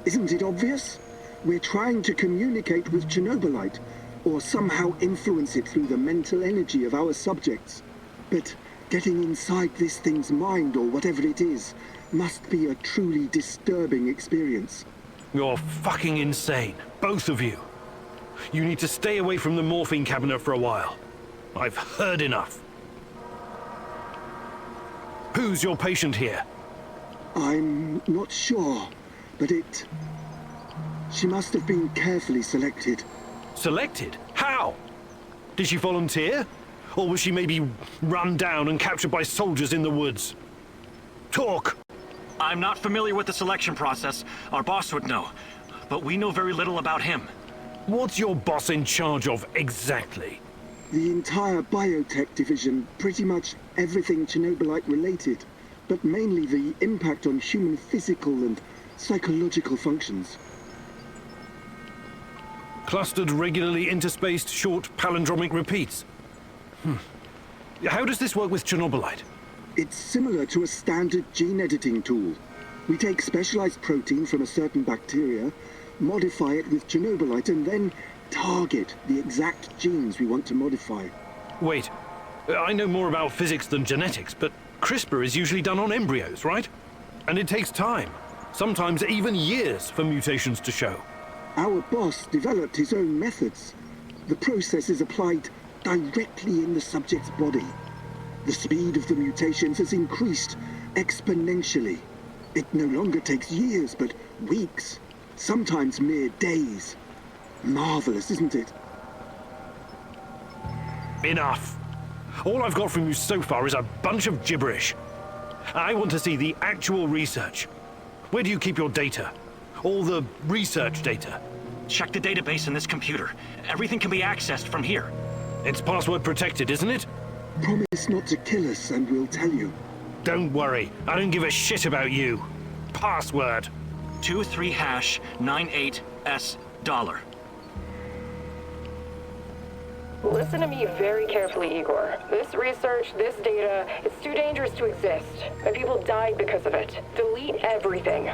Speaker 14: Isn't it obvious? We're trying to communicate with Chernobylite, or somehow influence it through the mental energy of our subjects. But getting inside this thing's mind, or whatever it is, must be a truly disturbing experience.
Speaker 2: You're fucking insane, both of you. You need to stay away from the morphine cabinet for a while. I've heard enough. Who's your patient here?
Speaker 14: I'm not sure, but she must have been carefully selected.
Speaker 2: Selected? How? Did she volunteer? Or was she maybe run down and captured by soldiers in the woods? Talk!
Speaker 6: I'm not familiar with the selection process. Our boss would know. But we know very little about him.
Speaker 2: What's your boss in charge of exactly?
Speaker 14: The entire biotech division, pretty much everything Chernobylite related, but mainly the impact on human physical and psychological functions.
Speaker 2: Clustered, regularly interspaced, short palindromic repeats. How does this work with Chernobylite?
Speaker 14: It's similar to a standard gene editing tool. We take specialized protein from a certain bacteria, modify it with Chernobylite, and then target the exact genes we want to modify.
Speaker 2: Wait, I know more about physics than genetics, but CRISPR is usually done on embryos, right? And it takes time, sometimes even years, for mutations to show.
Speaker 14: Our boss developed his own methods. The process is applied directly in the subject's body. The speed of the mutations has increased exponentially. It no longer takes years, but weeks, sometimes mere days. Marvelous, isn't it?
Speaker 2: Enough. All I've got from you so far is a bunch of gibberish. I want to see the actual research. Where do you keep your data? All the research data?
Speaker 6: Check the database in this computer. Everything can be accessed from here.
Speaker 2: It's password protected, isn't it?
Speaker 14: Promise not to kill us and we'll tell you.
Speaker 2: Don't worry, I don't give a shit about you. Password.
Speaker 6: 23#98S$.
Speaker 5: Listen to me very carefully, Igor. This research, this data, it's too dangerous to exist. And people died because of it. Delete everything.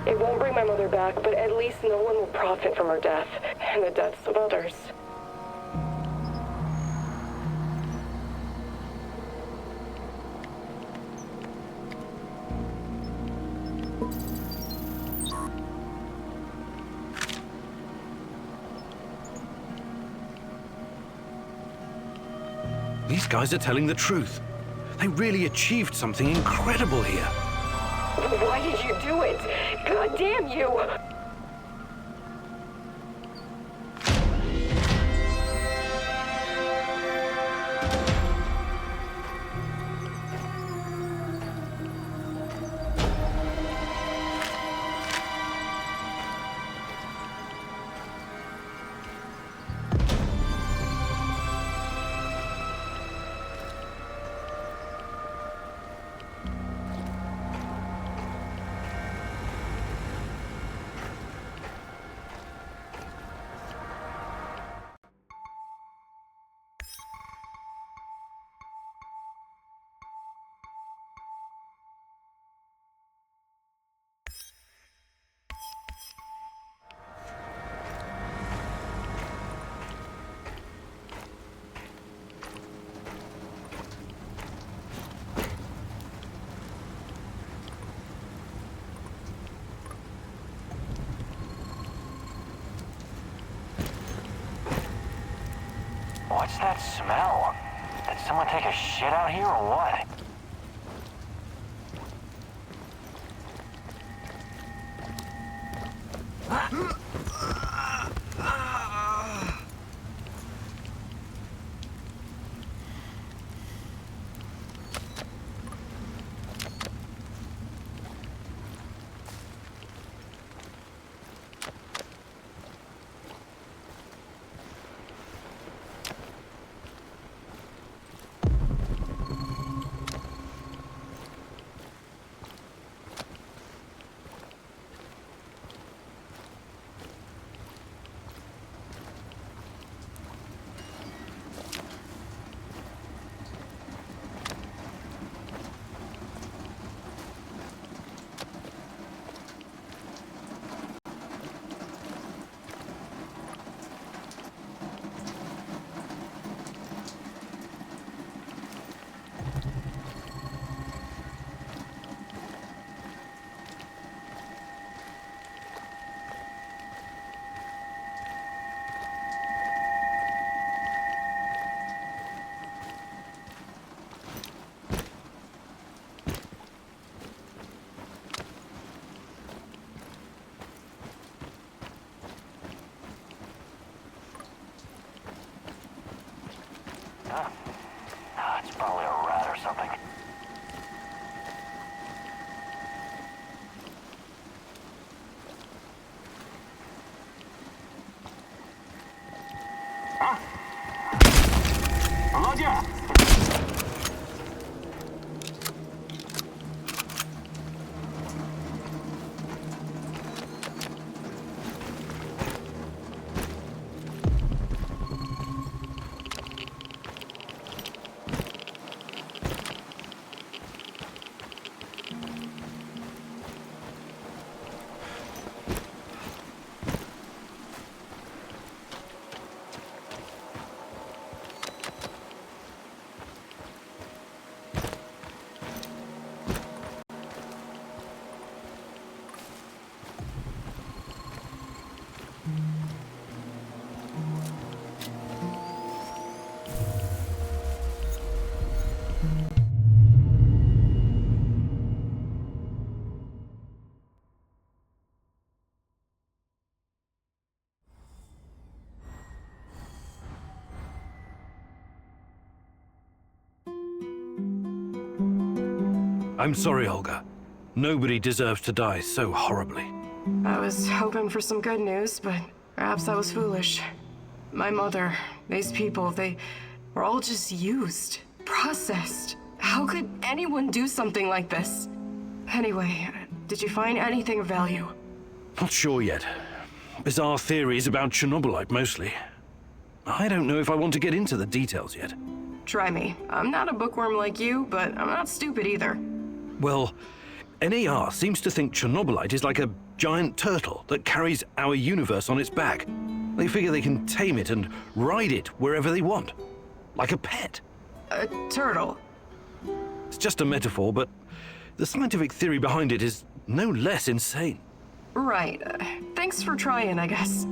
Speaker 5: It won't bring my mother back, but at least no one will profit from her death, and the deaths of others.
Speaker 2: These guys are telling the truth. They really achieved something incredible here.
Speaker 5: Why did you do it? God damn you!
Speaker 13: What's that smell? Did someone take a shit out here or what? It's probably a rat or something.
Speaker 8: Volodya!
Speaker 2: I'm sorry, Olga. Nobody deserves to die so horribly.
Speaker 5: I was hoping for some good news, but perhaps I was foolish. My mother, these people, they were all just used, processed. How could anyone do something like this? Anyway, did you find anything of value?
Speaker 2: Not sure yet. Bizarre theories about Chernobylite, mostly. I don't know if I want to get into the details yet.
Speaker 5: Try me. I'm not a bookworm like you, but I'm not stupid either.
Speaker 2: Well, NAR seems to think Chernobylite is like a giant turtle that carries our universe on its back. They figure they can tame it and ride it wherever they want. Like a pet.
Speaker 5: A turtle?
Speaker 2: It's just a metaphor, but the scientific theory behind it is no less insane.
Speaker 5: Right. Thanks for trying, I guess.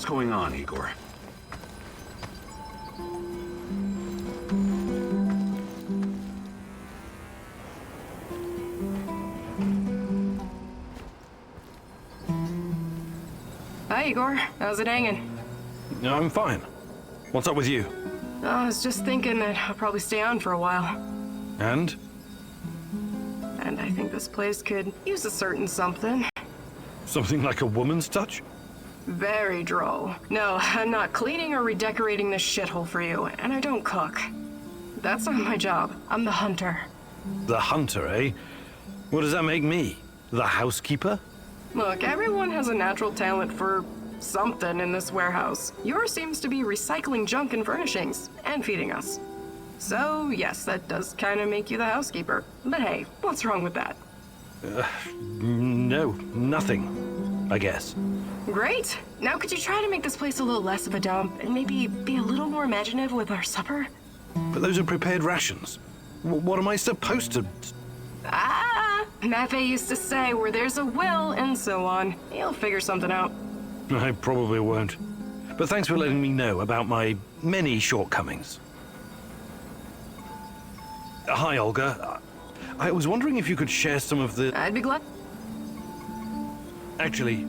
Speaker 9: What's going on, Igor?
Speaker 5: Hi, Igor. How's it hanging?
Speaker 2: I'm fine. What's up with you?
Speaker 5: I was just thinking that I'll probably stay on for a while.
Speaker 2: And?
Speaker 5: And I think this place could use a certain something.
Speaker 2: Something like a woman's touch?
Speaker 5: Very droll. No, I'm not cleaning or redecorating this shithole for you, and I don't cook. That's not my job. I'm the hunter.
Speaker 2: The hunter, eh? What does that make me? The housekeeper?
Speaker 5: Look, everyone has a natural talent for something in this warehouse. Yours seems to be recycling junk and furnishings, and feeding us. So, yes, that does kind of make you the housekeeper. But hey, what's wrong with that?
Speaker 2: No, nothing, I guess.
Speaker 5: Great! Now could you try to make this place a little less of a dump, and maybe be a little more imaginative with our supper?
Speaker 2: But those are prepared rations. What am I supposed to...
Speaker 5: Maffei used to say, where there's a will, and so on. You'll figure something out.
Speaker 2: I probably won't. But thanks for letting me know about my many shortcomings. Hi, Olga. I was wondering if you could share some of the...
Speaker 5: I'd be glad.
Speaker 2: Actually...